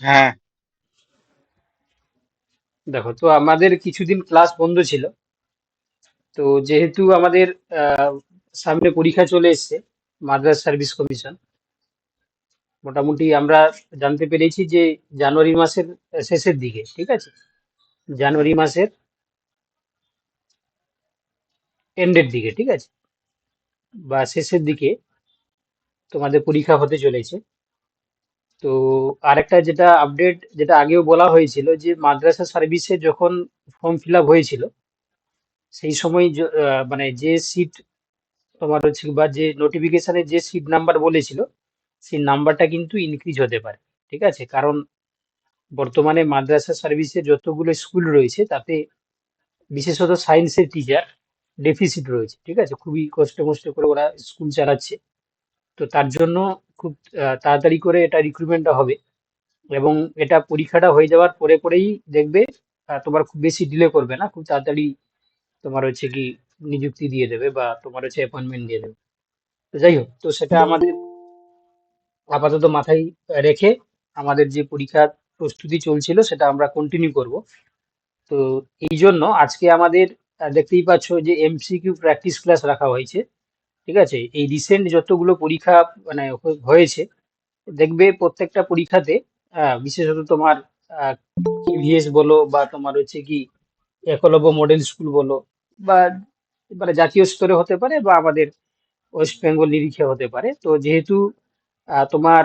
হ্যাঁ। দেখো, তো আমাদের কিছুদিন ক্লাস বন্ধ ছিল। তো যেহেতু আমাদের আহ, সামনে পরীক্ষা চলে এসেছে, মাদ্রাস সার্ভিস কমিশন, মোটামুটি আমরা জানতে পেরেছি যে জানুয়ারি মাসের শেষের দিকে, ঠিক আছে, জানুয়ারি মাসের এন্ডের দিকে, ঠিক আছে, বা শেষের দিকে তোমাদের পরীক্ষা হতে চলেছে। তো আরেকটা যেটা আপডেট, যেটা আগেও বলা হয়েছিল, যে মাদ্রাসা সার্ভিসে যখন ফর্ম ফিল আপ হয়েছিল, সেই সময় মানে যে সিট তোমার হচ্ছে বা যে নোটিফিকেশনে যে সিট নাম্বার বলেছিল, সেই নাম্বারটা কিন্তু ইনক্রিজ হতে পারে। ঠিক আছে, কারণ বর্তমানে মাদ্রাসা সার্ভিসে যতগুলো স্কুল রয়েছে তাতে বিশেষত সায়েন্সের টিচার ডেফিসিট রয়েছে। ঠিক আছে, খুবই কষ্ট মষ্ট করে ওরা স্কুল চালাচ্ছে। তো তার জন্য খুব তাড়াতাড়ি করে এটা রিক্রুটমেন্টটা হবে, এবং এটা পরীক্ষাটা হয়ে যাওয়ার পরে পরেই দেখবে তোমার খুব বেশি ডিলে করবে না, খুব তাড়াতাড়ি তোমার হচ্ছে কি নিযুক্তি দিয়ে দেবে বা তোমার হচ্ছে অ্যাপয়েন্টমেন্ট দিয়ে দেবে। তো যাই হোক, তো সেটা আমাদের আপাতত মাথায় রেখে আমাদের যে পরীক্ষার প্রস্তুতি চলছিল সেটা আমরা কন্টিনিউ করব। তো এই জন্য আজকে আমাদের দেখতেই পাচ্ছ যে এমসিকিউ প্র্যাকটিস ক্লাস রাখা হয়েছে। ঠিক আছে, এই রিসেন্ট যতগুলো পরীক্ষা মানে হয়েছে, দেখবে প্রত্যেকটা পরীক্ষাতে বিশেষত তোমার কেভিএস বলো বা তোমার হচ্ছে কি একলব্য মডেল স্কুল বলো, বা মানে জাতীয় স্তরে হতে পারে বা আমাদের ওয়েস্ট বেঙ্গল নিরিখে হতে পারে। তো যেহেতু তোমার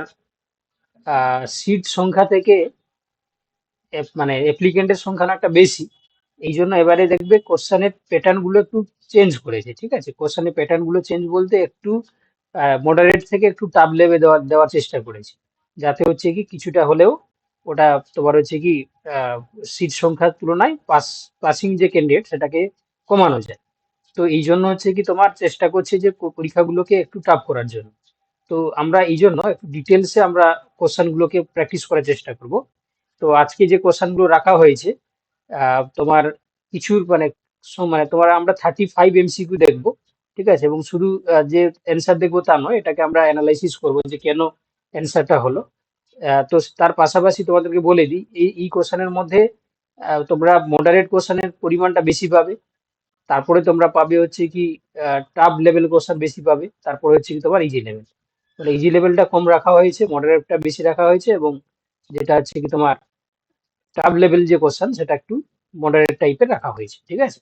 সিট সংখ্যা থেকে মানে অ্যাপ্লিকেন্টের সংখ্যা অনেকটা বেশি, এই জন্য এবারে দেখবে কোশ্চেনের প্যাটার্ন গুলো একটু চেঞ্জ করেছে। ঠিক আছে, কোশ্চেনের প্যাটার্ন গুলো চেঞ্জ বলতে একটু মডারেট থেকে একটু টাফ লেভেল দেওয়ার দেওয়ার চেষ্টা করেছে, যাতে হচ্ছে কি কিছুটা হলেও ওটা তোমার হচ্ছে কি সিট সংখ্যার তুলনায় পাসিং যে ক্যান্ডিডেট সেটাকে কমানো যায়। তো এই জন্য হচ্ছে কি তোমার চেষ্টা করছে যে পরীক্ষাগুলোকে একটু টাফ করার জন্য। তো আমরা এই জন্য একটু ডিটেলসে আমরা কোশ্চেন গুলোকে প্র্যাকটিস করার চেষ্টা করব। তো আজকে যে কোশ্চেন গুলো রাখা হয়েছে, তোমার কিছুর মানে মানে তোমার আমরা 35 এমসিকিউ দেখবো। ঠিক আছে, এবং শুধু যে অ্যান্সার দেখবো তা নয়, এটাকে আমরা অ্যানালাইসিস করবো যে কেন অ্যান্সারটা হলো। তো তার পাশাপাশি তোমাদেরকে বলে দিই, এই কোশ্চেনের মধ্যে তোমরা মডারেট কোশ্চেনের পরিমাণটা বেশি পাবে, তারপরে তোমরা পাবে হচ্ছে কি টাফ লেভেল কোশ্চেন বেশি পাবে, তারপরে হচ্ছে কি তোমার ইজি লেভেল। মানে ইজি লেভেলটা কম রাখা হয়েছে, মডারেটটা বেশি রাখা হয়েছে, এবং যেটা হচ্ছে কি তোমার টাফ লেভেল যে কোশ্চেন সেটা একটু মডারেট টাইপের রাখা হয়েছে। ঠিক আছে,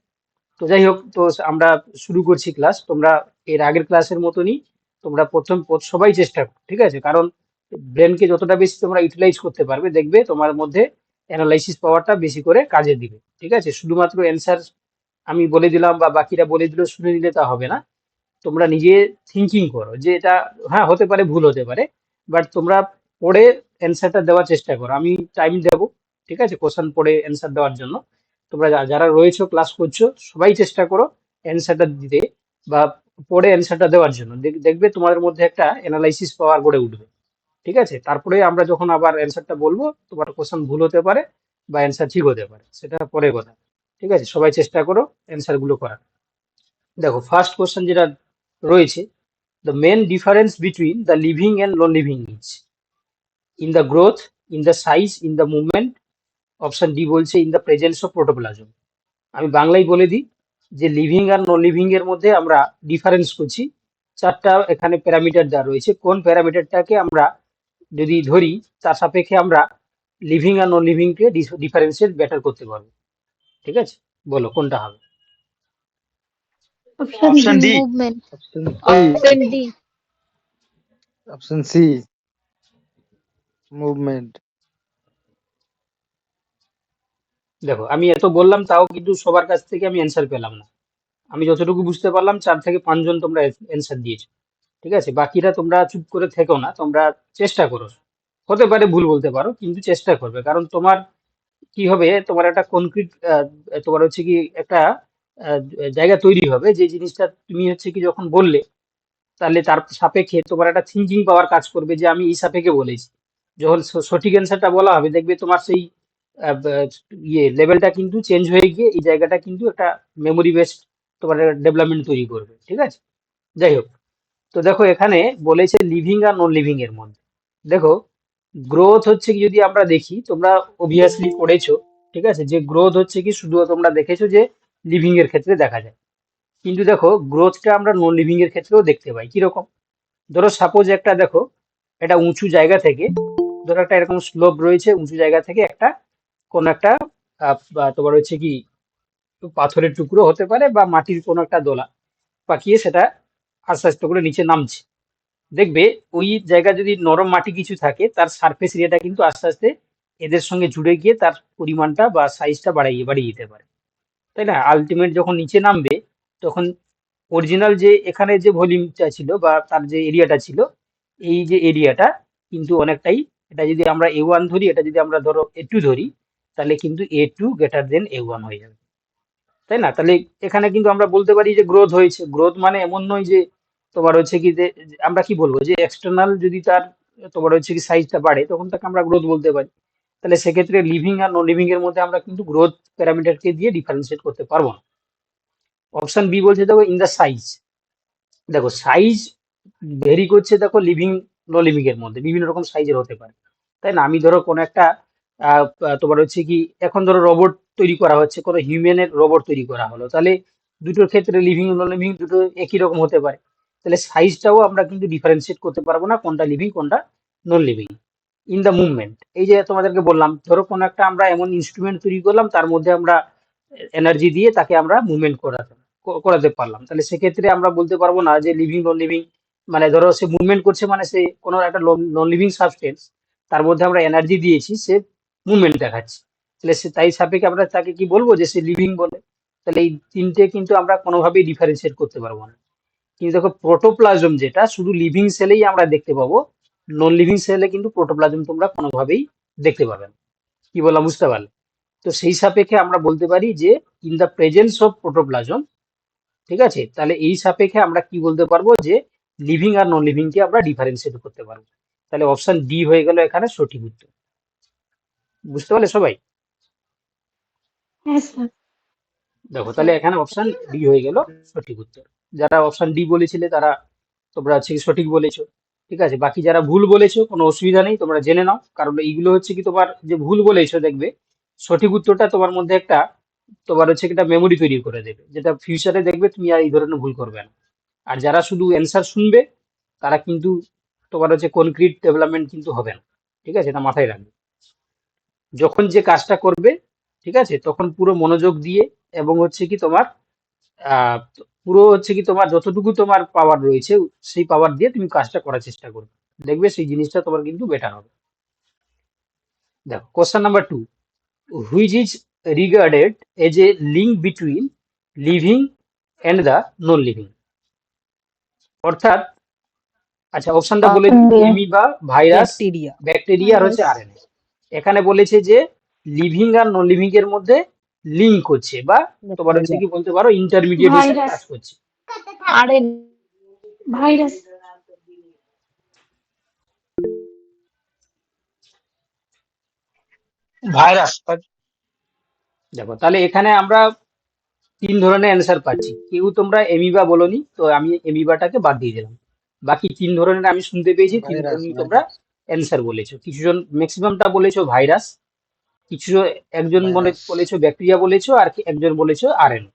তো যাই হোক, তো আমরা শুরু করছি ক্লাস। তোমরা এর আগের ক্লাসের মতনই তোমরা সবাই চেষ্টা করো। ঠিক আছে, কারণ ব্রেনকে যতটা বেশি তোমরা ইউটিলাইজ করতে পারবে, দেখবে তোমার মধ্যে অ্যানালাইসিস পাওয়ারটা বেশি করে কাজে দিবে। ঠিক আছে, শুধুমাত্র অ্যান্সার আমি বলে দিলাম বা বাকিরা বলে দিল শুনে নিলে তা হবে না। তোমরা নিজে থিঙ্কিং করো যে এটা হ্যাঁ হতে পারে, ভুল হতে পারে, বাট তোমরা পড়ে অ্যান্সারটা দেওয়ার চেষ্টা করো। আমি টাইম দেবো, ঠিক আছে, কোশ্চেন পড়ে অ্যান্সার দেওয়ার জন্য। তোমরা যারা রয়েছো ক্লাস করছো, সবাই চেষ্টা করো অ্যান্সারটা দিতে বা পড়ে অ্যান্সারটা দেওয়ার জন্য। দেখবে তোমাদের মধ্যে একটা অ্যানালাইসিস পাওয়ার গড়ে উঠবে। ঠিক আছে, তারপরে আমরা যখন আবার অ্যান্সারটা বলবো, তোমার কোশ্চেন ভুল হতে পারে বা অ্যান্সার ঠিক হতে পারে, সেটা পরে কথা। ঠিক আছে, সবাই চেষ্টা করো অ্যান্সার গুলো করার। দেখো, ফার্স্ট কোশ্চেন যেটা রয়েছে, the main difference between the living and non-living is in the growth, in the size, in the movement. Option D বলছে in the presence of protoplasm। আমি বাংলায় বলে দিই যে লিভিং আর নন লিভিং এর মধ্যে আমরা ডিফারেন্স করছি। চারটা এখানে প্যারামিটার দেওয়া রয়েছে, কোন প্যারামিটারটাকে আমরা যদি ধরি তার সাপেক্ষে আমরা লিভিং আর নন লিভিং কে ডিফারেন্সিয়েট বেটার করতে পারবো। ঠিক আছে, বলো কোনটা হবে। Option option D, D. movement. Option C. Option D. Option C, movement. দেখো, আমি এত বললাম তাও কিন্তু সবার কাছ থেকে আমি অ্যান্সার পেলাম না। আমি যতটুকু বুঝতে পারলাম 4 থেকে 5 জন তোমরা অ্যান্সার দিয়েছো। ঠিক আছে, বাকিরা তোমরা চুপ করে থেকো না, তোমরা চেষ্টা করো। হতে পারে ভুল বলতে পারো, কিন্তু চেষ্টা করবে, কারণ তোমার কি হবে, তোমার একটা কনক্রিট তোমার হচ্ছে কি একটা আহ, জায়গা তৈরি হবে, যে জিনিসটা তুমি হচ্ছে কি যখন বললে, তাহলে তার সাপেক্ষে তোমার একটা থিঙ্কিং পাওয়ার কাজ করবে যে আমি এই সাপেক্ষে বলেছি। যখন সঠিক অ্যান্সারটা বলা হবে, দেখবে তোমার সেই লেভেলটা কিন্তু চেঞ্জ হয়ে গিয়ে এই জায়গাটা কিন্তু একটা মেমোরি বেসড তোমার ডেভেলপমেন্ট তৈরি করবে। ঠিক আছে, যাই হোক, তো দেখো এখানে বলেছে লিভিং আর নন লিভিং এর মধ্যে। দেখো, গ্রোথ হচ্ছে কি, যদি আমরা দেখি, তোমরা অবভিয়াসলি পড়েছো, ঠিক আছে, যে গ্রোথ হচ্ছে কি শুধু তোমরা দেখেছো যে লিভিং এর ক্ষেত্রে দেখা যায়, কিন্তু দেখো গ্রোথটা আমরা নন লিভিং এর ক্ষেত্রেও দেখতে পাই। কিরকম? ধরো সাপোজ একটা দেখো, এটা উঁচু জায়গা থেকে, ধরো একটা এরকম স্লোপ রয়েছে, উঁচু জায়গা থেকে একটা কোন একটা বা তোমার হচ্ছে কি পাথরের টুকরো হতে পারে বা মাটির কোনো একটা দোলা পাকিয়ে সেটা আস্তে আস্তে করে নিচে নামছে। দেখবে ওই জায়গা যদি নরম মাটি কিছু থাকে, তার সারফেস এরিয়াটা কিন্তু আস্তে আস্তে এদের সঙ্গে জুড়ে গিয়ে তার পরিমাণটা বা সাইজটা বাড়িয়ে বাড়িয়ে দিতে পারে, তাই না? আলটিমেট যখন নিচে নামবে, তখন অরিজিনাল যে এখানে যে ভলিউমটা ছিল বা তার যে এরিয়াটা ছিল, এই যে এরিয়াটা কিন্তু অনেকটাই, এটা যদি আমরা A1 ধরি, এটা যদি আমরা ধরো A2 ধরি, তাহলে কিন্তু A2 গ্রেটার দেন A1 হয়ে যাবে, তাই না? তাহলে এখানে কিন্তু আমরা বলতে পারি যে গ্রোথ হয়েছে। গ্রোথ মানে এমন নয় যে তোমার হচ্ছে কি যে আমরা কি বলবো, যে এক্সটার্নাল যদি তার তোমার হচ্ছে কি সাইজটা বাড়ে, তখন তাকে আমরা গ্রোথ বলতে পারি। তাহলে সেক্ষেত্রে লিভিং আর নন লিভিং এর মধ্যে আমরা কিন্তু গ্রোথ প্যারামিটারকে দিয়ে ডিফারেন্সিয়েট করতে পারবো না। অপশন বি বলছে দেখো ইন দ্য সাইজ। দেখো সাইজ ভেরি করছে, দেখো লিভিং নন লিভিং এর মধ্যে বিভিন্ন রকম সাইজের হতে পারে, তাই না? আমি ধরো কোনো একটা তোমার হচ্ছে কি, এখন ধরো রোবট তৈরি করা হচ্ছে, কোনো হিউম্যানের রোবট তৈরি করা হলো, তাহলে দুটোর ক্ষেত্রে লিভিং নন লিভিং দুটো একই রকম হতে পারে। তাহলে সাইজটাও আমরা কিন্তু ডিফারেন্সিয়েট করতে পারবো না কোনটা লিভিং কোনটা non living. In the movement, এই যে তোমাদেরকে বললাম, ধরো কোনো একটা আমরা এমন ইনস্ট্রুমেন্ট তৈরি করলাম, তার মধ্যে আমরা এনার্জি দিয়ে তাকে আমরা মুভমেন্ট করাতে পারলাম, তাহলে সেক্ষেত্রে আমরা বলতে পারবো না যে লিভিং নন লিভিং। মানে ধরো সে মুভমেন্ট করছে, মানে সে কোনো একটা নন লিভিং সাবস্টেন্স, তার মধ্যে আমরা এনার্জি দিয়েছি, সে মুভমেন্ট দেখাচ্ছে, তাহলে সে তাই সাপেক্ষে আমরা তাকে কি বলবো, যে সে লিভিং বলে। তাহলে এই তিনটে কিন্তু আমরা কোনোভাবেই ডিফারেন্সিয়েট করতে পারবো না। কিন্তু দেখো প্রোটোপ্লাজম যেটা শুধু লিভিং সেলেই আমরা দেখতে পাবো, নন লিভিং সেলে কিন্তু প্রোটোপ্লাজম তোমরা কোনোভাবেই দেখতে পাবে না। কি বললাম বুঝতে পারলে? তো সেই সাপেক্ষে আমরা বলতে পারি যে in the presence of protoplasm, ঠিক আছে, তাহলে এই সাপেক্ষে আমরা কি বলতে পারবো, যে লিভিং আর নন লিভিং কে আমরা ডিফারেন্সিয়েট করতে পারবো। তাহলে অপশন ডি হয়ে গেল এখানে সঠিক উত্তর। বুঝতে পারলে সবাই? হ্যাঁ স্যার। দেখো তাহলে এখানে অপশন ডি হয়ে গেল সঠিক উত্তর। যারা অপশন ডি বলেছিলে তারা তোমরা হচ্ছে কি সঠিক বলেছো, ঠিক আছে। বাকি যারা ভুল বলেছো কোনো অসুবিধা নেই, তোমরা জেনে নাও, কারণ এইগুলো হচ্ছে কি তোমার যে ভুল বলেছো, দেখবে সঠিক উত্তরটা তোমার মধ্যে একটা তোমার হচ্ছে কি একটা মেমোরি তৈরি করে দেবে, যেটা ফিউচারে দেখবে তুমি আর এই ধরনের ভুল করবে না। আর যারা শুধু অ্যান্সার শুনবে, তারা কিন্তু তোমার হচ্ছে কনক্রিট ডেভেলপমেন্ট কিন্তু হবে না, ঠিক আছে, এটা মাথায় রাখবে। যখন যে কাজটা করবে, ঠিক আছে, তখন পুরো মনোযোগ দিয়ে এবং হচ্ছে কি তোমার আহ পুরো হচ্ছে কি তোমার যতটুকু তোমার পাওয়ার রয়েছে, সেই পাওয়ার দিয়ে তুমি কাজটা করার চেষ্টা করবে, দেখবে সেই জিনিসটা তোমার কিন্তু বেটার হবে। দেখো question number 2, which is regarded as a link between living and the non living. অর্থাৎ, আচ্ছা অপশনটা বলে দিই, এমিবা, ভাইরাস, ব্যাকটেরিয়া। ব্যাকটেরিয়া আর হচ্ছে আরএনএ। এখানে বলেছে যে লিভিং আর নন লিভিং এর মধ্যে লিঙ্ক করছে, বা তোমার হচ্ছে কি বলতে পারো ইন্টারমিডিয়েট হিসেবে ভাইরাস। কাজ করছে। আরে ভাইরাস। ভাইরাস। দেখো তাহলে এখানে আমরা তিন ধরনের অ্যান্সার পাচ্ছি। কেউ তোমরা এমিবা বলনি, তো আমি এমিবাটাকে বাদ দিয়ে দিলাম। বাকি তিন ধরনের আমি শুনতে পেয়েছি, তিন ভাইরাস ধরনের তোমরা ভাইরাস অ্যান্সার বলেছো। কিছুজন ম্যাক্সিমামটা বলেছো ভাইরাস, কিছু একজন ভাইরাস বলেছো ব্যাকটেরিয়া বলেছো, আর একজন বলেছো আরএনএ।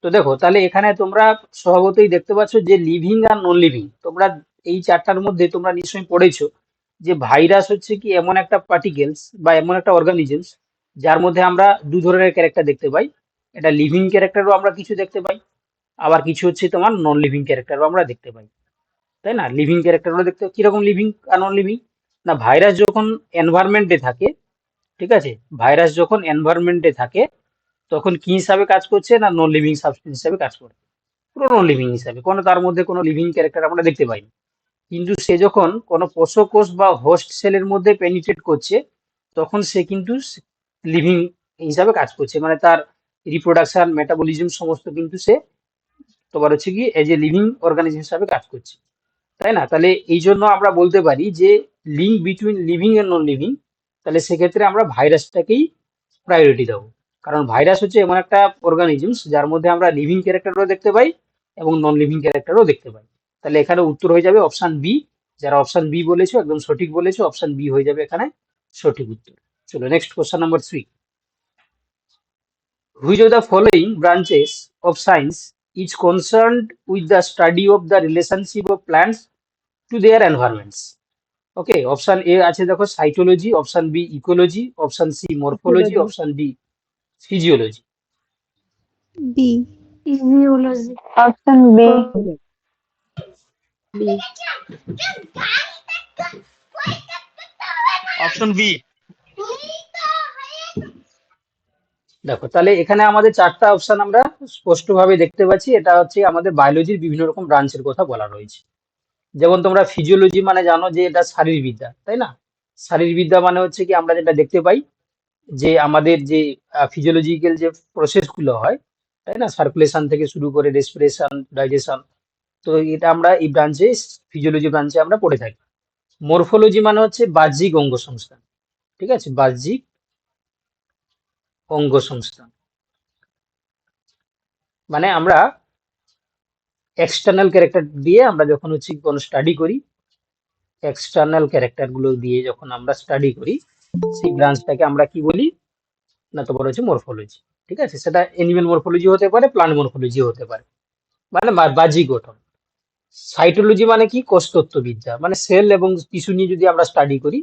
তো দেখো তাহলে এখানে তোমরা স্বভাবতই দেখতে পাচ্ছ যে লিভিং আর নন লিভিং, তোমরা এই চারটার মধ্যে তোমরা নিশ্চয়ই পড়েছো যে ভাইরাস হচ্ছে কি এমন একটা পার্টিকেলস বা এমন একটা অর্গানিজমস, যার মধ্যে আমরা দু ধরনের ক্যারেক্টার দেখতে পাই। এটা লিভিং ক্যারেক্টারও আমরা কিছু দেখতে পাই, আবার কিছু হচ্ছে তোমার নন লিভিং ক্যারেক্টারও আমরা দেখতে পাই, তাই না? লিভিং ক্যারেক্টারও দেখতে কিরকম লিভিং আর নন লিভিং, না ভাইরাস যখন এনভায়রনমেন্টে থাকে, ঠিক আছে, ভাইরাস যখন এনভায়রনমেন্টে থাকে, তখন কি হিসাবে কাজ করছে, না নন লিভিং সাবস্টেন্স হিসাবে কাজ করে, পুরো নন লিভিং হিসাবে, কোনো তার মধ্যে কোনো লিভিং ক্যারেক্টার আমরা দেখতে পাই না। কিন্তু সে যখন কোনো পোষকোষ বা হোস্ট সেলের মধ্যে পেনিট্রেট করছে, তখন সে কিন্তু লিভিং হিসাবে কাজ করছে, মানে তার রিপ্রোডাকশন মেটাবলিজম সমস্ত কিন্তু সে তোমার হচ্ছে কি এজ এ লিভিং অর্গানিজম হিসাবে কাজ করছে, তাই না? তাহলে এই জন্য আমরা বলতে পারি যে link between living and non living, তাহলে সেক্ষেত্রে আমরা ভাইরাসটাকেই প্রায়োরিটি দেবো। কারণ ভাইরাস হচ্ছে এমন একটা অর্গানিজমস যার মধ্যে আমরা লিভিং ক্যারেক্টারও দেখতে পাই এবং নন লিভিং ক্যারেক্টারও দেখতে পাই। তাহলে এখানে উত্তর হয়ে যাবে অপশন বি, যারা অপশন বি বলেছো একদম সঠিক বলেছো, অপশন বি হয়ে যাবে এখানে সঠিক উত্তর। চলো next question number 3, which of the following branches of science is concerned with the study of the relationship of plants to their environments? Okay, option A আছে দেখো cytology, option B ecology, option C morphology, Ecology. Option D physiology. B. Physiology. Option B. B. Option B. দেখো তাহলে এখানে আমাদের চারটা option আমরা স্পষ্টভাবে দেখতে পাচ্ছি, এটা হচ্ছে আমাদের বায়োলজির বিভিন্ন রকম ব্রাঞ্চের কথা বলা রয়েছে। যেমন তোমরা ফিজিওলজি মানে জানো যে এটা শারীরবিদ্যা, তাই না? শারীরবিদ্যা মানে হচ্ছে কি আমরা যেটা দেখতে পাই যে আমাদের যে ফিজিওলজিক্যাল যে প্রসেস গুলো হয়, তাই না, সার্কুলেশন থেকে শুরু করে রেসপিরেশন, ডাইজেশন, তো এটা আমরা এই ব্রাঞ্চে, ফিজিওলজি ব্রাঞ্চে আমরা পড়ে থাকি। মরফোলজি মানে হচ্ছে বাহ্যিক অঙ্গ সংস্থান, ঠিক আছে, বাহ্যিক অঙ্গ সংস্থান মানে আমরা এক্সটার্নাল ক্যারেক্টার দিয়ে আমরা যখন হচ্ছে কোনো স্টাডি করি, এক্সটার্নাল ক্যারেক্টার গুলো দিয়ে যখন আমরা স্টাডি করি, সেই ব্রাঞ্চটাকে আমরা কি বলি না, তোমার হচ্ছে মরফোলজি। ঠিক আছে, সেটা এনিম্যাল মরফোলজি হতে পারে, প্লান্ট মরফোলজি হতে পারে, মানে বাহ্যিক গঠন। সাইটোলজি মানে কি, কোষতত্ত্ববিদ্যা, মানে সেল এবং টিস্যু নিয়ে যদি আমরা স্টাডি করি।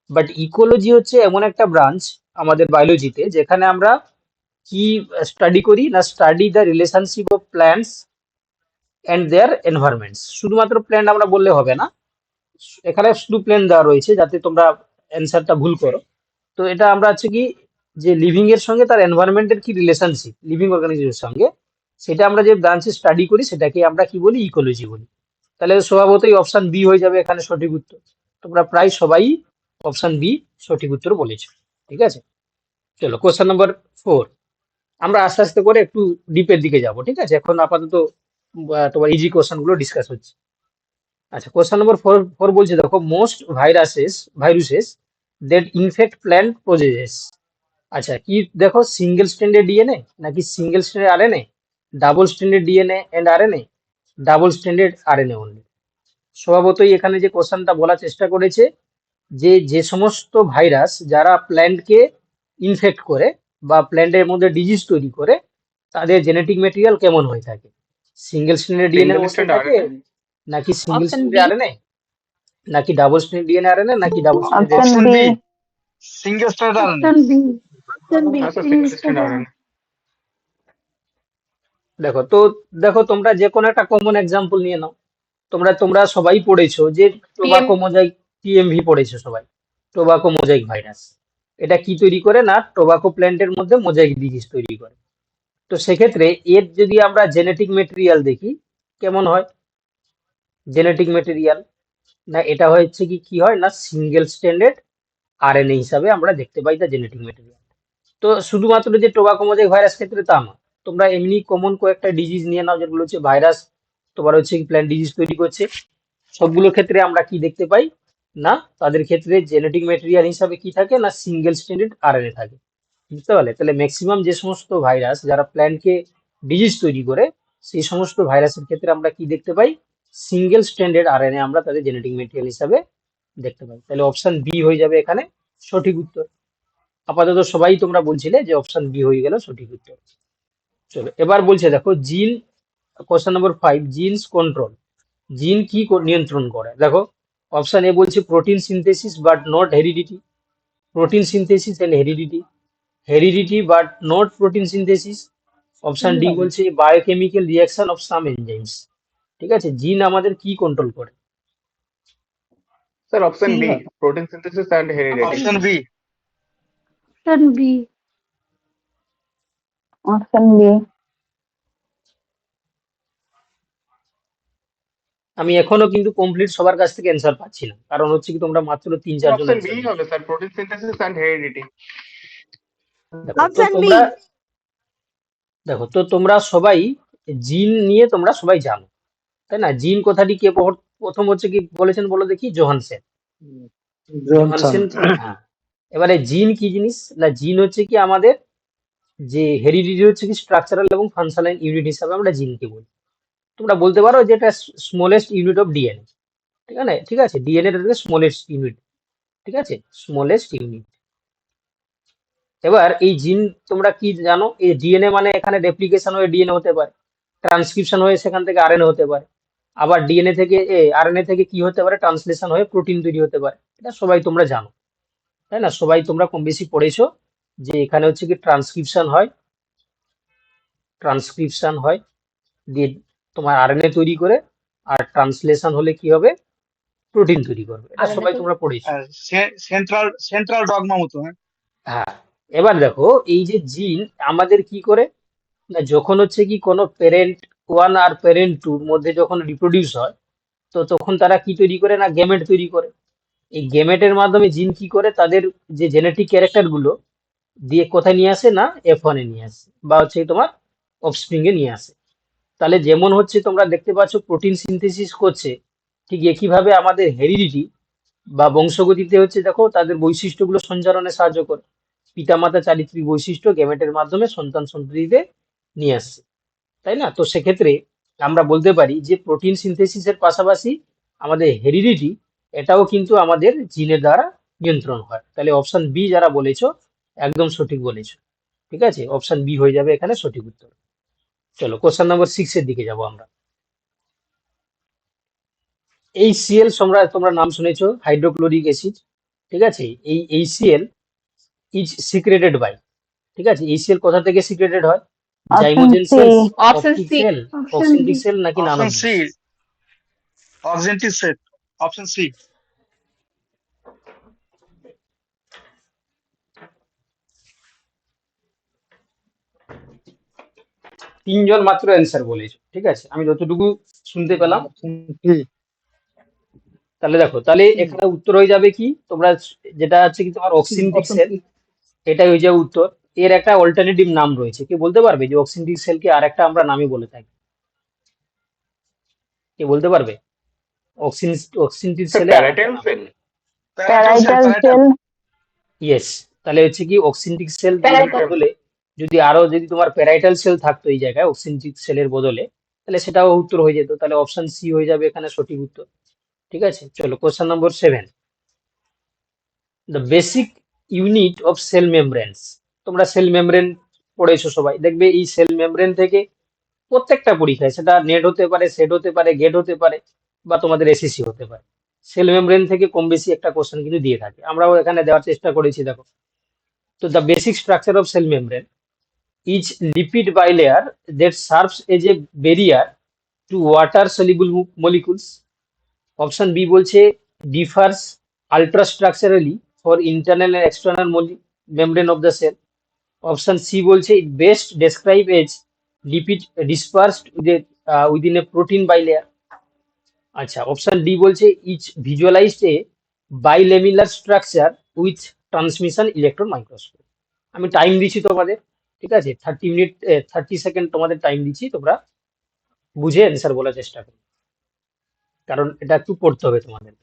বাট ইকোলজি হচ্ছে এমন একটা ব্রাঞ্চ আমাদের বায়োলজিতে যেখানে আমরা কি স্টাডি করি না, study the relationship of plants and their environments. শুধুমাত্র প্ল্যান্ট আমরা বললে হবে না, এখানে শুধু প্ল্যান্ট দেওয়া রয়েছে যাতে তোমরা অ্যান্সারটা ভুল করো। তো এটা আমরা হচ্ছে কি যে লিভিং এর সঙ্গে তার এনভায়রনমেন্টের কি রিলেশনশিপ, লিভিং অর্গানিজমের সঙ্গে, সেটা আমরা যে ব্রাঞ্চে স্টাডি করি সেটাকে আমরা কি বলি, ইকোলজি বলি। তাহলে স্বভাবতই অপশন বি হয়ে যাবে এখানে সঠিক উত্তর। তোমরা প্রায় সবাই অপশন বি সঠিক উত্তর বলেছো, ঠিক আছে। চলো কোশ্চেন নম্বর 4, আমরা আস্তে আস্তে করে একটু ডিপের দিকে যাব, ঠিক আছে। এখন আপাতত তোমার ইজি কোশ্চেন গুলো ডিসকাস হচ্ছে। আচ্ছা, কোশ্চেন নম্বর 4 বলছে দেখো, most viruses that infect plant possesses. আচ্ছা কি দেখো, সিঙ্গেল স্ট্যান্ডার্ড ডিএনএ নাকি single standard RNA, double standard DNA and RNA, double standard RNA only. স্বভাবতই এখানে যে কোশ্চেনটা বলার চেষ্টা করেছে যে যে সমস্ত ভাইরাস যারা প্ল্যান্টকে ইনফেক্ট করে বা প্ল্যান্টের মধ্যে ডিজিজ তৈরি করে, তাদের জেনেটিক মেটেরিয়াল কেমন হয়ে থাকে, সিঙ্গেল স্ট্যান্ডার্ড ডিএনএ সিঙ্গেল মধ্যে স্ট্যান্ড থাকে আরএনএ। নাকি single Option B. Standard RNA, নাকি ডাবল স্ট্যান্ডার্ড ডিএনএ আরএনএ, নাকি double standard. Option option B. B, single stand RNA. Option B. Option B. হ্যাঁ sir, single stand Single RNA. দেখো তো, দেখো তোমরা যে কোনো একটা কমন এক্সাম্পল নিয়ে নাও। তোমরা তোমরা সবাই পড়েছো যে টোবাকো মোজাইক, টিএমভি পড়েছো সবাই, টোবাকো মোজাইক ভাইরাস। এটা কি তৈরি করে না, টোবাকো প্ল্যান্টের মধ্যে মোজাইক ডিজিজ তৈরি করে। তো সেক্ষেত্রে এর যদি আমরা জেনেটিক মেটেরিয়াল দেখি কেমন হয়, জেনেটিক মেটেরিয়াল না এটা হচ্ছে কি কি হয় না, সিঙ্গেল স্ট্যান্ডার্ড আরএনএ হিসাবে আমরা দেখতে পাই তার জেনেটিক মেটেরিয়াল। তো শুধুমাত্র যে টোবাকো মোজাইক ভাইরাস ক্ষেত্রে তা না, তোমরা এমনি কমন কয়েকটা ডিজিজ নিয়ে নাও যেগুলো হচ্ছে ভাইরাস তোমার হচ্ছে প্ল্যান্ট ডিজিজ তৈরি করছে, সবগুলোর ক্ষেত্রে আমরা কি দেখতে পাই না, তাদের ক্ষেত্রে জেনেটিক মেটেরিয়াল হিসাবে কি থাকে না, সিঙ্গেল স্ট্যান্ডার্ড আরএনএ থাকে। বুঝতে পারলে? তাহলে ম্যাক্সিমাম যে সমস্ত ভাইরাস যারা প্ল্যান্টকে ডিজিজ তৈরি করে, সেই সমস্ত ভাইরাসের ক্ষেত্রে আমরা কি দেখতে পাই, সিঙ্গেল স্ট্যান্ডার্ড আরএনএ আমরা তাদের জেনেটিক মেটেরিয়াল হিসাবে দেখতে পাই। তাহলে অপশন বি হয়ে যাবে এখানে সঠিক উত্তর। আপাতত সবাই তোমরা বলছিলে যে অপশন বি হয়ে গেল সঠিক উত্তর। চলো এবার বলছে দেখো জিন, কোশ্চেন নম্বর 5, জিনস কন্ট্রোল, জিন কি নিয়ন্ত্রণ করে। দেখো অপশন এ বলছে protein synthesis but not heredity, protein synthesis and heredity, heredity but not protein synthesis. Option D বলছে biochemical reaction of some enzymes. ঠিক আছে, জিন আমাদের কি কন্ট্রোল করে। Sir option B, protein synthesis and heredity. Option B. Option B. Option B. আমি এখনো কিন্তু complete সবার কাছ থেকে অ্যান্সার পাচ্ছি না, কারণ হচ্ছে কি তোমরা মাত্র 3-4 জন অপশন বি answer হবে sir, protein synthesis and heredity. দেখো তো Option B. তোমরা, দেখো তো তোমরা সবাই জিন নিয়ে তোমরা সবাই জানো, তাই না। জিন কথাটি কে প্রথম হচ্ছে কি বলেছেন বলো দেখি, জোহানসেন। জনসন। হ্যাঁ, এবারে জিন কি জিনিস না, জিন হচ্ছে কি আমাদের যে হেরিডিটি হচ্ছে কি স্ট্রাকচারাল এবং ফাংশনাল ইউনিট হিসাবে আমরা জিনকে বলি। তোমরা বলতে পারো যে এটা স্মলেস্ট ইউনিট অফ ডিএনএ, ঠিক আছে, ডিএনএ স্মলেস্ট ইউনিট, ঠিক আছে, স্মলেস্ট ইউনিট। এবার এই জিন তোমরা কি জানো, এই ডিএনএ মানে এখানে রেপ্লিকেশন হয়ে ডিএনএ হতে পারে, ট্রান্সক্রিপশন হয়ে সেখান থেকে আরএনএ হতে পারে, আবার ডিএনএ থেকে আরএনএ থেকে কি হতে পারে, ট্রান্সলেশন হয়ে প্রোটিন তৈরি হতে পারে। এটা সবাই তোমরা জানো, তাই না? সবাই তোমরা কম বেশি পড়েছো যে এখানে হচ্ছে কি ট্রান্সক্রিপশন হয় দিয়ে তোমার আরএনএ তৈরি করে, আর ট্রান্সলেশন হলে কি হবে, প্রোটিন তৈরি করবে। এটা সবাই তোমরা পড়েছো। সেন্ট্রাল সেন্ট্রাল ডগমা মতো। হ্যাঁ, এবার দেখো এই যে জিন আমাদের কি করে না, যখন হচ্ছে কি কোনো প্যারেন্ট ওয়ান আর প্যারেন্ট টুর মধ্যে যখন রিপ্রোডিউস হয়, তো তখন তারা কি তৈরি করে না, গ্যামেট তৈরি করে। এই গ্যামেটের মাধ্যমে জিন কি করে তাদের যে জেনেটিক ক্যারেক্টার গুলো দিয়ে কোথায় নিয়ে আসে না, F1 এ নিয়ে আসে, বা হচ্ছে তোমার অফস্প্রিং এ নিয়ে আসে। তাহলে যেমন হচ্ছে তোমরা দেখতে পাচ্ছ প্রোটিন সিনথেসিস করছে, ঠিক একইভাবে আমাদের হেরিডিটি বা বংশগতিতে হচ্ছে দেখো তাদের বৈশিষ্ট্যগুলো সঞ্চারণে সাহায্য করে। পিতামাতা চারিত্রিক বৈশিষ্ট্য গ্যামেটের মাধ্যমে সন্তান সন্ততিতে নিয়ে আসছে, তাই না? তো সেক্ষেত্রে আমরা বলতে পারি যে প্রোটিন সিনথেসিসের পাশাপাশি আমাদের হেরিডিটি এটাও কিন্তু আমাদের জিনের দ্বারা নিয়ন্ত্রণ হয়। তাহলে অপশন বি যারা বলেছো একদম সঠিক বলেছো, ঠিক আছে, অপশন বি হয়ে যাবে এখানে সঠিক উত্তর। চলো কোশ্চেন নম্বর 6 এর দিকে যাব আমরা। এই সিএল তোমরা নাম শুনেছো, হাইড্রোক্লোরিক অ্যাসিড, ঠিক আছে। এই HCl ইজ সিক্রেটেড বাই, ঠিক আছে, HCl কোথা থেকে সিক্রেটেড হয়, Option zymogen C. Cells, Option optic C. Cell, Option oxyntic B. Cell নাকি none of option C, oxyntic cell, option C. তিনজন মাত্র অ্যান্সার বলেছো, ঠিক আছে, আমি যতটুকু শুনতে পেলাম। তাহলে দেখো, তাহলে এখানে উত্তর হয়ে যাবে কি, তোমরা যেটা হচ্ছে কি তোমার অক্সিনটিক সেল, এটাই হয়ে যাবে উত্তর। এর একটা অল্টারনেটিভ নাম রয়েছে, কি বলতে পারবে যে অক্সিনটিক সেলকে আর একটা আমরা নামই বলে থাকি, কে বলতে পারবে? অক্সিনটিক সেলে আর একটা প্যারাটাইল নাম, সেল। Parietal cell. ইয়েস। তাহলে হচ্ছে কি অক্সিনটিক সেল Parietal. বদলে যদি তোমার প্যারাইটাল সেল থাকতো এই জায়গায় অক্সিনটিক সেলের বদলে, তাহলে সেটাও উত্তর হয়ে যেত। তাহলে অপশন সি হয়ে যাবে এখানে সঠিক উত্তর, ঠিক আছে। চলো question number 7, the basic unit of cell membranes. তোমরা সেল মেমব্রেন পড়েছো সবাই, দেখবে এই সেল মেমব্রেন থেকে প্রত্যেকটা পরীক্ষায়, সেটা নেট হতে পারে, সেট হতে পারে, গেট হতে পারে, বা তোমাদের এসএসসি হতে পারে, সেল মেমব্রেন থেকে কম বেশি একটা কোশ্চেন কিন্তু দিয়ে থাকে। আমরাও এখানে দেওয়ার চেষ্টা করেছি, দেখো। তো the basic structure of cell membrane is lipid bilayer that serves as a barrier to water soluble molecules. Option B বলছে differs ultrastructurally for internal and external membrane of the cell. Option C বলছে it best describe as lipid dispersed within a protein bilayer. আচ্ছা, option D বলছে each visualised a bilamellar structure with transmission electron microscope. আমি time দিচ্ছি তোমাদের, ঠিক আছে, 30 minute 30 second তোমাদের time দিচ্ছি, তোমরা বুঝে অ্যান্সার বলার চেষ্টা করো, কারণ এটা একটু পড়তে হবে তোমাদের।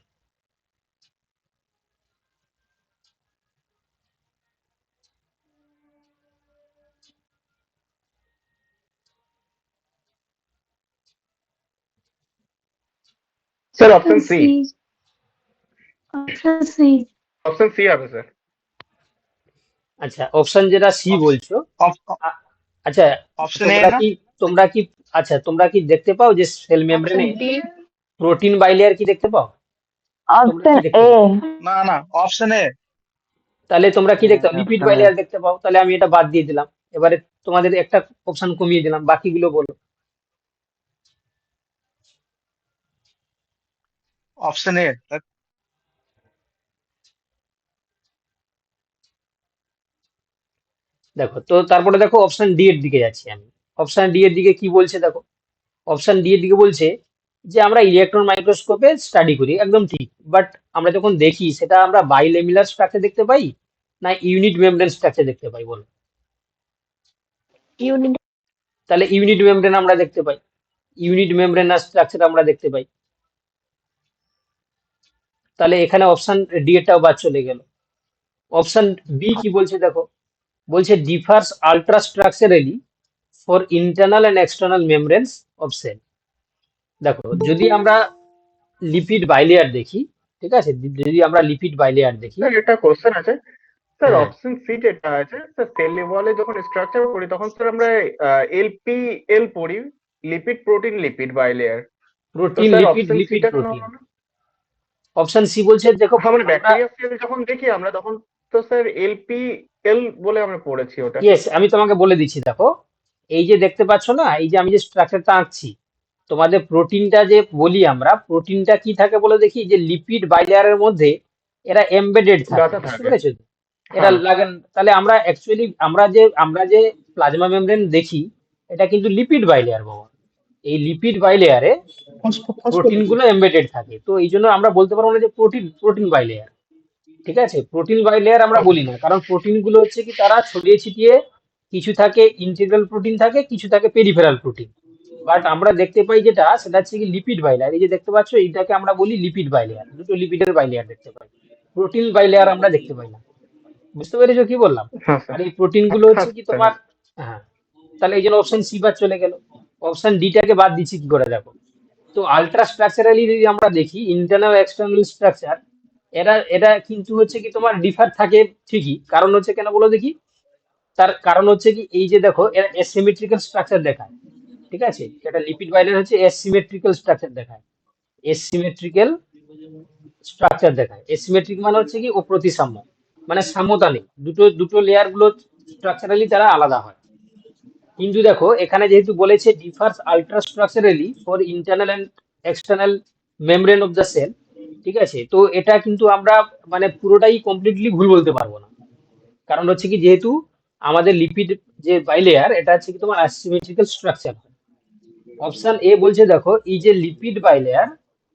Sir option C. Option C. Option C হবে স্যার। আচ্ছা, অপশন যেটা সি বলছো, আচ্ছা, অপশন এ তোমরা না? কি তোমরা কি আচ্ছা, তোমরা কি দেখতে পাও যে সেল মেমব্রেনে Option D. প্রোটিন বাইলেয়ার কি দেখতে পাও? তোমরা কি Option দেখতে A. পাও? না না, অপশন এ। তাহলে তোমরা কি দেখতে পাও? লিপিড বাইলেয়ার দেখতে পাও। তাহলে আমি এটা বাদ দিয়ে দিলাম, এবারে তোমাদের একটা অপশন কমিয়ে দিলাম, বাকিগুলো বলো। Option A. দেখো তো, তারপরে দেখো অপশন ডি এর দিকে যাচ্ছি আমি। অপশন ডি এর দিকে কি বলছে দেখো, অপশন ডি এর দিকে বলছে যে আমরা ইলেকট্রন মাইক্রোস্কোপে স্টাডি করি, একদম ঠিক, বাট আমরা যখন দেখি সেটা আমরা বাইলেমিলার স্ট্রাকচার দেখতে পাই না ইউনিট মেমব্রেন স্ট্রাকচার দেখতে পাই, বলো? Unit. তাহলে ইউনিট মেমব্রেন আমরা দেখতে পাই, ইউনিট মেমব্রেন স্ট্রাকচার আমরা দেখতে পাই। তাহলে এখানে অপশন ডি এরটাও বাদ চলে গেল। অপশন বি কি বলছে দেখো, বলছে differs ultra structurally for internal and external membranes of cell. দেখো, যদি আমরা লিপিড বাইলেয়ার দেখি, ঠিক আছে, যদি আমরা লিপিড বাইলেয়ার দেখি, স্যার একটা কোশ্চেন আছে স্যার, হ্যাঁ অপশন সি যেটা আছে স্যার, সেল লেভেলে যখন স্ট্রাকচার পড়ি তখন স্যার আমরা এলপিএল পড়ি, লিপিড প্রোটিন লিপিড বাইলেয়ার। তো protein sir lipid option lipid সিটা কেন প্রোটিন। হলো না? অপশন সি বলছে দেখো হ্যাঁ মানে আমরা, ব্যাকটেরিয়া সেল যখন দেখি আমরা তখন তো স্যার এলপিএল বলে আমরা পড়েছি ওটা। ইয়েস আমি তোমাকে বলে দিচ্ছি, দেখো এই যে দেখতে পাচ্ছ না, এই যে আমি যে স্ট্রাকচারটা আঁকছি, তোমাদের প্রোটিনটা যে বলি আমরা, প্রোটিনটা কি থাকে বলে দেখি, যে লিপিড বাইলেয়ারের মধ্যে এরা এমবেডেড থাকে, গাঁথা বুঝতে থাকে। পেরেছো তো? এরা হ্যাঁ লাগান, তাহলে আমরা অ্যাকচুয়ালি আমরা যে প্লাজমা মেমব্রেন দেখি, এটা কিন্তু লিপিড বাইলেয়ার বাবা। এই লিপিড বাইলেয়ারে প্রোটিন গুলো এমবেডেড থাকে, তো এই জন্য আমরা বলতে পারবো না যে প্রোটিন প্রোটিন বাইলেয়ার, ঠিক আছে। প্রোটিন বাইলেয়ার আমরা বলি না, কারণ প্রোটিন গুলো হচ্ছে কি তারা ছড়িয়ে ছিটিয়ে, কিছু থাকে ইন্টিগ্রাল প্রোটিন থাকে, কিছু থাকে পেরিফেরাল প্রোটিন। বাট আমরা দেখতে পাই যেটা, সেটা হচ্ছে কি লিপিড বাইলেয়ার। এই যে দেখতে পাচ্ছ, এইটাকে আমরা বলি লিপিড বাইলেয়ার, দুটো লিপিডের বাইলেয়ার দেখতে পাই, প্রোটিন বাইলেয়ার আমরা দেখতে পাই না। বুঝতে পেরেছো কি বললাম? হ্যাঁ আর স্যার। এই প্রোটিন গুলো হচ্ছে হ্যাঁ কি স্যার। তোমার, হ্যাঁ, তাহলে এই জন্য অপশন সি বাদ চলে গেল। অপশন ডিটাকে বাদ দিচ্ছি কি করে, দেখো তো আলট্রা স্ট্রাকচারালি যদি আমরা দেখি, ইন্টারনাল এক্সটার্নাল স্ট্রাকচার, এরা এরা কিন্তু হচ্ছে কি তোমার ডিফার থাকে ঠিকই, কারণ হচ্ছে কেন বলো দেখি, তার কারণ হচ্ছে কি, এই যে দেখো এরা এসিমেট্রিক্যাল স্ট্রাকচার দেখায়, ঠিক আছে, এটা লিপিড বাইলের হচ্ছে এসিমেট্রিক্যাল স্ট্রাকচার দেখায়, এসিমেট্রিক্যাল স্ট্রাকচার দেখায়। এসিমেট্রিক মানে হচ্ছে কি ও প্রতিসাম্য, মানে সাম্যতা নেই, দুটো দুটো লেয়ার গুলো স্ট্রাকচারালি তারা আলাদা হয়। কিন্তু দেখো এখানে যেহেতু বলেছে differs ultra structurally for internal and external membrane of the cell, ঠিক আছে, তো এটা কিন্তু আমরা মানে পুরোটাই কমপ্লিটলি ভুল বলতে পারবো না, কারণ হচ্ছে কি যেহেতু আমাদের লিপিড যে বাইলেয়ার, এটা হচ্ছে কি তোমার অ্যাসিমেট্রিক্যাল স্ট্রাকচার। অপশন এ বলছে দেখো, এই যে lipid bilayer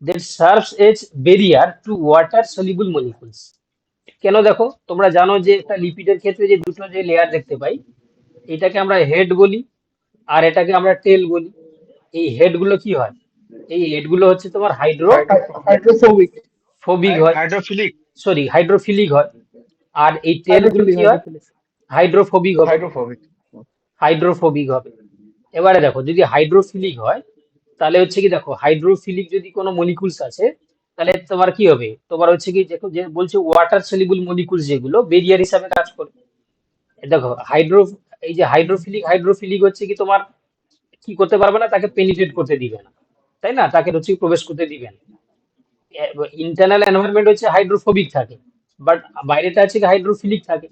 that serves as barrier to water soluble molecules. কেন দেখো, তোমরা জানো যে একটা লিপিডের ক্ষেত্রে যে দুটো যে লেয়ার দেখতে পাই, এটাকে আমরা হেড বলি, আর এটাকে আমরা টেল বলি। এই হেড গুলো কি হয়, এই হেড গুলো হচ্ছে তোমার হাইড্রোফোবিক। হাইড্রোফোবিক হয়, হাইড্রোফিলিক। সরি হাইড্রোফিলিক হয়, আর এই টেল গুলো কি হয়, হাইড্রোফোবিক হবে, হাইড্রোফোবিক। হাইড্রোফোবিক হবে। এবারে দেখো যদি হাইড্রোফিলিক হয়, তাহলে হচ্ছে কি দেখো, হাইড্রোফিলিক যদি কোনো মলিকুলস আছে, তাহলে তোমার কি হবে, তোমার হচ্ছে কি দেখো যে বলছে ওয়াটার সলিউবল মলিকুলস যেগুলো বেরিয়ার হিসাবে কাজ করে। দেখো এই যে হাইড্রোফিলিক হচ্ছে কি তোমার কি করতে পারবে না, তাকে পেনিট্রেট করতে দিবে না, তাই না, তাকে হচ্ছে প্রবেশ করতে দিবে না। ইন্টারনাল এনভায়রনমেন্ট হচ্ছে হাইড্রোফোবিক থাকে, বাট বাইরেটা হচ্ছে হাইড্রোফিলিক থাকে।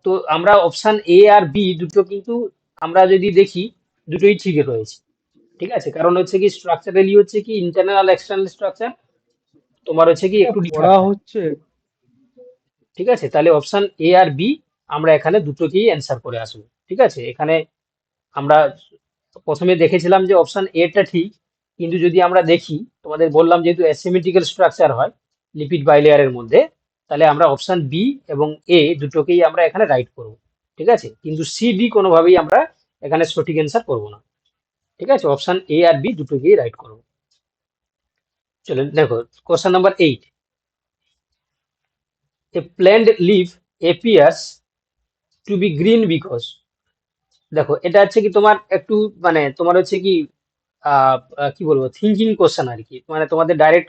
তো আমরা অপশন এ আর বি দুটো কিন্তু আমরা যদি দেখি, দুটোই ঠিক রয়েছে, ঠিক আছে, কারণ হচ্ছে কি স্ট্রাকচারালি হচ্ছে কি ইন্টারনাল এক্সটার্নাল স্ট্রাকচার তোমার হচ্ছে কি একটু ডিফার পড়া থাকে, হচ্ছে। ঠিক আছে। তাহলে অপশন এ আর বি আমরা এখানে দুটোকেই অ্যান্সার করে আসবো, ঠিক আছে। এখানে আমরা প্রথমে দেখেছিলাম যে অপশন এটা ঠিক, কিন্তু যদি আমরা দেখি, তোমাদের বললাম যেহেতু অ্যাসিমেট্রিক্যাল স্ট্রাকচার হয় লিপিড বাইলেয়ারের মধ্যে, তাহলে আমরা অপশন বি এবং এ দুটোকেই আমরা এখানে রাইট করব, ঠিক আছে, কিন্তু সি ডি কোনোভাবেই আমরা এখানে সঠিক অ্যান্সার করব না, ঠিক আছে। অপশন এ আর বি দুটোকেই রাইট করব। চলো দেখো question number 8, A plant leaf appears to be green because, দেখো এটা হচ্ছে কি তোমার একটু মানে তোমার হচ্ছে কি কি বলবো, থিঙ্কিং কোশ্চেন আর কি, মানে তোমাদের ডাইরেক্ট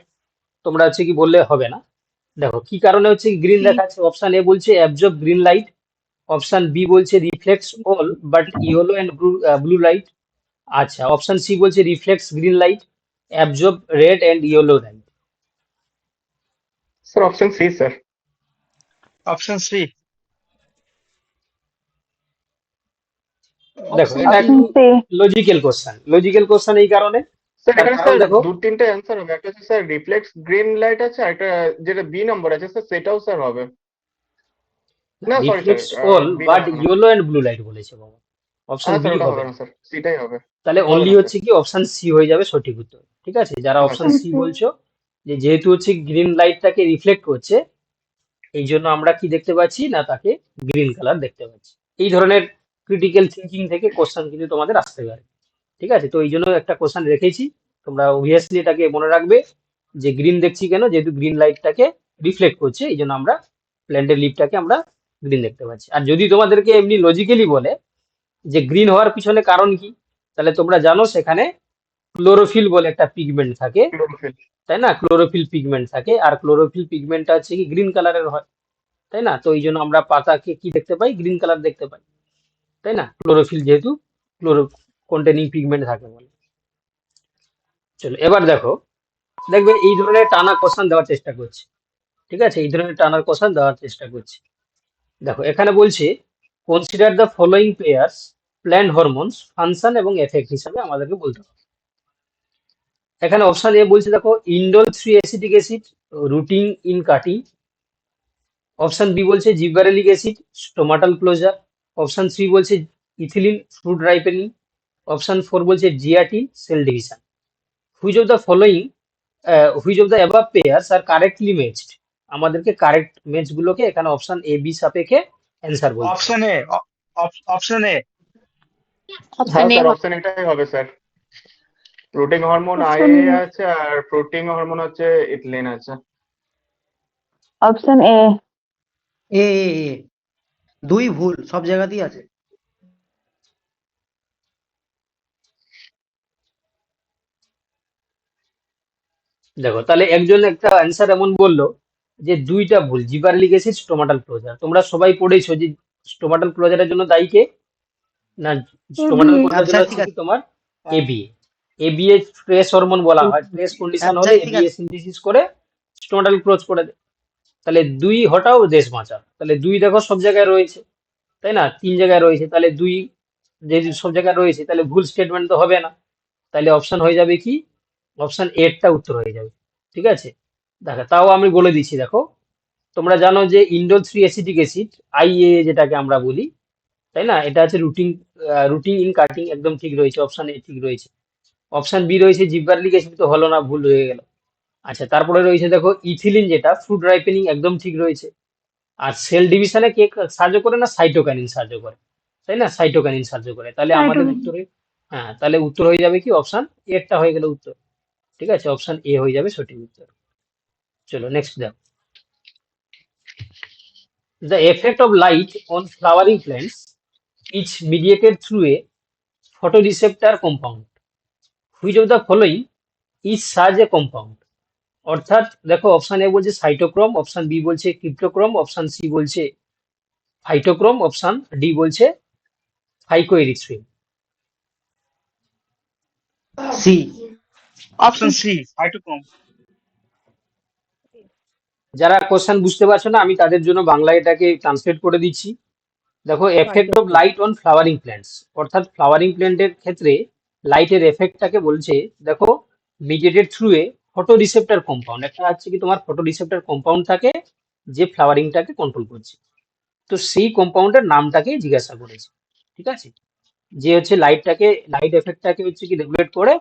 তোমরা হচ্ছে কি বললে হবে না। দেখো কি কারণে হচ্ছে গ্রিন দেখাচ্ছে, অপশন এ বলছে absorb green light, option B বলছে reflects all but yellow and blue light, আচ্ছা অপশন সি বলছে reflects green light, absorb red and yellow light. Sir option C sir. Option C. দেখো এটা option একটু C. Logical question এই কারণে, sir তার এখানে কারণ স্যার দেখো দু তিনটে অ্যান্সার হবে, একটা হচ্ছে স্যার রিফ্লেক্স গ্রিন লাইট আছে, আর একটা যেটা বি নম্বর আছে স্যার সেটাও স্যার হবে। না sorry sir, reflects all B টা বাট হবে না। ইয়েলো এন্ড ব্লু লাইট বলেছে বাবা, অপশন হ্যাঁ বি স্যার ওটা হবে হবে না না। স্যার, সিটাই হবে। তাহলে হবে অনলি না স্যার। হচ্ছে কি অপশন সি হয়ে যাবে সঠিক উত্তর, ঠিক আছে। যারা হ্যাঁ অপশন স্যার। সি বলছো, যে যেহেতু হচ্ছে গ্রিন লাইটটাকে রিফ্লেক্ট করছে, এই জন্য আমরা কি দেখতে পাচ্ছি না, তাকে গ্রিন কালার দেখতে পাচ্ছি। এই ধরনের ক্রিটিক্যাল থিঙ্কিং থেকে কোশ্চেন কিন্তু তোমাদের আসতে পারে, ঠিক আছে। তো এই জন্য একটা কোশ্চেন রেখেছি, তোমরা অবভিয়াসলি এটাকে মনে রাখবে যে গ্রিন দেখছি কেন, যেহেতু গ্রিন লাইটটাকে রিফ্লেক্ট করছে, এই জন্য আমরা প্ল্যান্টের লিভটাকে আমরা গ্রিন দেখতে পাচ্ছি। আর যদি তোমাদেরকে এমনি লজিক্যালি বলে যে গ্রিন হওয়ার পিছনে কারণ কি, তাহলে তোমরা জানো সেখানে ক্লোরোফিল বলে একটা পিগমেন্ট থাকে, ক্লোরোফিল। তাই না? ক্লোরোফিল পিগমেন্ট থাকে, আর ক্লোরোফিল পিগমেন্টটা হচ্ছে কি গ্রিন কালারের হয়, তাই না? তো এই জন্য আমরা পাতাকে কি দেখতে পাই? গ্রিন কালার দেখতে পাই, তাই না? ক্লোরোফিল যেহেতু ক্লোরো কন্টেনিং পিগমেন্ট থাকে বলে। চলো এবার দেখো, দেখবে এই ধরনের টানা কোশ্চেন দেওয়ার চেষ্টা করছে, ঠিক আছে? এই ধরনের টানার কোশ্চেন দেওয়ার চেষ্টা করছে। দেখো এখানে বলছে consider the following pairs plant hormones function এবং এফেক্ট হিসাবে আমাদেরকে বলতে হবে। এখানে অপশন এ বলছে দেখো indole 3 acetic acid rooting in cutting. Option B বলছে gibberellic acid stomatal closure. Option C বলছে ইথিলিন ফ্রুট রাইপেনিং। অপশন 4 বলছে zeatin cell division. Which of the following which of the above pairs are correctly matched. আমাদেরকে correct match গুলোকে এখানে option A B সাপেক্ষে answer বলতে হবে। Option A, option A. হ্যাঁ option A sir, option এটাই হবে স্যার। প্রোটিন হরমোন আই অপশন এ আছে, আর প্রোটিন হরমোন হচ্ছে ইথিলিন আছে। Option A. A A A দুই ভুল সব জায়গাতেই আছে। দেখো তাহলে একজন একটা অ্যান্সার এমন বললো যে দুইটা ভুল, জিবারলিক অ্যাসিড স্টোমাটাল ক্লোজার। তোমরা সবাই পড়েছো যে স্টোমাটাল ক্লোজারের জন্য দায়ী কে? না, স্টোমাটাল ABA ক্লোজার জন্য অ্যাবসাইড ঠিক হচ্ছে কি আছে। তোমার এবিএ। এবিএ ট্রেস হরমোন বলা হয়, ট্রেস কন্ডিশন হলে অ্যাবসাইড ঠিক এবিএ আছে। সিনথেসিস করে স্টোমাটাল ক্লোজ করে দেয়। তাহলে দুই হটাও দেশ বাঁচাও। তাহলে দুই দেখো সব জায়গায় রয়েছে, তাই না? 3 জায়গায় রয়েছে, তাহলে দুই যদি সব জায়গায় রয়েছে তাহলে ভুল স্টেটমেন্ট তো হবে না। তাহলে অপশন হয়ে যাবে কি? অপশন এরটা উত্তর হয়ে যাবে, ঠিক আছে? দেখো তাও আমি বলে দিচ্ছি, দেখো তোমরা জানো যে ইন্ডোল 3 অ্যাসিটিক অ্যাসিড আইএ যেটাকে আমরা বলি, তাই না? এটা হচ্ছে রুটিন ইন কাটিং, একদম ঠিক রয়েছে, অপশন এ ঠিক রয়েছে। অপশন বি রয়েছে জিব্বারলিক অ্যাসিড, তো হলো না, ভুল হয়ে গেল। আচ্ছা তারপরে রয়েছে দেখো ইথিলিন, যেটা ফুড রাইপেনিং, একদম ঠিক রয়েছে। আর সেল ডিভিশনে কে সাহায্য করে? না, সাইটোকাইনিন সাহায্য করে, তাই না? সাইটোকাইনিন সাহায্য করে। তাহলে আমাদের সাইটোকিন উত্তরে, হ্যাঁ, তাহলে উত্তর হয়ে যাবে কি? অপশন এরটা হয়ে গেল উত্তর, ঠিক আছে? অপশন এ হয়ে যাবে সঠিক উত্তর। চলো নেক্সট দেখো, the effect of light on flowering plants is mediated through a photoreceptor compound. Which of the following is such a compound? অর্থাৎ দেখো অপশন এ বলছে সাইটোক্রোম, অপশন বি বলছে ক্রিপ্টোক্রোম, অপশন সি বলছে ফাইটোক্রোম, অপশন ডি বলছে phycoerythrin. C. Option C, phytochrome. যারা question বুঝতে পারছো না, আমি তাদের জন্য বাংলায় এটাকে ট্রান্সলেট করে দিচ্ছি। দেখো effect of light on flowering plants, অর্থাৎ ফ্লাওয়ারিং প্ল্যান্টের ক্ষেত্রে লাইটের এফেক্টটাকে বলছে দেখো mediated through a photo receptor compound. একটা হচ্ছে কি তোমার ফটো রিসেপ্টর কম্পাউন্ড থাকে যে ফ্লাওয়ারিংটাকে কন্ট্রোল করছে। তো সেই কম্পাউন্ডের নামটাকে জিজ্ঞাসা করেছে, ঠিক আছে? যে হচ্ছে লাইট এফেক্টটাকে হচ্ছে কি রেগুলেট করে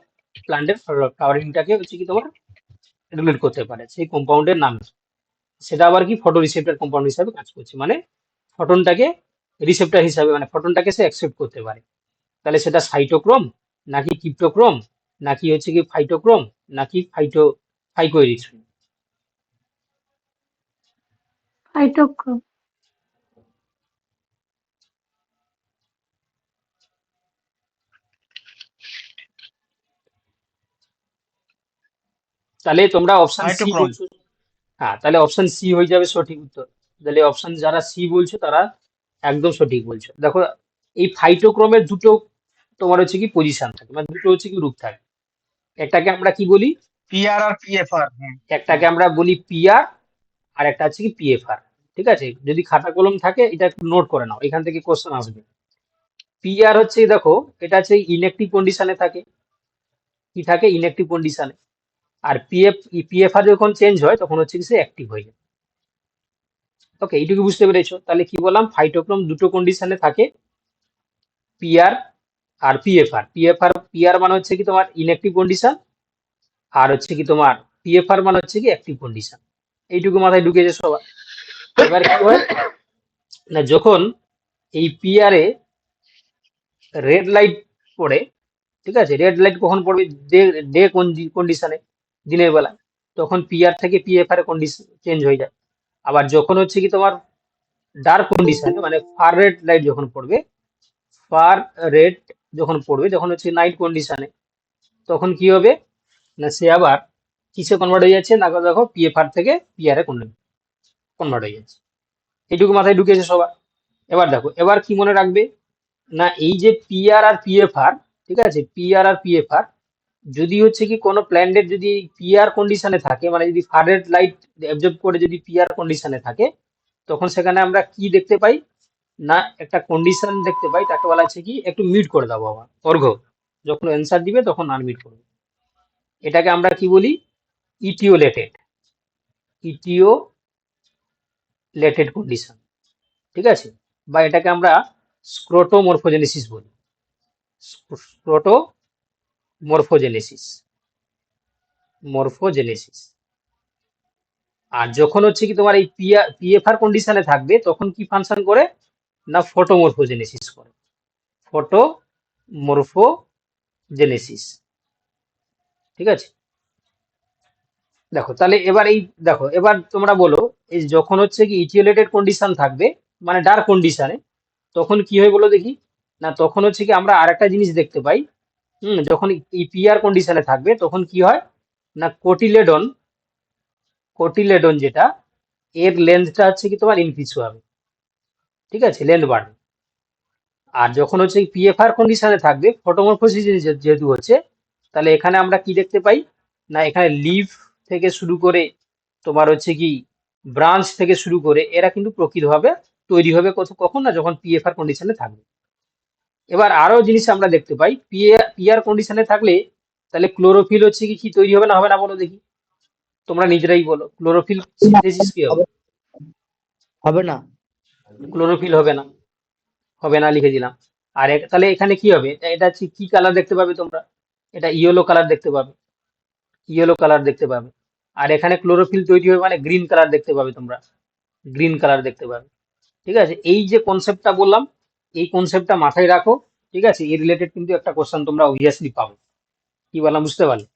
প্ল্যান্টের ফ্লাওয়ারিংটাকে হচ্ছে কি তোমার রেগুলেট করতে পারে, সেই কম্পাউন্ডের নাম কি? সেটা আবার কি ফটো রিসেপ্টর কম্পাউন্ড হিসাবে কাজ করছে, মানে ফটনটাকে রিসেপ্টর হিসাবে, মানে ফটনটাকে সে অ্যাকসেপ্ট করতে পারে। তাহলে সেটা সাইটোক্রোম নাকি ক্রিপ্টোক্রোম নাকি হচ্ছে কি ফাইটোক্রোম নাকি ফাইকোএরিথ্রিন? ফাইটোক্রোম তাহলে তোমরা অপশন সি ফাইটোক্রোম। বলছো, হ্যাঁ, তাহলে অপশন সি হয়ে যাবে সঠিক উত্তর। তাহলে অপশন যারা সি বলছো তারা একদম সঠিক বলছো। দেখো এই ফাইটোক্রোমের দুটো তোমার হচ্ছে কি পজিশন থাকে, মানে দুটো হচ্ছে কি রূপ থাকে। একটাকে আমরা কি বলি? পিআর আর পিএফআর। একটাকে আমরা বলি পিআর, আর একটা হচ্ছে কি পিএফআর, ঠিক আছে? যদি খাতা কলম থাকে এটা একটু নোট করে নাও, এখান থেকে কোশ্চেন আসবে। পিআর হচ্ছে দেখো এটা হচ্ছে ইনঅ্যাক্টিভ কন্ডিশনে থাকে, কি থাকে? ইনঅ্যাক্টিভ কন্ডিশনে। আর পিএফআর যখন চেঞ্জ হয় তখন হচ্ছে কি সে অ্যাক্টিভ হয়ে যায়। ওকে, এইটুকু বুঝতে পেরেছো? তাহলে কি বললাম, ফাইটোক্রোম দুটো কন্ডিশনে থাকে, পিআর আর পিআর মানে হচ্ছে কি তোমার ইনঅ্যাক্টিভ কন্ডিশন, আর হচ্ছে কি তোমার পিএফআর মানে হচ্ছে কি অ্যাক্টিভ কন্ডিশন। এইটুকু মাথায় ঢুকেছে সবার? এবার কি হয় না, যখন এই পিআরে রেড লাইট পড়ে, ঠিক আছে? রেড লাইট কখন পড়বে? ডে কন্ডিশনে, দিনের বেলা, তখন পিআর থেকে পিএফআর কন্ডিশন চেঞ্জ হয়ে যায়। আবার যখন হচ্ছে কি তোমার ডার্ক কন্ডিশনে, মানে ফার রেড লাইট যখন পড়বে, ফার রেড যখন পড়বে, যখন হচ্ছে নাইট কন্ডিশনে, তখন কি হবে না সে আবার কিসে কনভার্ট হয়ে যাচ্ছে না দেখো পিএফআর থেকে পিআর এ কনভার্ট হয়ে যাচ্ছে। এইটুকু মাথায় ঢুকেছে সবার। এবার দেখো এবার কি মনে রাখবে না এই যে পিআর আর পিএফআর, ঠিক আছে, পিআর আর পিএফআর যদি হচ্ছে কি কোনো প্ল্যান্টের যদি পিআর কন্ডিশনে থাকে, মানে যদি ফার রেড লাইট অ্যাবজর্ব করে যদি পিআর কন্ডিশনে থাকে, তখন সেখানে আমরা কি দেখতে পাই না একটা কন্ডিশন দেখতে পাই, তাকে বলা হচ্ছে কি একটু মিউট করে দেবো আবার অর্ঘ্য, যখন অ্যান্সার দিবে তখন আনমিউট করবে। এটাকে আমরা কি বলি ইটিওলেটেড কন্ডিশন, ঠিক আছে, বা এটাকে আমরা স্ক্রোটোমরফোজেনেসিস বলি, মরফোজেনেসিস। আর যখন হচ্ছে কি তোমার এই পিএফআর কন্ডিশনে থাকবে তখন কি ফাংশন করে না ফটোমরফোজেনেসিস করে, ফটোমরফোজেনেসিস, ঠিক আছে। দেখো তাহলে এবার এই দেখো এবার তোমরা বলো এই যখন হচ্ছে কি ইটিওলেটেড কন্ডিশন থাকবে মানে ডার্ক কন্ডিশনে, তখন কি হয় বলো দেখি না তখন হচ্ছে কি আমরা আরেকটা জিনিস দেখতে পাই, যখন এই পিআর কন্ডিশনে থাকবে তখন কি হয় না কোটিলেডন যেটা এর লেন্থটা হচ্ছে কি তোমার ইনক্রিজ হবে, ঠিক আছে, লেন্থ বাড়বে। আর যখন হচ্ছে পিএফআর কন্ডিশনে থাকবে ফটোমরফোসিস যেহেতু হচ্ছে, তাহলে এখানে আমরা কি দেখতে পাই না এখানে লিফ থেকে শুরু করে তোমার হচ্ছে কি ব্রাঞ্চ থেকে শুরু করে এরা কিন্তু প্রকৃতভাবে তৈরি হবে কখন না যখন পিএফআর কন্ডিশনে থাকবে। এবার আরো জিনিস আমরা দেখতে পাই পিআর কন্ডিশনে থাকলে তাহলে ক্লোরোফিল হচ্ছে কি তৈরি হবে না বলো দেখি, তোমরা নিজেরাই বলো ক্লোরোফিল সিনথেসিস কি হবে? হবে না। ক্লোরোফিল হবে না লিখে দিলাম। আর তাহলে এখানে কি হবে এটা হচ্ছে কি কালার দেখতে পাবে তোমরা, এটা ইয়েলো কালার দেখতে পাবে, আর এখানে ক্লোরোফিল তৈরি হবে মানে গ্রিন কালার দেখতে পাবে তোমরা, ঠিক আছে। এই যে কনসেপ্টটা বললাম এই কনসেপ্টটা মাথায় রাখো, ঠিক আছে, এই রিলেটেড কিন্তু একটা কোশ্চেন তোমরা অবভিয়াসলি পাবে। কি বললাম বুঝতে পারলে?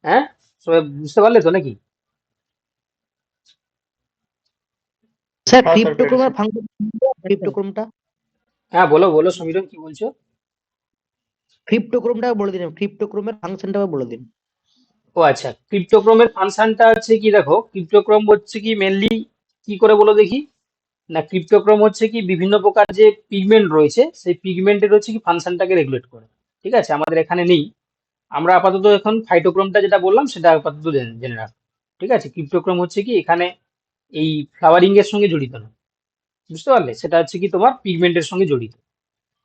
হ্যাঁ সবাই বুঝতে পারলে তো নাকি? স্যার হ্যাঁ, স্যার, ক্রিপ্টোক্রোমের ফাংশন, ক্রিপ্টোক্রোমটা হ্যাঁ বলো সমীরন কি বলছো? ক্রিপ্টোক্রোমটা বলে দিন, ক্রিপ্টোক্রোমের ফাংশনটা বলে দিন। ও আচ্ছা, ক্রিপ্টোক্রোমের ফাংশনটা হচ্ছে কি দেখো ক্রিপ্টোক্রোম হচ্ছে কি মেনলি কি করে বলো দেখি না ক্রিপ্টোক্রোম হচ্ছে কি বিভিন্ন প্রকার যে পিগমেন্ট রয়েছে সেই পিগমেন্টের হচ্ছে কি ফাংশনটাকে রেগুলেট করে, ঠিক আছে, আমাদের এখানে নেই। আমরা আপাতত এখন ফাইটোক্রোমটা যেটা বললাম সেটা আপাতত জেনে রাখো, ঠিক আছে। ক্রিপ্টোক্রোম হচ্ছে কি এখানে এই ফ্লাওয়ারিং এর সঙ্গে জড়িত না, বুঝতে পারলে, সেটা হচ্ছে কি তোমার পিগমেন্টের সঙ্গে জড়িত।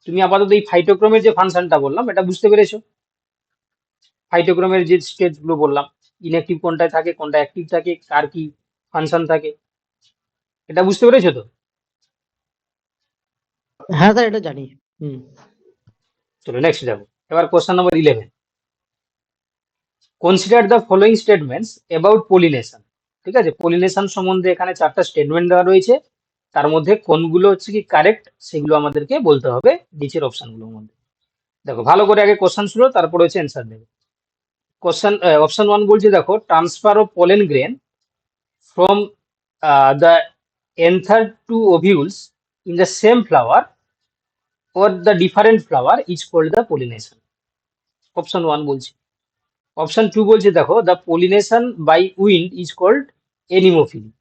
তুমি আপাতত এই ফাইটোক্রোমের যে ফাংশনটা বললাম এটা বুঝতে পেরেছো? ফাইটোক্রোমের যে স্টেজ গুলো বললাম ইনঅ্যাক্টিভ কোনটায় থাকে কোনটা অ্যাক্টিভ থাকে কার কি ফাংশন থাকে এটা বুঝতে পেরেছো তো? হ্যাঁ স্যার এটা জানি। চলো নেক্সট যাবো। এবার question number 11, consider the following statements about pollination, ঠিক আছে। পলিনেশন সম্বন্ধে এখানে 4টা স্টেটমেন্ট দেওয়া রয়েছে, তার মধ্যে কোনগুলো হচ্ছে কি কারেক্ট সেগুলো আমাদেরকে বলতে হবে নিচের অপশনগুলোর মধ্যে। দেখো ভালো করে আগে কোশ্চেন শুনো তারপরে হচ্ছে অ্যান্সার দেবে। কোশ্চেন অপশন 1 বলছে দেখো transfer of pollen grain from the anther to ovules in the same flower or the different flower is called the pollination. Option 1 বলছে। অপশন 2 বলছে দেখো the pollination by wind is called anemophily.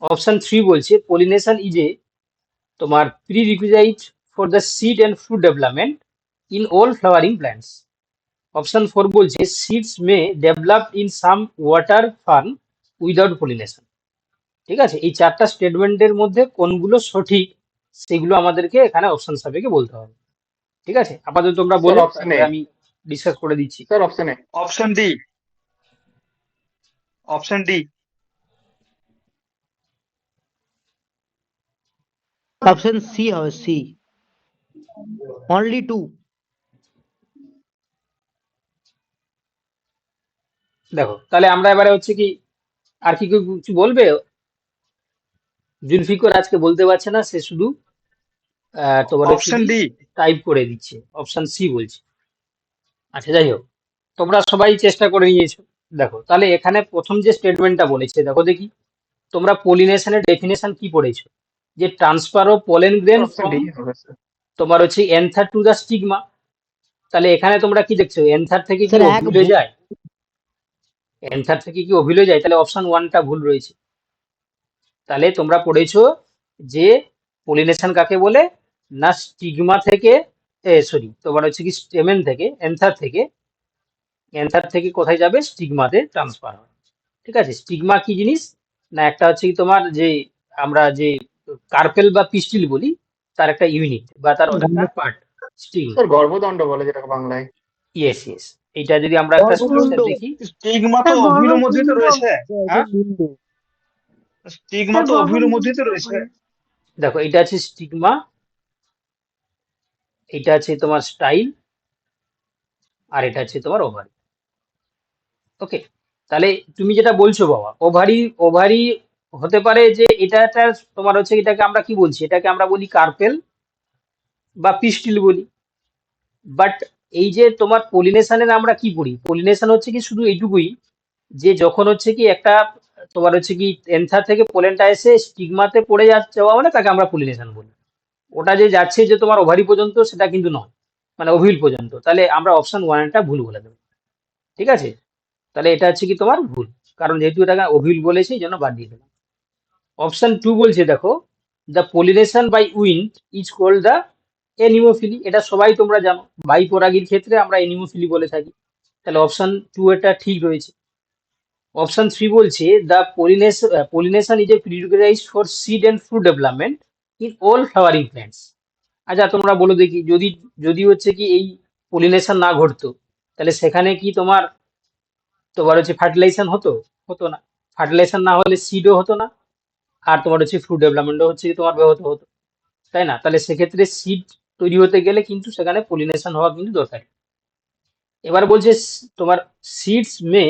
Option 3 বলছে pollination is a তোমার prerequisite for the seed and fruit development in all flowering plants. Option 4 বলছে seeds may develop in some water fern without pollination. ঠিক আছে, এই 4টা স্টেটমেন্টের মধ্যে কোনগুলো সঠিক সেগুলো আমাদেরকে এখানে অপশন সাপেক্ষে বলতে হবে, ঠিক আছে। আপাতত তোমরা বলো Sir, option A. তারপরে আমি ডিসকাস করে দিচ্ছি। Sir option A. Option D. Option C হবে, সি, অনলি 2। দেখো তাহলে আমরা এবারে হচ্ছে কি আর কি কেউ কিছু বলবে? জুলফিকর আজকে বলতে পারছে না, সে শুধু তোমার অপশন ডি। টাইপ করে দিচ্ছে, অপশন সি বলছে। আচ্ছা যাই হোক, তোমরা সবাই চেষ্টা করে নিয়েছো। দেখো তাহলে এখানে প্রথম যে স্টেটমেন্টটা বলেছে দেখো দেখি তোমরা পলিনেশনের ডেফিনেশন কি পড়েছো, যে transfer of pollen grain option D হবে স্যার। তোমার হচ্ছে অ্যান্থার টু দ্য স্টিগমা, তাহলে এখানে তোমরা কি দেখছো, অ্যান্সার থেকে কি স্যার এক অভিল যায়? অ্যান্সার থেকে কি অভিল যায়? তাহলে অপশন 1টা ভুল রয়েছে। তাহলে তোমরা পড়েছো যে পলিনেশন কাকে বলে, না স্টিগমা থেকে, সরি তোমার হচ্ছে কি স্টেমেন থেকে, অ্যান্সার থেকে কোথায় যাবে, স্টিগমাতে ট্রান্সফার হয়। ঠিক আছে, স্টিগমা কি জিনিস, না একটা হচ্ছে কি তোমার যে আমরা যে কার্পেল বা পিস্টিল বলি, তার একটা ইউনিট বা তার একটা পার্ট স্টিগমা। স্যার গর্ভদণ্ড বলে যেটাকে বাংলায়। ইয়েস ইয়েস, এটা যদি আমরা একটা স্ট্রাকচার দেখি, স্টিগমা তো স্যার ওভিলের মধ্যেই তো গর্ভপিণ্ড, রয়েছে। হ্যাঁ, স্টিগমা স্যার তো ওভিলের মধ্যেই তো গর্ভপিণ্ড রয়েছে। বলে। দেখো এটা আছে স্টিগমা, এটা আছে তোমার স্টাইল, আর এটা আছে তোমার ওভারি। ওকে, তাহলে তুমি যেটা বলছো বাবা, ওভারি, ওভারি হতে পারে যে এটা একটা তোমার হচ্ছে, এটাকে আমরা কি বলছি, এটাকে আমরা বলি কার্পেল বা পিস্টিল বলি। বাট এই যে তোমার পলিনেশনের আমরা কি পড়ি, পলিনেশন হচ্ছে কি শুধু এইটুকুই যে যখন হচ্ছে কি একটা তোমার হচ্ছে কি এন্থার থেকে পোলেনটা এসে স্টিগমাতে পড়ে যাওয়া মানে তাকে আমরা পলিনেশন বলি। ওটা যে যাচ্ছে যে তোমার ওভারি পর্যন্ত সেটা কিন্তু নয়, মানে ওভিল পর্যন্ত। তাহলে আমরা অপশন 1টা ভুল বলে দেবো। ঠিক আছে, তাহলে এটা হচ্ছে কি তোমার ভুল, কারণ যেহেতু এটাকে ওভিল বলেছে এই জন্য বাদ দিয়ে দিলাম। অপশন 2 বলছে দেখো, the pollination by wind is called the anemophily. এটা সবাই তোমরা জানো, বাইপরাগীর ক্ষেত্রে আমরা এনিমোফিলি বলে থাকি। তাহলে অপশন 2 এটা ঠিক রয়েছে। অপশন 3 বলছে the pollination is a prerequisite for seed and fruit development in all flowering plants. আচ্ছা তোমরা বলো দেখি, যদি যদি হচ্ছে কি এই পলিনেশন না ঘটতো, তাহলে সেখানে কি তোমার তোমার হচ্ছে ফার্টিলাইজেশন হতো? হতো না। ফার্টিলাইজেশন না হলে সিডও হতো না, আর তোমার হচ্ছে ফ্রুট ডেভেলপমেন্টও হচ্ছে কি তোমার ব্যাহত হতো, তাই না? তাহলে সেক্ষেত্রে সিড তৈরি হতে গেলে কিন্তু সেখানে পলিনেশন হওয়া কিন্তু দরকার। এবার বলছে তোমার seeds may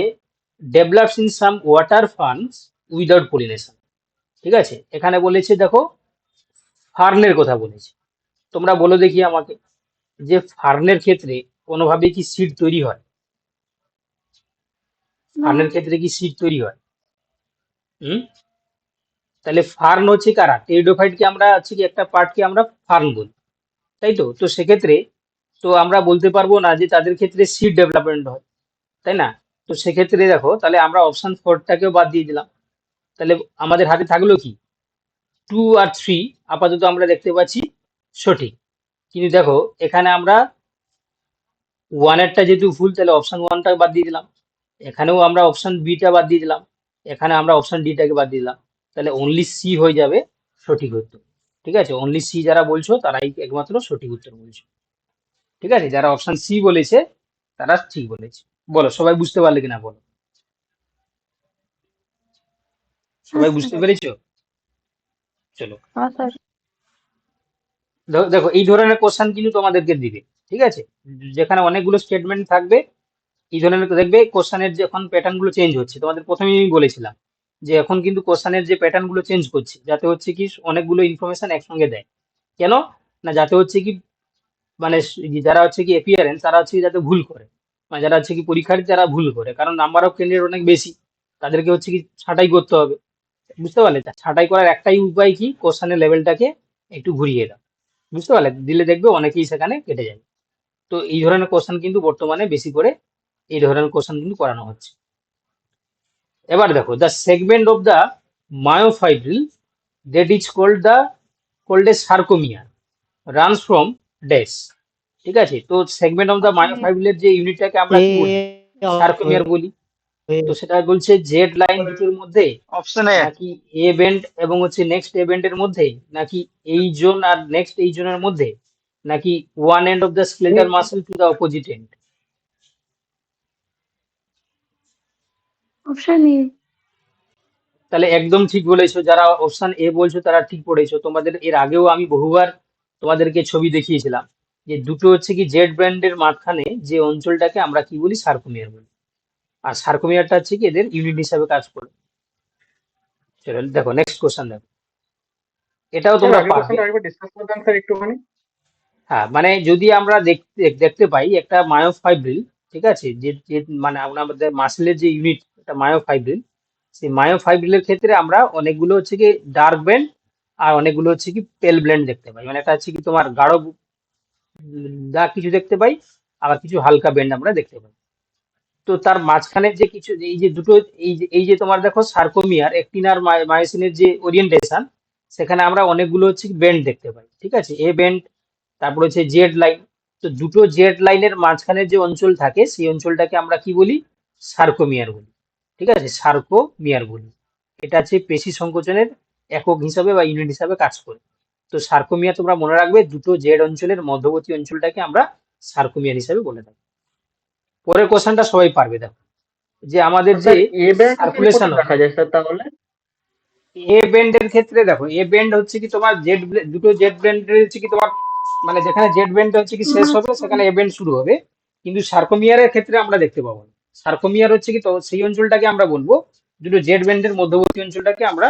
develops in some water ferns without pollination. ঠিক আছে, এখানে বলেছে দেখো ফার্নের কথা বলেছে। তোমরা বলো দেখি আমাকে, যে ফার্নের ক্ষেত্রে কোনোভাবে কি সিড তৈরি হয়? না, ফার্নের ক্ষেত্রে কি সিড তৈরি হয়? হুম, তাহলে ফার্ন হচ্ছে কারা, টেরিডোফাইটকে আমরা হচ্ছে কি একটা পার্টকে আমরা ফার্ন বলি, তাই তো? তো সেক্ষেত্রে তো আমরা বলতে পারবো না যে তাদের ক্ষেত্রে সিড ডেভেলপমেন্ট হয়, তাই না? তো সেক্ষেত্রে দেখো, তাহলে আমরা অপশন 4টাকেও বাদ দিয়ে দিলাম। তাহলে আমাদের হাতে থাকলো কি 2 আর 3 আপাতত আমরা দেখতে পাচ্ছি সঠিক। কিন্তু দেখো এখানে আমরা 1এরটা যেহেতু ভুল, তাহলে অপশন 1টা বাদ দিয়ে দিলাম। এখানেও আমরা অপশন বিটা বাদ দিয়ে দিলাম, এখানে আমরা অপশন ডিটাকে বাদ দিয়ে দিলাম। তাহলে অনলি সি হয়ে যাবে সঠিক উত্তর। ঠিক আছে, অনলি সি যারা বলছো তারাই একমাত্র সঠিক উত্তর বলছো। ঠিক আছে, যারা অপশন সি বলেছে তারা ঠিক বলেছে। বলো সবাই বুঝতে পারলে কিনা বলো, সবাই হ্যাঁ বুঝতে স্যার। পেরেছো? চলো, হ্যাঁ স্যার। দেখো এই ধরনের কোশ্চেন কিন্তু তোমাদেরকে দিবে। ঠিক আছে, যেখানে অনেকগুলো স্টেটমেন্ট থাকবে, এই ধরনের দেখবে কোশ্চেনের যখন প্যাটার্ন গুলো চেঞ্জ হচ্ছে, তোমাদের প্রথমেই আমি বলেছিলাম যে এখন কিন্তু কোশ্চেনের যে প্যাটার্ন গুলো চেঞ্জ করছে, যাতে হচ্ছে কি অনেকগুলো ইনফরমেশন একসঙ্গে দেয়। কেন না, যাতে হচ্ছে কি মানে যারা হচ্ছে কি এপিয়ারেন্স তারা হচ্ছে কি যাতে ভুল করে, মানে যারা হচ্ছে কি পরীক্ষার্থী তারা ভুল করে, কারণ নাম্বার অফ ক্যান্ডিডেট অনেক বেশি, তাদেরকে হচ্ছে কি ছাঁটাই করতে হবে। বুঝতে পারলে? তা ছাঁটাই করার একটাই উপায় কি, কোশ্চেনের লেভেলটাকে একটু ঘুরিয়ে দাও। বুঝতে পারলে? দিলে দেখবে অনেকেই সেখানে কেটে যাবে। তো এই ধরনের কোশ্চেন কিন্তু বর্তমানে বেশি করে এই ধরনের কোশ্চেন কিন্তু করানো হচ্ছে। এবার দেখো, the segment of the myofibril that is called a sarcomere runs from dash. ঠিক আছে, তো সেগমেন্ট অফ দ্য মায়োফাইব্রিলের যে ইউনিটটাকে আমরা এ কি বলি, সার্কোমিয়ার বলি। তো সেটা বলছে জেড লাইন দুটোর মধ্যে, অপশন এ। নাকি এ বেন্ড এবং হচ্ছে নেক্সট এ বেন্ডের মধ্যে, নাকি এই জোন আর নেক্সট এই জোনের মধ্যে, নাকি one end of the skeletal muscle to the opposite end. Option A. তাহলে একদম ঠিক বলেছো, যারা অপশন এ বলছো তারা ঠিক পড়েছো। তোমাদের এর আগেও আমি বহুবার তোমাদেরকে ছবি দেখিয়েছিলাম যে দুটো হচ্ছে কি জেড ব্যান্ডের মাঝখানে যে অঞ্চলটাকে আমরা কি বলি, সার্কোমিয়ার বলি। আর সার্কোমিয়ারটা হচ্ছে কি এদের ইউনিট হিসাবে কাজ করে। চলো দেখো নেক্সট কোশ্চেন দেখো, এটাও স্যার তোমরা আগের পারবে। কোশ্চেনটা আরেকবার ডিসকাস করতেন স্যার একটুখানি। হ্যাঁ, মানে যদি আমরা দেখতে পাই একটা মায়োফাইব্রিল, ঠিক আছে, যে যে মানে আমাদের মাসেলের যে ইউনিট, একটা মায়োফাইব্রিল, সেই মায়োফাইব্রিলের ক্ষেত্রে আমরা অনেকগুলো হচ্ছে কি ডার্ক ব্যান্ড আর অনেকগুলো হচ্ছে কি পেল ব্যান্ড দেখতে পাই। মানে এটা হচ্ছে কি তোমার গাঢ় দাগ কিছু দেখতে পাই, আবার কিছু হালকা বেন্ড আমরা দেখতে পাই। তো তার মাঝখানে যে কিছু এই যে দুটো এই যে তোমার দেখো সার্কোমিয়ার অ্যাক্টিন আর মায়োসিনের যে ওরিয়েন্টেশন, সেখানে আমরা অনেকগুলো হচ্ছে বেন্ড দেখতে পাই, ঠিক আছে, এ বেন্ড, তারপর হচ্ছে জেড লাইন। তো দুটো জেড লাইনের মাঝখানে যে অঞ্চল থাকে সেই অঞ্চলটাকে আমরা কি বলি? সার্কোমিয়ার বলি, ঠিক আছে, সার্কোমিয়ার বলি। এটা হচ্ছে পেশি সংকোচনের একক হিসাবে বা ইউনিট হিসাবে কাজ করে। তো সার্কোমিয়ার তোমরা মনে রাখবে, দুটো জেড অঞ্চলের মধ্যবর্তী অঞ্চলটাকে আমরা সার্কোমিয়ার হিসাবে বলে থাকি। পরের কোশ্চেনটা সবাই পারবে, দেখো যে আমাদের যে স্যার এ ব্যান্ড সার্কুলেশন দেখা যায় স্যার তাহলে? এ ব্যান্ডের ক্ষেত্রে দেখো, এ ব্যান্ড হচ্ছে কি তোমার দুটো জেড ব্যান্ডের হচ্ছে কি তোমার, মানে যেখানে জেড ব্যান্ড হচ্ছে কি শেষ হবে সেখানে এ ব্যান্ড শুরু হবে, কিন্তু সার্কোমিয়ারের ক্ষেত্রে আমরা দেখতে পাবো না। সার্কোমিয়ার হচ্ছে কি, তো সেই অঞ্চলটাকে আমরা বলবো, দুটো জেড ব্যান্ডের মধ্যবর্তী অঞ্চলটাকে আমরা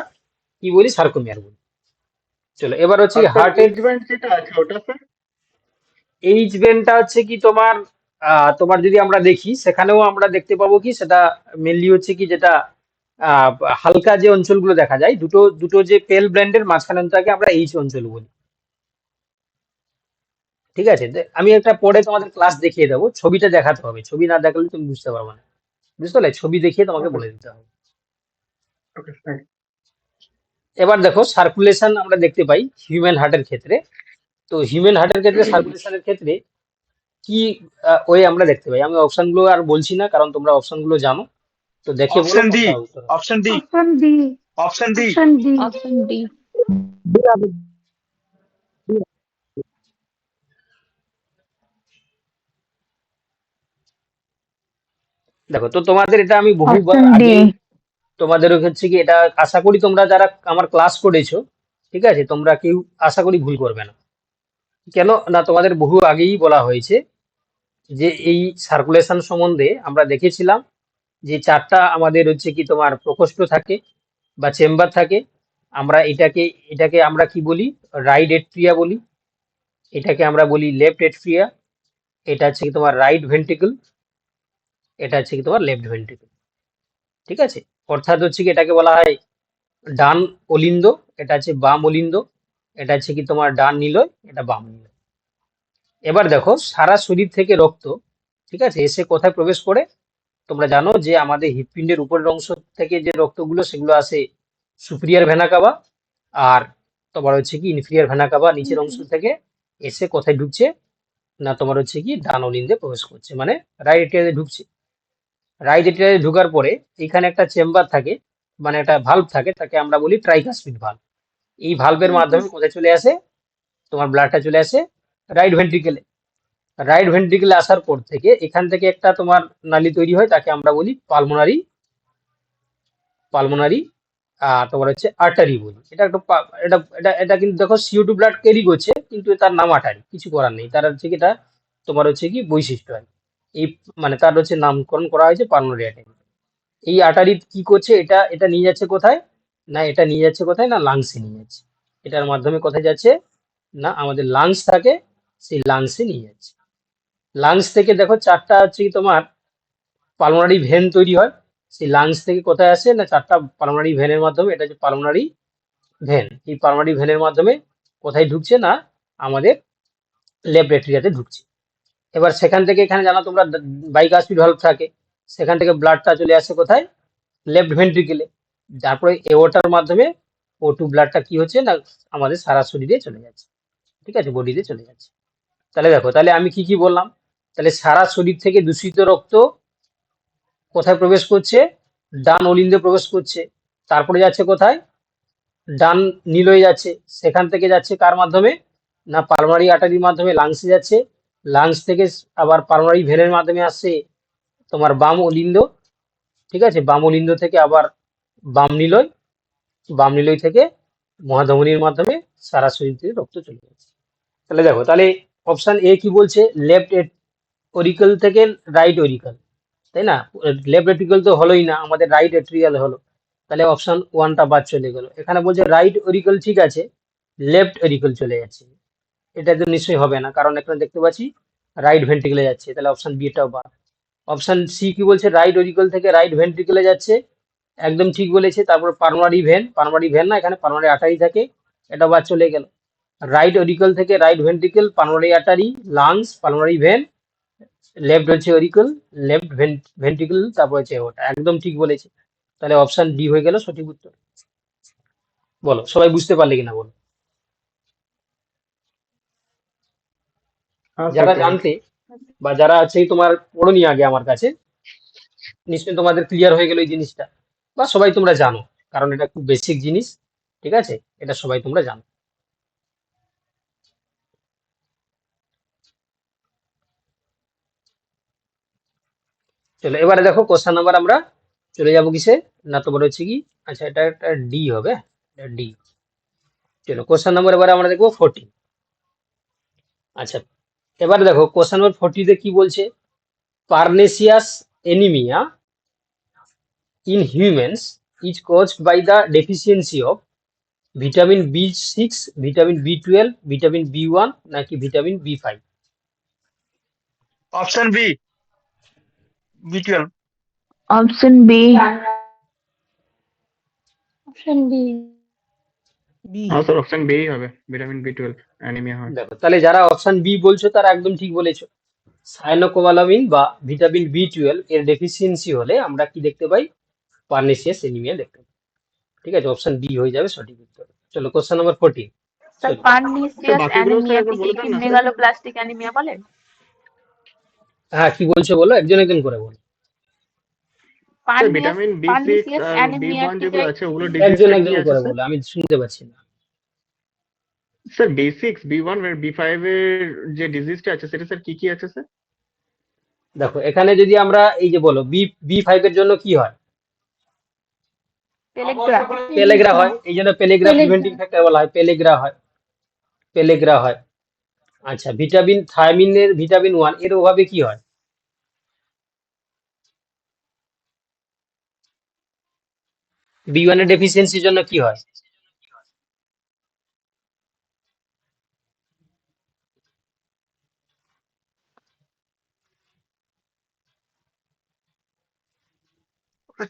কি বলি? সার্কোমিয়ার বলি। চলো এবার হচ্ছে আর স্যার হার্টের এইচ ব্যান্ড যেটা আছে ওটা স্যার? এইচ ব্যান্ডটা হচ্ছে কি তোমার, তোমার যদি আমরা দেখি সেখানেও আমরা দেখতে পাবো কি, সেটা মেনলি হচ্ছে কি যেটা আহ, হালকা যে অঞ্চলগুলো দেখা যায়, দুটো দুটো যে পেল ব্যান্ডের মাঝখানটাকে আমরা এইচ অঞ্চল বলি, ঠিক আছে। আমি একটা পরে তোমাদের ক্লাস দেখিয়ে দেবো, ছবিটা দেখাতে হবে, ছবি না দেখালে তুমি বুঝতে পারবে না, বুঝতে পারলে? ছবি দেখিয়ে তোমাকে ওকে বলে দিতে হবে। Okay sir. এবার দেখো সার্কুলেশন আমরা দেখতে পাই হিউম্যান হার্টের ক্ষেত্রে। তো হিউম্যান হার্টের ক্ষেত্রে সার্কুলেশনের ক্ষেত্রে কি ওয়ে আমরা দেখতে পাই? আমি অপশনগুলো আর বলছি না, কারণ তোমরা অপশনগুলো জানো, তো দেখে বলো অপশন ডি, কোনটা উত্তর হবে। Option D, option D. Option D. Option D. Option D. দেখো, তো তোমাদের এটা আমি বহুবার অপশন ডি। আগে তোমাদের হচ্ছে কি, এটা আশা করি তোমরা যারা আমার ক্লাস করেছো, ঠিক আছে, তোমরা কেউ আশা করি ভুল করবে না। কেন না, তোমাদের বহু আগেই বলা হয়েছে যে এই সার্কুলেশন সম্বন্ধে আমরা দেখেছিলাম যে চারটা আমাদের হচ্ছে কি তোমার প্রকোষ্ঠ থাকে বা চেম্বার থাকে। আমরা এটাকে এটাকে আমরা কি বলি? রাইট এট্রিয়া বলি, এটাকে আমরা বলি লেফট এট্রিয়া, এটা হচ্ছে কি তোমার রাইট ভেন্ট্রিকল, এটা হচ্ছে কি তোমার লেফট ভেন্ট্রিকল, ঠিক আছে। অর্থাৎ হচ্ছে কি এটাকে বলা হয় ডান অলিন্দ, এটা হচ্ছে বাম অলিন্দ, এটা হচ্ছে কি তোমার ডান নিলয়, এটা বাম নিলয়। এবার দেখো সারা শরীর থেকে রক্ত, ঠিক আছে, এসে কোথায় প্রবেশ করে? তোমরা জানো যে আমাদের হৃৎপিণ্ডের উপরের অংশ থেকে যে রক্তগুলো সেগুলো আসে সুপিরিয়ার ভেনা কাভা, আর তোমার হচ্ছে কি ইনফিরিয়ার ভেনা কাভা নিচের অংশ থেকে এসে কোথায় ঢুকছে না, তোমার হচ্ছে কি ডান অলিন্দে প্রবেশ করছে, মানে রাইট এটিয়াতে ঢুকছে। রাইট এটিয়াতে ঢুকার পরে এখানে একটা চেম্বার থাকে, মানে একটা ভালভ থাকে, তাকে আমরা বলি ট্রাইকাসপিড ভালভ। এই ভালভের মাধ্যমে কোথায় চলে আসে? তোমার ব্লাডটা চলে আসে রাইট ভেন্ট্রিকেলে। রাইট ভেন্ট্রিকেলে আসার পর থেকে এখান থেকে একটা তোমার নালী তৈরি হয়, তাকে আমরা বলি পালমোনারি পালমোনারি তোমার হচ্ছে আর্টারি বলি। এটা একটা এটা এটা এটা কিন্তু দেখো CO2 ব্লাড ক্যারি করছে, কিন্তু তার নাম আর্টারি, কিছু করার নেই, তার হচ্ছে কি এটা তোমার হচ্ছে কি বৈশিষ্ট্য হয়। এই মানে তার হচ্ছে নামকরণ করা হয়েছে পালমোনারি আর্টারি। এই আর্টারি কি করছে? এটা এটা নিয়ে যাচ্ছে কোথায় না, এটা নিয়ে যাচ্ছে কোথায় না, লাংসে নিয়ে যাচ্ছে। এটার মাধ্যমে কোথায় যাচ্ছে না, আমাদের লাংস থাকে, সেই লাংসে নিয়ে যাচ্ছে। লাংস থেকে দেখো চারটা হচ্ছে কি তোমার পালমোনারি ভেন তৈরি হয়, সেই লাংস থেকে কোথায় আসে না, চারটা পালমোনারি ভেনের মাধ্যমে, এটা হচ্ছে পালমোনারি ভেন। এই পালমোনারি ভেনের মাধ্যমে কোথায় ঢুকছে না, আমাদের লেফট এট্রিয়াতে ঢুকছে। এবার সেখান থেকে এখানে জানো তোমরা বাইকাসপিড ভালভ থাকে, সেখান থেকে ব্লাডটা চলে আসে কোথায়? লেফট ভেন্ট্রিকেলে। তারপরে এওটার মাধ্যমে O2 ব্লাডটা কি হচ্ছে না, আমাদের সারা শরীরে চলে যাচ্ছে, ঠিক আছে, বডিতে চলে যাচ্ছে। তাহলে দেখো, তাহলে আমি কি কি বললাম? তাহলে সারা শরীর থেকে দূষিত রক্ত কোথায় প্রবেশ করছে? ডান অলিন্দে প্রবেশ করছে। তারপরে যাচ্ছে কোথায়? ডান নিলয়ে যাচ্ছে। সেখান থেকে যাচ্ছে কার মাধ্যমে না, পালমারি আর্টারির মাধ্যমে লাংসে যাচ্ছে। লাংস থেকে আবার পালমারি ভেনের মাধ্যমে আসছে তোমার বাম অলিন্দ, ঠিক আছে, বাম অলিন্দ থেকে আবার বাম নিলয়, বাম নিলয় থেকে মহাধমনির মাধ্যমে সারা শরীর থেকে রক্ত চলে যাচ্ছে। তাহলে দেখো, তাহলে অপশন এ কি বলছে? লেফট অরিকল থেকে রাইট অরিকল, তাই না? লেফট এট্রিকল তো হলোই না, আমাদের রাইট এট্রিয়াল হলো। তাহলে অপশন ওয়ানটা বাদ চলে গেল। এখানে বলছে রাইট অরিকল ঠিক আছে, লেফট অরিকল চলে যাচ্ছে, এটা তো নিশ্চয়ই হবে না, কারণ এখানে দেখতে পাচ্ছি রাইট ভেন্ট্রিকলে যাচ্ছে, তাহলে অপশন বি টাও বাদ। অপশন সি কি বলছে? রাইট অরিকল থেকে রাইট ভেন্ট্রিকলে যাচ্ছে, একদম ঠিক বলেছে। তারপর পালমারি ভেন না, এখানে পালমারি আর্টারি থাকে, এটা বাদ চলে গেল। রাইট অরিকল থেকে right ventricle, pulmonary artery, lungs, pulmonary vein, left হচ্ছে অরিকল, লেফট ভেন্ট্রিকল, তারপর হচ্ছে ওটা একদম ঠিক বলেছে। তাহলে অপশন ডি হয়ে গেল সঠিক উত্তর। বলো সবাই বুঝতে পারলে কিনা বলো। হ্যাঁ যারা স্যার, জানতে বা যারা আছে তোমার পড়োনি আগে আমার কাছে, নিশ্চয়ই তোমাদের ক্লিয়ার হয়ে গেল এই জিনিসটা, বা সবাই তোমরা জানো, কারণ এটা খুব বেসিক জিনিস। ঠিক আছে, এটা সবাই তোমরা জানো। চলো এবারে দেখো কোশ্চেন নাম্বার আমরা চলে যাবো কিসে, না তোমার হচ্ছে কি, আচ্ছা এটা একটা ডি হবে, ডি। চলো কোশ্চেন নাম্বার এবারে আমরা দেখবো 40। আচ্ছা এবারে দেখো কোশ্চেন নাম্বার 40 তে কি বলছে, pernicious anaemia in humans is caused by the deficiency of vitamin B6, vitamin B12, vitamin B1 নাকি vitamin B5? Option B, B12। Option B. Option B. B. হ্যাঁ স্যার, অপশন বি হবে, vitamin B twelve anaemia হয়। দেখো তাহলে যারা option B বলছো তারা একদম ঠিক বলেছো। সায়ানোকোবালামিন বা ভিটামিন B12 এর ডেফিসিয়েন্সি হলে আমরা কি দেখতে পাই, পারনেসিয়াস এনিমিয়া দেখতে পাই। ঠিক আছে, অপশন বি হয়ে যাবে সঠিক উত্তর। চলো কোশ্চেন নাম্বার 40। স্যার স্যার পারনিসিয়াস বাকিগুলো স্যার একবার অ্যানিমিয়াটিকে বলে কি দেন না স্যার। মেগালোপ্লাস্টিক অ্যানিমিয়া বলে? হ্যাঁ কি বলছো বলো, একজন একজন করে বলো। স্যার ভিটামিন বি6 পারনিসিয়াস আর বি1 যেগুলো অ্যানিমিয়াটিকে আছে ওগুলো একজন ডিজিজটা কি একজন আছে করে স্যার? বলো, আমি শুনতে পাচ্ছি না। স্যার বি6, বি1 আর বি5 এর যে ডিজিজটা আছে সেটা স্যার কি কি আছে স্যার? দেখো এখানে যদি আমরা এই যে বলো B5 এর জন্য কি হয়, পেলেগ্রা। পেলেগ্রা হয়, এই জন্য পেলেগ্রা প্রিভেন্টিং ফ্যাক্টর বলা হয়, পেলেগ্রা হয়, পেলেগ্রা হয়। আচ্ছা ভিটামিন থায়ামিনের ভিটামিন 1 এর অভাবে কি হয়, B1 এর ডেফিসিয়েন্সির জন্য কি হয়?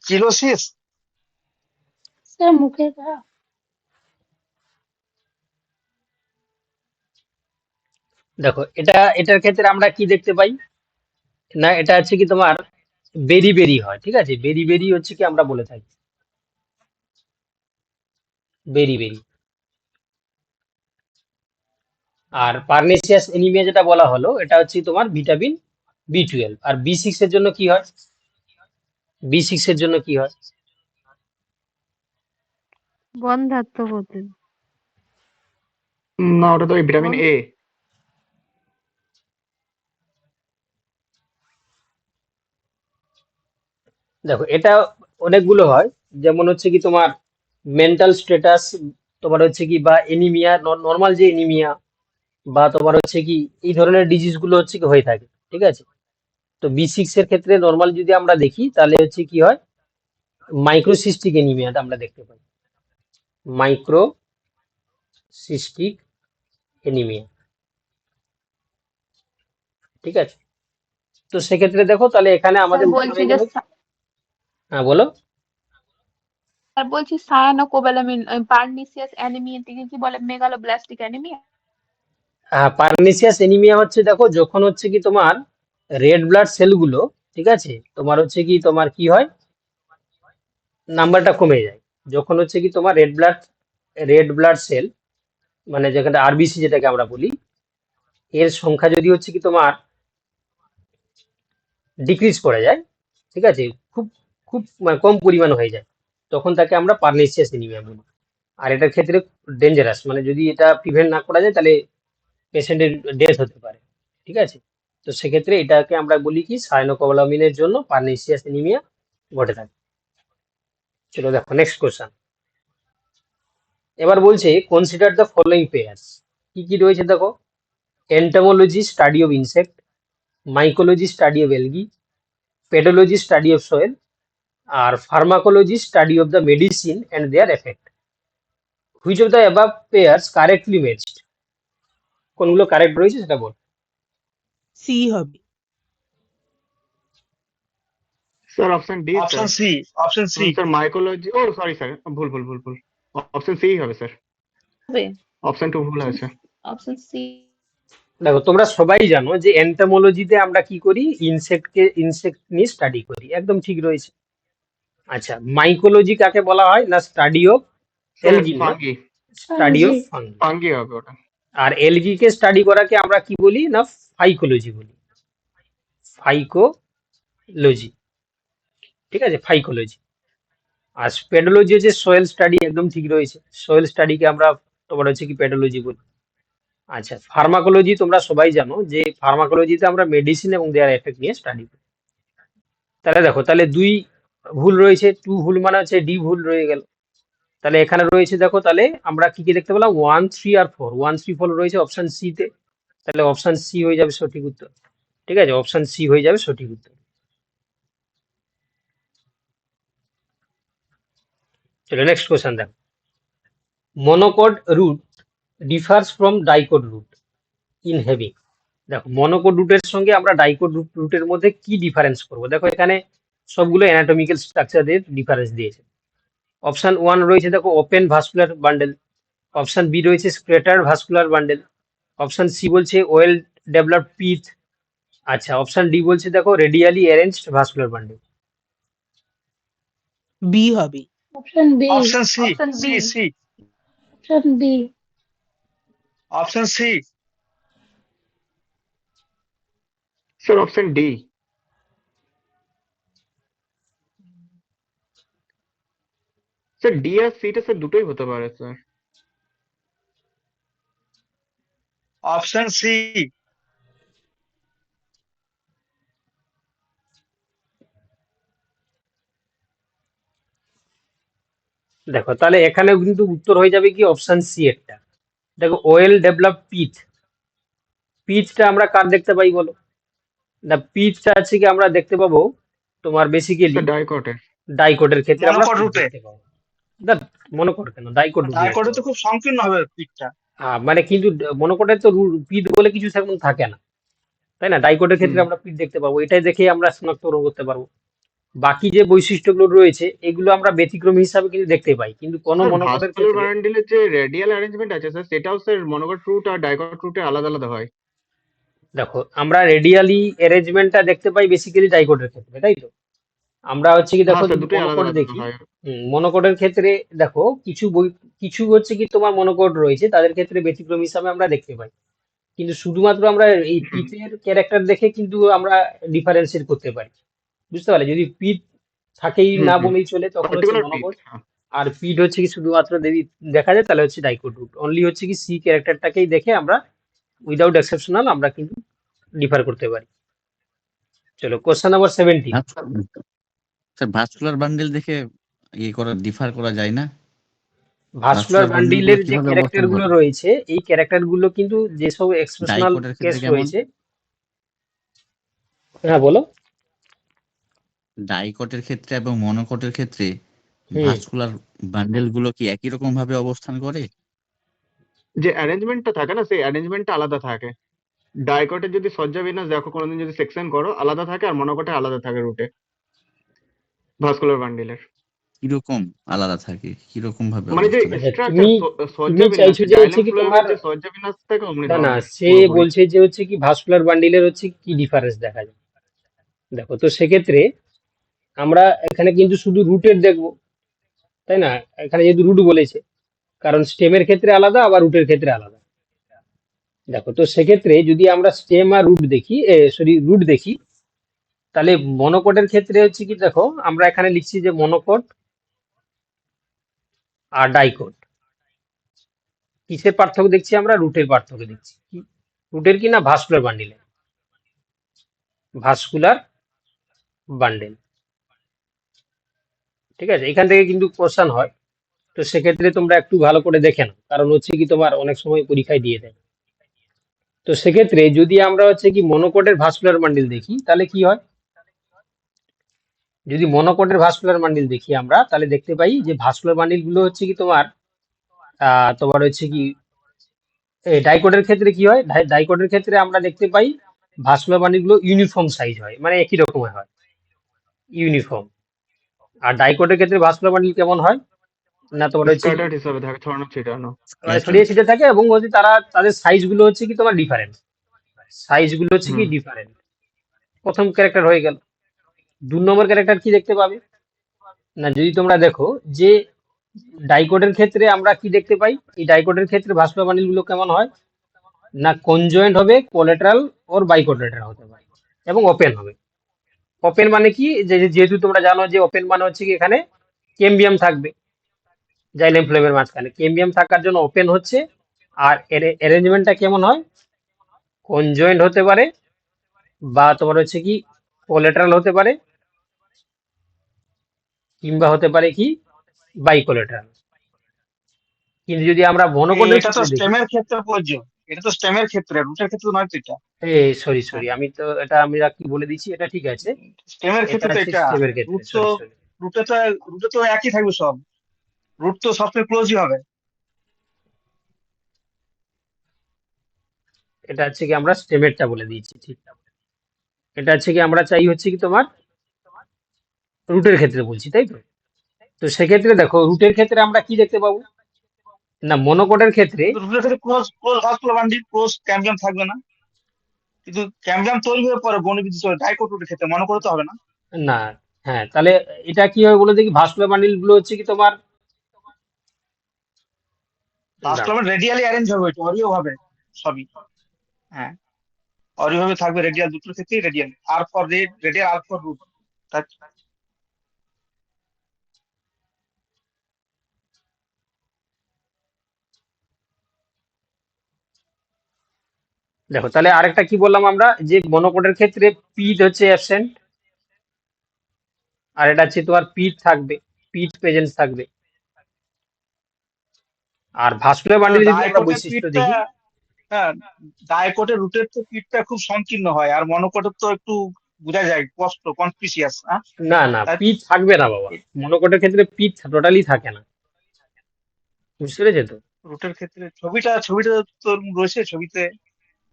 চিরোসিস। স্যার মুখে ঘা। দেখো এটার ক্ষেত্রে আমরা কি দেখতে পাই, না এটা হচ্ছে কি তোমার বেরি বেরি হয়। ঠিক আছে, বেরি বেরি হচ্ছে কি আমরা বলে থাকি, বেরি বেরি। আর পারনেসিয়াস এনিমিয়া যেটা বলা হলো এটা হচ্ছে তোমার ভিটামিন B12। আর B6 এর জন্য কি হয়, B6 এর জন্য কি হয়? বন্ধ্যাত্ব হতে। না, ওটা তো ভিটামিন এ। দেখো এটা অনেকগুলো হয়, যেমন হচ্ছে কি তোমার মেন্টাল স্ট্যাটাস, তোমার হচ্ছে কি বা এনিমিয়া, নর্মাল যে এনিমিয়া, বা তোমার হচ্ছে কি এই ধরনের ডিজিজ গুলো হচ্ছে কি হয়ে থাকে। ঠিক আছে, তো B6 এর ক্ষেত্রে নর্মাল যদি আমরা দেখি তাহলে হচ্ছে কি হয়, মাইক্রোসিস্টিক এনিমিয়াটা আমরা দেখতে পাই, মাইক্রোসিস্টিক এনিমিয়া। ঠিক আছে, তো সেক্ষেত্রে দেখো তাহলে এখানে স্যার আমাদের উত্তর বলছি হয়ে যে গেল। হ্যাঁ বলো। স্যার বলছি সায়ানোকোবালামিন পারনিসিয়াস অ্যানিমিয়াটিকে কি বলে, মেগালোব্লাস্টিক অ্যানিমিয়া? হ্যাঁ পারনিসিয়াস এনিমিয়া হচ্ছে দেখো যখন হচ্ছে কি তোমার রেড ব্লাড সেলগুলো, ঠিক আছে, তোমার হচ্ছে কি তোমার কি হয়, নাম্বারটা কমে যায়। যখন হচ্ছে কি তোমার রেড ব্লাড সেল, মানে যেখানে আরবিসি যেটাকে আমরা বলি, এর সংখ্যা যদি হচ্ছে কি তোমার ডিক্রিজ করে যায়, ঠিক আছে, খুব খুব মানে কম পরিমাণ হয়ে যায়, তখন তাকে আমরা পারনিসিয়াস এনিমিয়া বলি। আর এটার ক্ষেত্রে ডেঞ্জারাস, মানে যদি এটা প্রিভেন্ট না করা যায় তাহলে পেশেন্টের ডেথ হতে পারে। ঠিক আছে, তো সেক্ষেত্রে এটাকে আমরা বলি কি, সায়ানোকোবালামিনের জন্য পারনিসিয়াস এনিমিয়া ঘটে থাকে। চলো দেখো নেক্সট কোশ্চেন। এবার বলছে কনসিডার দ্য ফলোইং পেয়ার্স। কি কি রয়েছে দেখো, entomology study of insect, mycology study of algae, pedology study of soil, আর pharmacology study of the medicine and their effect. Which of the above pairs correctly matched? কোনগুলো correct রয়েছে সেটা বল। C হবে। Sir option D option sir. C, option C. Sir mycology, ও sorry sir, ভুল ভুল ভুল ভুল, অপশন সি হবে স্যার, হবে অপশন 2 ভুল আছে। Option C. দেখো তোমরা সবাই জানো যে এন্টোমোলজিতে আমরা কি করি, ইনসেক্ট নিয়ে স্টাডি করি, একদম ঠিক রয়েছে। আচ্ছা, মাইকোলজি কাকে বলা হয় না, স্টাডি অফ স্যার এলগি না, fungi study of fungi fungi. Fungi হবে ওটা। আর এলগি কে স্টাডি করাকে আমরা কি বলি না, ফাইকোলজি বলি, ফাইকোলজি, ঠিক আছে, ফাইকোলজি। আর পেডোলজি হচ্ছে সয়েল স্টাডি, একদম ঠিক রয়েছে, সয়েল স্টাডিকে আমরা তোমার হচ্ছে কি পেডোলজি বলি। আচ্ছা, ফার্মাকোলজি তোমরা সবাই জানো যে ফার্মাকোলজিতে আমরা মেডিসিন এবং দেয়ার এফেক্ট নিয়ে স্টাডি করি। তাহলে দেখো, তাহলে 2 ভুল রয়েছে, 2 ভুল মানে হচ্ছে ডি ভুল রয়ে গেল। তাহলে এখানে রয়েছে দেখো, তাহলে আমরা কি কি দেখতে পেলাম, 1, 3 আর 4, 1, 3, 4 রয়েছে অপশন সি তে। তাহলে অপশন সি হয়ে যাবে সঠিক উত্তর, ঠিক আছে, অপশন সি হয়ে যাবে সঠিক উত্তর। চলো নেক্সট কোশ্চেন দেখো, monocot root differs from dicot root in having. দেখো, মনোকড রুটের সঙ্গে আমরা ডাইকড রুটের মধ্যে কি ডিফারেন্স করব। দেখো এখানে সবগুলো অ্যানাটমিক্যাল স্ট্রাকচারের ডিফারেন্স দিয়েছে। অপশন 1 রয়েছে দেখো open vascular bundle, option B রয়েছে scattered vascular bundle, option C বলছে ওয়েল ডেভেলপড পিথ, আচ্ছা অপশন ডি বলছে দেখো radially arranged vascular bundle. B হবে। Option B option C option C B C option B option C sir option D. Sir D আর সিটা sir দুটোই হতে পারে স্যার। অপশন সি দেখো তাহলে এখানেও কিন্তু উত্তর হয়ে যাবে কি অপশন সি একটা। দেখো ওয়েল ডেভেলপড পিথ, পিথটা আমরা কার দেখতে পাই বলো না, পিথটা আছে কি আমরা দেখতে পাবো তোমার বেসিক্যালি স্যার ডাইকটের। ডাইকোডের ক্ষেত্রে আমরা মনোকড পিথ রুটে। দেখতে পাবো। দেখ, মনোকড কেন, ডাইকোড রুটে দেখতে ডাইকটে তো পাবো। খুব সংকীর্ণ হবে পিকটা। মানে কিন্তু মনোকডের তো পিথ বলে কিছু সেরকম থাকে না, তাই না, ডাইকোডের ক্ষেত্রে হুম। আমরা পিথ দেখতে পাবো, এটাই দেখে আমরা শনাক্তকরণ করতে পারবো। বাকি যে বৈশিষ্ট্যগুলো রয়েছে এগুলো আমরা ব্যতিক্রম হিসাবে কিন্তু দেখতে পাই, কিন্তু কোনো স্যার মনোকডের ভাস্কুলার ক্ষেত্রে বান্ডেলের যে রেডিয়াল অ্যারেঞ্জমেন্ট আছে স্যার, সেটাও স্যার মনোকট রুট আর ডাইকট রুটে আলাদা আলাদা হয়। দেখো আমরা রেডিয়ালি অ্যারেঞ্জমেন্টটা দেখতে পাই বেসিক্যালি ডাইকোডের ক্ষেত্রে, তাই তো। আমরা হচ্ছে কি দেখো হ্যাঁ স্যার, যদি দুটোই আলাদা মনোকড আলাদা দেখি, হয়। মনোকডের ক্ষেত্রে দেখো কিছু হচ্ছে কি তোমার মনোকড রয়েছে তাদের ক্ষেত্রে ব্যতিক্রম হিসাবে আমরা দেখতে পাই, কিন্তু শুধুমাত্র আমরা এই হুম পিথের ক্যারেক্টার দেখে কিন্তু আমরা ডিফারেন্সিয়েট করতে পারি, বুঝতে পারলে। যদি পিথ থাকেই হুম না হুম বলেই চলে তখন হচ্ছে পার্টিকুলার পিক। মনোকড, আর পিড হচ্ছে কি শুধুমাত্র যদি দেখা যায় তাহলে হচ্ছে ডাইকোড রুট। অনলি হচ্ছে কি সি ক্যারেক্টারটাকেই দেখে আমরা উইদাউট এক্সেপশনাল আমরা কিন্তু ডিফার করতে পারি। চলো question number 70, sir vascular bundle দেখে ডিফার করা যায় না? ভাস্কুলার ভাস্কুলার বান্ডেল গুলো বান্ডিলের যে কিভাবে ক্যারেক্টার অবস্থান গুলো করে? রয়েছে এই ক্যারেক্টার গুলো কিন্তু যেসব এক্সপ্রেশনাল ডাইকোটের কেস ক্ষেত্রে কেমন? রয়েছে, হ্যাঁ বলো। ডাইকটের ক্ষেত্রে এবং মনোকটের ক্ষেত্রে হুম, ভাস্কুলার বান্ডেল গুলো কি একই রকম ভাবে অবস্থান করে? যে অ্যারেঞ্জমেন্টটা থাকে না, সেই অ্যারেঞ্জমেন্টটা আলাদা থাকে। ডাইকটের যদি সজ্জা বিন্যাস দেখো কোনোদিন যদি সেকশন করো, আলাদা থাকে, আর মনোকটে আলাদা থাকে রুটে ভাস্কুলার বান্ডিলের। কিরকম আলাদা থাকে, কিরকম ভাবে মানে যে অবস্থান করে? আচ্ছা স্ট্রাকচার, তুমি সজ্জা বিন্যাস, চাইছো যে হচ্ছে জাইলেম কি ফ্লোয়েমের তোমার, যে সজ্জা বিন্যাস থাকে অমনি না না ধরনের সে পুরোপুরি। বলছে যে হচ্ছে কি ভাস্কুলার বান্ডিলের হচ্ছে কি ডিফারেন্স দেখা যায়। দেখো তো সেক্ষেত্রে আমরা এখানে কিন্তু শুধু রুটের দেখবো, তাই না, এখানে যেহেতু রুট বলেছে, কারণ স্টেমের ক্ষেত্রে আলাদা আবার রুটের ক্ষেত্রে আলাদা। দেখো তো সেক্ষেত্রে যদি আমরা স্টেম আর রুট দেখি, রুট দেখি, তাহলে মনোকটের ক্ষেত্রে হচ্ছে কি দেখো আমরা এখানে লিখছি যে মনোকট আর ডাইকট, কিসের পার্থক্য দেখছি আমরা, রুটের পার্থক্য দেখছি। রুটের কি না, ভাস্কুলার বান্ডিলে, ভাস্কুলার বান্ডেল, ঠিক আছে। এখান থেকে কিন্তু কোশ্চেন হয়, তো সেক্ষেত্রে তোমরা একটু ভালো করে দেখে নাও, কারণ হচ্ছে কি তোমার অনেক সময় পরীক্ষায় দিয়ে দেয়। তো সেক্ষেত্রে যদি আমরা হচ্ছে কি মনোকটের ভাস্কুলার বান্ডিল দেখি তাহলে কি হয়, যদি মনোকটের ভাস্কুলার বান্ডিল দেখি আমরা তাহলে দেখতে পাই যে ভাস্কুলার বান্ডিল গুলো হচ্ছে কি তোমার হচ্ছে কি ডাইকটের ক্ষেত্রে কি হয়, ডাইকটের ক্ষেত্রে আমরা দেখতে পাই ভাস্কুলার বান্ডিল গুলো ইউনিফর্ম সাইজ হয়, মানে একই রকমের হয়, ইউনিফর্ম। আর ডাইকটের ক্ষেত্রে ভাস্কুলার বান্ডিল কেমন হয় না, তোমার হচ্ছে কি স্ক্যাটার্ড হিসাবে থাকে, ছড়ানো ছিটানো। মানে ছড়িয়ে ছিটে থাকে, এবং হচ্ছে তাদের সাইজ গুলো হচ্ছে কি তোমার ডিফারেন্ট, সাইজ গুলো হচ্ছে কি হুম ডিফারেন্ট। প্রথম ক্যারেক্টার হয়ে গেল। 2 নম্বর ক্যারেক্টার কি দেখতে পাবে না, যদি তোমরা দেখো যে ডাইকোডের ক্ষেত্রে আমরা কি দেখতে পাই, এই ডাইকোডের ক্ষেত্রে ভাস্কুলার বান্ডিল গুলো কেমন হয় না, কনজয়েন্ট হবে, কোলেটারাল ওর বাইকোলেটারাল হতে পারে এবং ওপেন হবে। ওপেন মানে কি, যেহেতু তোমরা জানো যে ওপেন মানে হচ্ছে কি এখানে কেম্বিয়াম থাকবে জাইলেম ফ্লেমের মাঝখানে, কেম্বিয়াম থাকার জন্য ওপেন হচ্ছে। আর অ্যারেঞ্জমেন্টটা কেমন হয়, কনজয়েন্ট হতে পারে বা তোমার হচ্ছে কি কোলেটারাল হতে পারে, কিংবা হতে পারে কি বাইকোলেটারাল। কিন্তু যদি আমরা মনোকোডের এটা তো ক্ষেত্রে দেখি, স্টেমের ক্ষেত্রে প্রযোজ্য, এটা তো স্টেমের ক্ষেত্রে, রুটের ক্ষেত্রে নয় তো এটা। সরি হ্যাঁ, সরি, আমি তো এটা আমি কি বলে দিচ্ছি, এটা ঠিক আছে, স্টেমের এটা ক্ষেত্রে তো হচ্ছে এটা। স্টেমের ক্ষেত্রে, রুট তো, সরি সরি, রুটে তো রুটে তো একই থাকবে সব, রুট তো সবসময় ক্লোজই হবে। এটা হচ্ছে কি আমরা স্টেমেরটা বলে দিয়েছি, ঠিক। এটা হচ্ছে কি আমরা চাই হচ্ছে কি তোমার রুটের ক্ষেত্রে বলছি, তাই তো। তো সেক্ষেত্রে দেখো রুটের ক্ষেত্রে আমরা কি দেখতে পাবো না, মনোকোডের ক্ষেত্রে কিন্তু রুটের ক্ষেত্রে close close vascular bundle, close ক্যাম্বিয়াম থাকবে না। কিন্তু ক্যাম্বিয়াম তৈরি হয়ে পরে বর্ণবিদ্যুৎ চলে ডাইকোট রুটের ক্ষেত্রে, মনে করতে হবে না। না, হ্যাঁ, তাহলে এটা কি হবে বলে দেখি, ভাস্কুলার বান্ডিল গুলো হচ্ছে কি তোমার, ভাস্কুলার বান্ডিল রেডিয়ালি অ্যারেঞ্জ হবে, ওইটা অরিও ভাবে সবই। হ্যাঁ, অরিও ভাবে থাকবে, রেডিয়াল দুটোর ক্ষেত্রেই রেডিয়াল, আর ফর রেড, রেডিয়াল, আর ফর রুট। দেখো তাহলে আরেকটা কি বললাম আমরা, যে মনোকোডের ক্ষেত্রে পিট হচ্ছে অ্যাবসেন্ট, আর এটা হচ্ছে তোমার পিট থাকবে, পিট প্রেজেন্স থাকবে। আর ভাস্কুলার বান্ডিলে যদি আমরা ডাইকোটের বৈশিষ্ট্য পিঠটা, দেখি, হ্যাঁ, ডাইকোটের রুটের তো পিঠটা খুব সংকীর্ণ হয়, আর মনোকোটের তো একটু বোঝা যায় স্পষ্ট, কনস্পিসিয়াস। হ্যাঁ, না না, তাই তো? পিচ থাকবে না বাবা, মনোকোটের ক্ষেত্রে পিচ টোটালি থাকে না, বুঝতে পেরেছো তো। রুটের ক্ষেত্রে ছবিটা তো রয়েছে ছবিতে,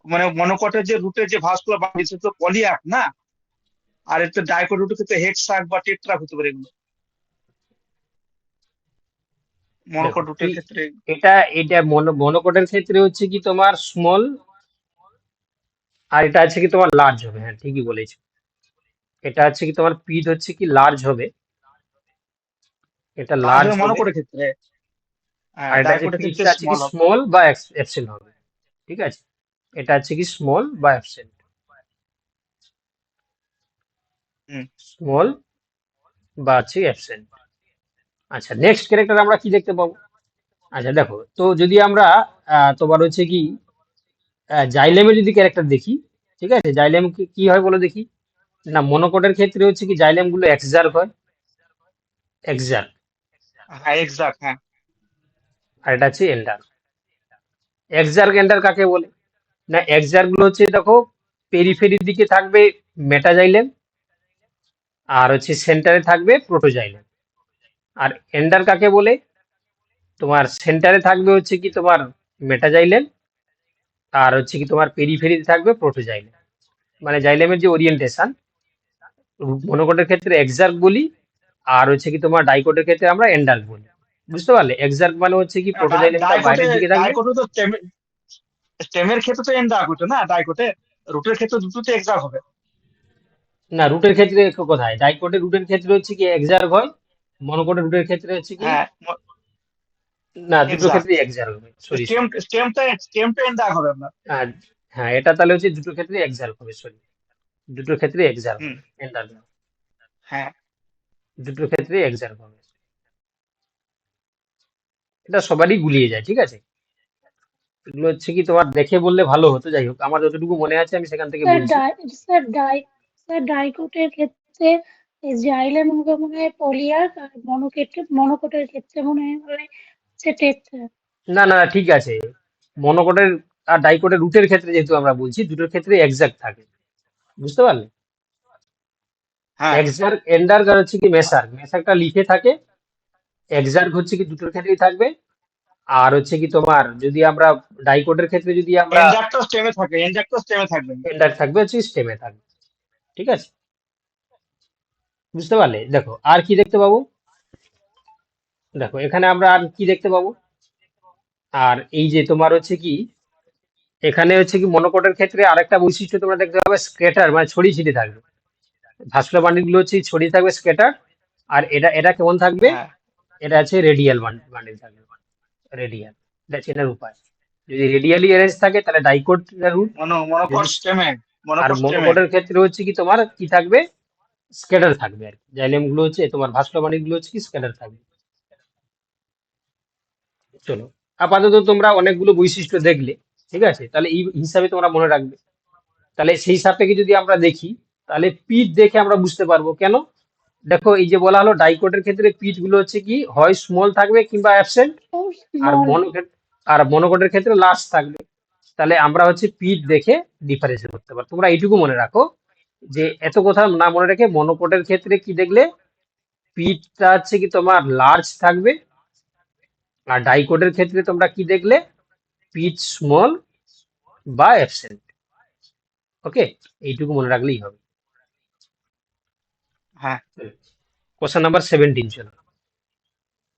মানে মনোকটের যে রুটের যে ভাস্কুলার বান্ডিল সেটা তো পলিয়াক না, আর এটা ডাইকোট রুটের ক্ষেত্রে হেক্সাক বা টেট্রাক হতে পারে এগুলো, দেখো মনোকট রুটের ক্ষেত্রে। এটা এটা মনোকোটের ক্ষেত্রে হচ্ছে কি তোমার স্মল, আর এটা আছে কি তোমার লার্জ হবে, হ্যাঁ ঠিকই বলেছো। এটা হচ্ছে কি তোমার পিচ হচ্ছে কি লার্জ হবে, এটা লার্জ লার্জ হবে হবে। মনোকটের ক্ষেত্রে, আর এটা আছে ডাইকোটের ক্ষেত্রে পিচটা আছে কি স্মল হবে। স্মল বা অ্যাবসেন্ট হবে, ঠিক আছে। এটা আছে কি স্মল বা অ্যাবসেন্ট, হুম। স্মল বা আছে অ্যাবসেন্ট। আচ্ছা, নেক্সট ক্যারেক্টার আমরা কি দেখতে পাবো। আচ্ছা দেখো, তো যদি আমরা তোমার হচ্ছে কি জাইলেমের যদি ক্যারেক্টার দেখি, ঠিক আছে, জাইলেম কি হয় বলো দেখি না, মনোকোটের ক্ষেত্রে হচ্ছে কি জাইলেম গুলো এক্সার্ক হয়, এক্সার্ক, হ্যাঁ, এক্সাক্ট, হ্যাঁ। আর এটা হচ্ছে এন্ডার। এক্সার্ক এন্ডার কাকে বলে না, এক্সার্ক গুলো হচ্ছে দেখো পেরিফেরির দিকে থাকবে মেটাজাইলেম, আর হচ্ছে সেন্টারে থাকবে প্রোটোজাইলেম। আর এন্ডার কাকে বলে, তোমার সেন্টারে থাকবে হচ্ছে কি তোমার মেটাজাইলেম, আর হচ্ছে কি তোমার পেরিফেরিতে থাকবে প্রোটোজাইলেম। মানে জাইলেমের যে ওরিয়েন্টেশন, মনোকোটের ক্ষেত্রে এক্সার্ক বলি, আর হচ্ছে কি তোমার ডাইকোটের ক্ষেত্রে আমরা এন্ডার বলি, বুঝতে পারলে। এক্সার্ক মানে হচ্ছে কি প্রোটোজাইলেমটা ডাইকোটে বাইরের দিকে থাকবে। ডাইকোটে তো স্টেমের ক্ষেত্রে তো এন্ড ডাইকোটে না, ডাইকোটে রুটের ক্ষেত্রে দুটোতে এক্সাক্ট হবে। না, রুটের ক্ষেত্রে কোথায়, ডাইকোটের রুটের ক্ষেত্রে হচ্ছে কি এক্সার্ক হয়, মনোকোটের রুটের ক্ষেত্রে হচ্ছে কি হ্যাঁ, না, দুটো এক্সাক্ট। ক্ষেত্রেই এক্সার্ক হবে, সরি সরি। স্টেমটা এন্ড ডাক হবে আপনার। আর হ্যাঁ, এটা তাহলে হচ্ছে দুটো ক্ষেত্রে এক্সার্ক হবে, সরি, দুটো ক্ষেত্রে এক্সার্ক হুম। হবে, এন্ডার না, হ্যাঁ, দুটো ক্ষেত্রে এক্সার্ক হবে। এটা সবারই গুলিয়ে যায়, ঠিক আছে। এগুলো হচ্ছে কি তোমার দেখে বললে ভালো হতো, যাই হোক আমার যতটুকু মনে আছে আমি সেখান থেকে স্যার বলছি। স্যার স্যার ডাইকোটের ক্ষেত্রে জাইলেম হবে মনে হয় পলিয়ার, আর মনোকোটের ক্ষেত্রে মনে হয় হচ্ছে টেট্রা। না না, ঠিক আছে, মনোকোটের আর ডাইকোটের রুটের ক্ষেত্রে যেহেতু আমরা বলছি, দুটোর ক্ষেত্রে এক্সাক্ট থাকে, বুঝতে পারলে। হ্যাঁ, এক্সার্ক এন্ডার্ক আর হচ্ছে কি মেসার্ক, মেসার্কটা লিখে থাকে, এক্সার্ক হচ্ছে কি দুটোর ক্ষেত্রেই থাকবে। আর হচ্ছে কি তোমার যদি আমরা ডাইকোটের ক্ষেত্রে যদি আমরা এন্ডাক্টর স্টেমে থাকে, এন্ডাক্টর স্টেমে থাকবে। এন্ডার্ক থাকবে হচ্ছে স্টেমে থাকবে, ঠিক আছে, বুঝতে পারলে। দেখো আর কি দেখতে পাবো, দেখো এখানে আমরা আর কি দেখতে পাবো, আর এই যে তোমার হচ্ছে কি এখানে হচ্ছে কি মনোকটের ক্ষেত্রে আরেকটা বৈশিষ্ট্য তোমরা দেখতে পাবে, স্ক্যাটার মানে ছড়িয়ে ছিটিয়ে থাকবে। ভাস্কুলার বান্ডিল গুলো হচ্ছে ছড়িয়ে থাকবে স্ক্যাটার, আর এটা এটা কেমন থাকবে, হ্যাঁ এটা আছে রেডিয়াল বান্ডিল থাকবে, রেডিয়াল, এটা চেনার উপায়। যদি রেডিয়ালি অ্যারেঞ্জ থাকে তাহলে ডাইকোট রুট, মনোকট স্টেমে আর মনোকট স্টেমে মনোকটের ক্ষেত্রে হচ্ছে কি তোমার কি থাকবে, স্ক্যাটার থাকবে আর কি। জাইলেম গুলো হচ্ছে তোমার ভাস্কুলার বান্ডিল গুলো হচ্ছে কি স্ক্যাটার থাকবে। চলো, আপাতত তোমরা অনেকগুলো বৈশিষ্ট্য দেখলে, ঠিক আছে, তাহলে এই হিসাবে তোমরা মনে রাখবে। তাহলে সেই সাপেক্ষে যদি আমরা দেখি, তাহলে পিচ দেখে আমরা বুঝতে পারবো কেন। দেখো এই যে বলা হলো ডাইকোটের ক্ষেত্রে পিচ গুলো হচ্ছে কি হয় স্মল থাকবে কিংবা অ্যাবসেন্ট, আর স্মল। মনোকটের ক্ষেত্রে লার্জ থাকবে। তাহলে আমরা হচ্ছে পিচ দেখে ডিফারেন্সিয়েট করতে পারবো। তোমরা এইটুকু মনে রাখো যে এত কথা না মনে রেখে মনোকটের ক্ষেত্রে কি দেখলে পিচটা হচ্ছে কি তোমার লার্জ থাকবে, আর ডাইকোটের ক্ষেত্রে তোমরা কি দেখলে পিচ স্মল বা অ্যাবসেন্ট। ওকে, এইটুকু মনে রাখলেই হবে। হ্যাঁ কোশ্চেন নাম্বার 17 চলো।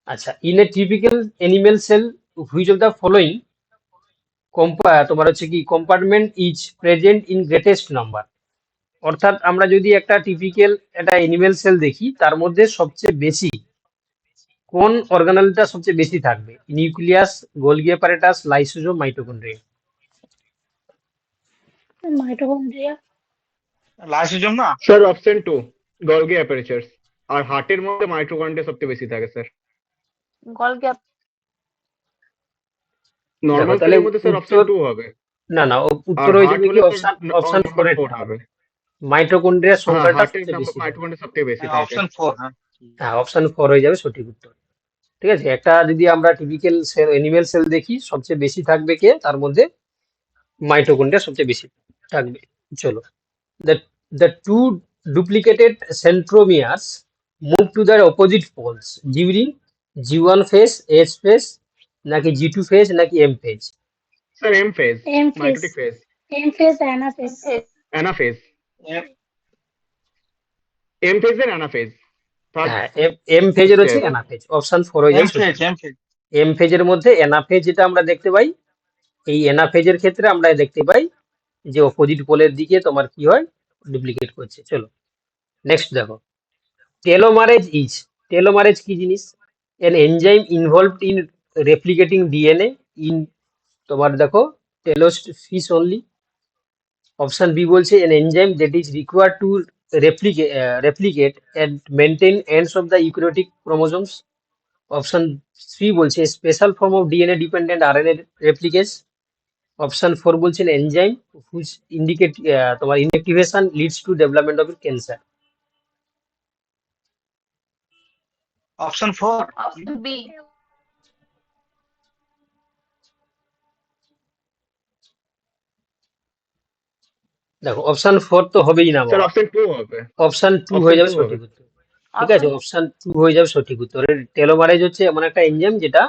আচ্ছা, in a typical animal cell which of the following তোমার হচ্ছে কি compartment is present in greatest number. অর্থাৎ আমরা যদি একটা টিপিক্যাল একটা অ্যানিমেল সেল দেখি, তার মধ্যে সবচেয়ে বেশি কোন অর্গানেলটা সবচেয়ে বেশি থাকবে, nucleus, Golgi apparatus, lysosome, mitochondria. Mitochondria. Lysosome না। Sir option 2 Golgi apparatus. আর হার্টের মধ্যে মাইটোকন্ড্রিয়া সবচেয়ে বেশি থাকে স্যার। গলগি নর্মাল তাহলে সেলের মধ্যে স্যার অপশন উত্তর, 2 হবে। না আর উত্তর হয়ে হার্ট যাবে কি হলে অপশন স্যার অপশন নাম্বার 4 4 হবে। মাইটোকন্ড্রিয়ার হ্যাঁ, সংখ্যাটা হার্টের সবচেয়ে নাম্বার বেশি থাকে। মাইটোকন্ড্রিয়া সবচেয়ে বেশি হ্যাঁ থাকে। অপশন 4। হ্যাঁ হ্যাঁ, অপশন 4 হয়ে যাবে সঠিক উত্তর। ঠিক আছে, একটা যদি আমরা টিপিক্যাল সেল অ্যানিমেল সেল দেখি, সবচেয়ে বেশি থাকবে কে, তার মধ্যে মাইটোকন্ড্রিয়া সবচেয়ে বেশি থাকবে। চলো, the the two duplicated centromeres move to their opposite poles during G1 phase, S phase, নাকি G2 phase, নাকি M phase? Sir M phase, M phase. Mitotic phase, M phase, anaphase. Anaphase. M phase এর anaphase third হ্যাঁ, M ফেজের হচ্ছে step. Anaphase, option 4 হয়ে M যাবে phase সঠিক। M phase. M ফেজের মধ্যে অ্যানাফেজ যেটা আমরা দেখতে পাই, এই অ্যানাফেজের ক্ষেত্রে আমরা দেখতে পাই যে অপোজিট পোলের দিকে তোমার কি হয়, ডুপ্লিকেট করছে। চলো নেক্সট দেখো, টেলোমারেজ ইজ, টেলোমারেজ কি জিনিস, an enzyme involved in replicating DNA in তোমার দেখো টেলোস্ট ফিশ অনলি। অপশন বি বলছে an enzyme that is required to replicate and maintain ends of the eukaryotic chromosomes. Option 3 বলছে special form of DNA dependent RNA replicase. Option 4 বলছে enzyme which indicate তোমার inactivation leads to development of cancer. Option 4। Option B. দেখো option 4 তো হবেই না sir বাবা, option 2 হবে। Option 2 option হয়ে যাবে 2 হবে। সঠিক উত্তর। ঠিক আছে, অপশন 2 হয়ে যাবে সঠিক উত্তর। টেলোমারেজ হচ্ছে এমন একটা এনজাইম যেটা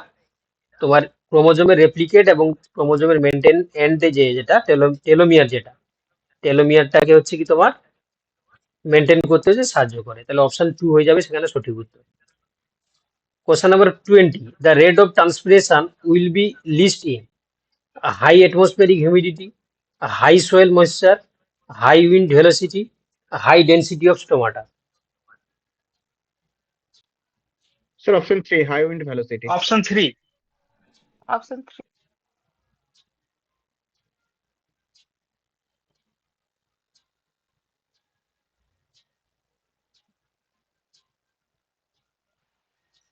তোমার ক্রোমোজোমের রেপ্লিকেট এবং ক্রোমোজোমের মেনটেন এন্ডে যেটা টেলোমিয়ার, যেটা টেলোমিয়ারটাকে হচ্ছে কি তোমার মেনটেন করতে হচ্ছে সাহায্য করে। তাহলে অপশন 2 হয়ে যাবে সেখানে সঠিক উত্তর। Question number 20, the rate of transpiration will be least in a high atmospheric humidity, a high soil moisture, high wind velocity, a high density of stomata. Sir option 3 high wind velocity. Option 3। Option 3।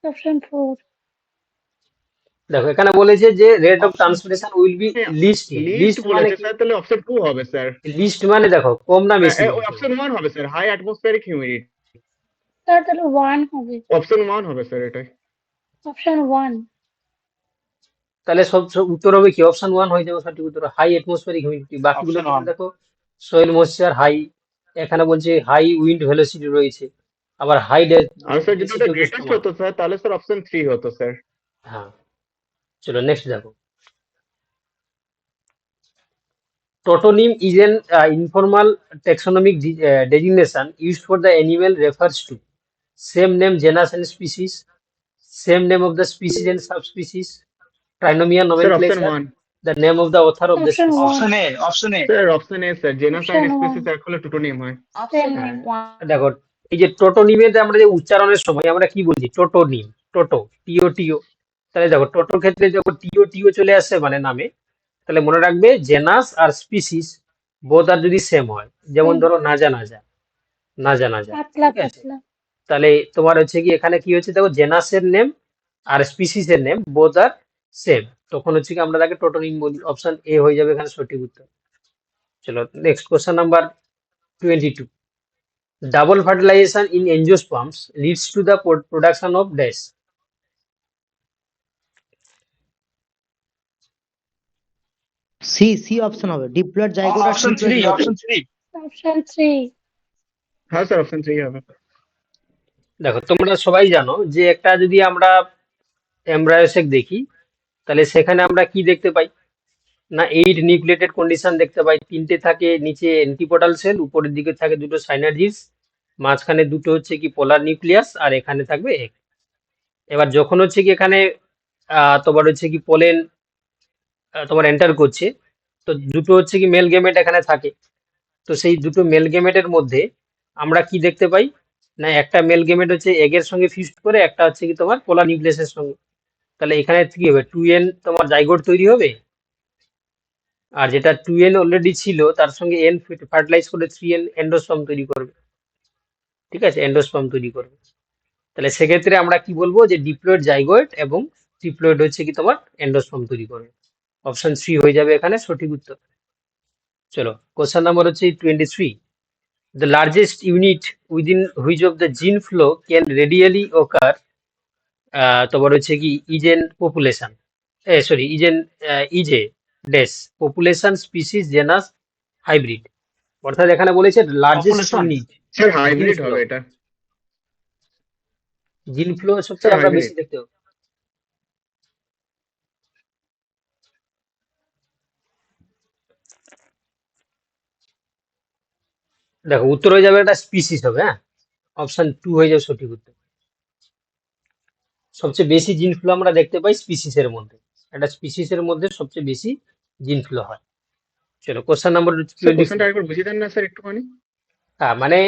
Option 4। দেখো এখানে বলেছে যে rate of transpiration will be least. Least least মানে বলেছে কি, sir, তাহলে option 2 হবে sir. List মানে দেখো কম না বেশি বলছে। অপশন 1 হবে sir, high atmospheric humidity. Sir তাহলে 1 হবে। অপশন 1 হবে স্যার এটাই। অপশন 1। তাহলে সব উত্তর হবে কি, অপশন 1 হয়ে যাবে সঠিক উত্তর, হাই অ্যাটমসফিয়ারিক হিউমিডিটি। বাকিগুলো অপশন 1। দেখো সয়েল ময়েশ্চার হাই, এখানে বলছে হাই উইন্ড ভেলোসিটি রয়েছে, আবার হাই আর স্যার যদি ওটা গ্রেটেস্ট হতো স্যার, তাহলে স্যার অপশন 3 হতো স্যার। হ্যাঁ, চলো নেক্সট দেখো, Totonym is an informal taxonomic designation used for the animal refers to same name, genus and species, same name of the species and subspecies, trinomial sir option nomenclature. 1 the name of the author of the Option species. Option A, option A. Sir option A sir, genus Option and one. Species এক হলে টুটোনিম হয়। Option Same. One. দেখো এই যে টোটোনিমেতে আমরা যে উচ্চারণের সময় আমরা কি বলছি, টোটোনিম, টোটো, টিও টিও। তাহলে দেখো টোটোর ক্ষেত্রে যখন টিও টিও চলে আসে মানে নামে, তাহলে মনে রাখবে জেনাস আর স্পিসিস বোথ আর যদি সেম হয়, যেমন Same. ধরো নাজা নাজা, নাজা নাজা, পাতলা ঠিক আছে। পাতলা। তাহলে তোমার হচ্ছে কি এখানে কি হচ্ছে, দেখো জেনাসের নেম আর স্পিসিসের নেম বোথ আর সেম, তখন হচ্ছে কি আমরা তাকে টোটোনিম বলি। অপশন এ হয়ে যাবে এখানে সঠিক উত্তর। চলো next question number 22. Double fertilization in angiosperms leads to the production of dash. C option হবে, ডিপ্লয়েড জাইগোট আর option triploid three, zygote. Option three. Option three. হ্যাঁ স্যার, অপশন 3 হবে। দেখো তোমরা সবাই জানো যে একটা যদি আমরা এমব্রায়োসেক দেখি, তাহলে সেখানে আমরা কি দেখতে পাই না, 8 নিউক্লিয়েটেড কন্ডিশন দেখতে পাই। 3টে থাকে নিচে অ্যান্টিপোডাল সেল, উপরের দিকে থাকে 2টো সাইনার্জিস, মাঝখানে 2টো হচ্ছে কি পোলার নিউক্লিয়াস, আর এখানে থাকবে এগ। এবার যখন হচ্ছে কি এখানে তোমার হচ্ছে কি পোলেন তোমার এন্টার করছে, তো 2টো হচ্ছে কি মেল গেমেট এখানে থাকে। তো সেই 2টো মেল গেমেটের মধ্যে আমরা কি দেখতে পাই না, একটা মেল গেমেট হচ্ছে এগের সঙ্গে ফিউজ করে, একটা হচ্ছে কি তোমার পোলার নিউক্লিয়াসের সঙ্গে। তাহলে এখানে কি হবে, 2n তোমার জাইগোট তৈরি হবে, আর যেটা 2n অলরেডি ছিল তার সঙ্গে n ফার্টিলাইজ করে 3n এন্ডোস্পার্ম তৈরি করবে, ঠিক আছে, এন্ডোস্পার্ম তৈরি করবে। তাহলে সেক্ষেত্রে আমরা কি বলবো যে ডিপ্লয়েড জাইগোট এবং ট্রিপ্লয়েড হচ্ছে কি তোমার এন্ডোস্পার্ম তৈরি করবে। অপশন 3 হয়ে যাবে এখানে সঠিক উত্তর। চলো কোশ্চেন নাম্বার হচ্ছে 23. The largest unit within which of the gene flow can radially occur তোমার হচ্ছে কি isn't population, sorry isn't ইজে dash population species genus hybrid. অর্থাৎ এখানে বলেছে লার্জেস্ট Population. ইউনিট স্যার জিন হাইব্রিড ফ্লো, হবে এটা। জিন ফ্লো স্যার সবচেয়ে আমরা হাইব্রিড। বেশি দেখতে পাবো। দেখো উত্তর হয়ে যাবে একটা স্পিসিস হবে, হ্যাঁ, অপশন 2 হয়ে যাবে সঠিক উত্তর। সবচেয়ে বেশি জিন ফ্লো আমরা দেখতে পাই স্পিসিসের মধ্যে, একটা স্পিসিসের মধ্যে সবচেয়ে বেশি জিন ফ্লো হয়। চলো কোশ্চেন নাম্বার স্যার কোশ্চেনটা 24. একবার বুঝিয়ে দেন না স্যার একটুখানি। হ্যাঁ মানে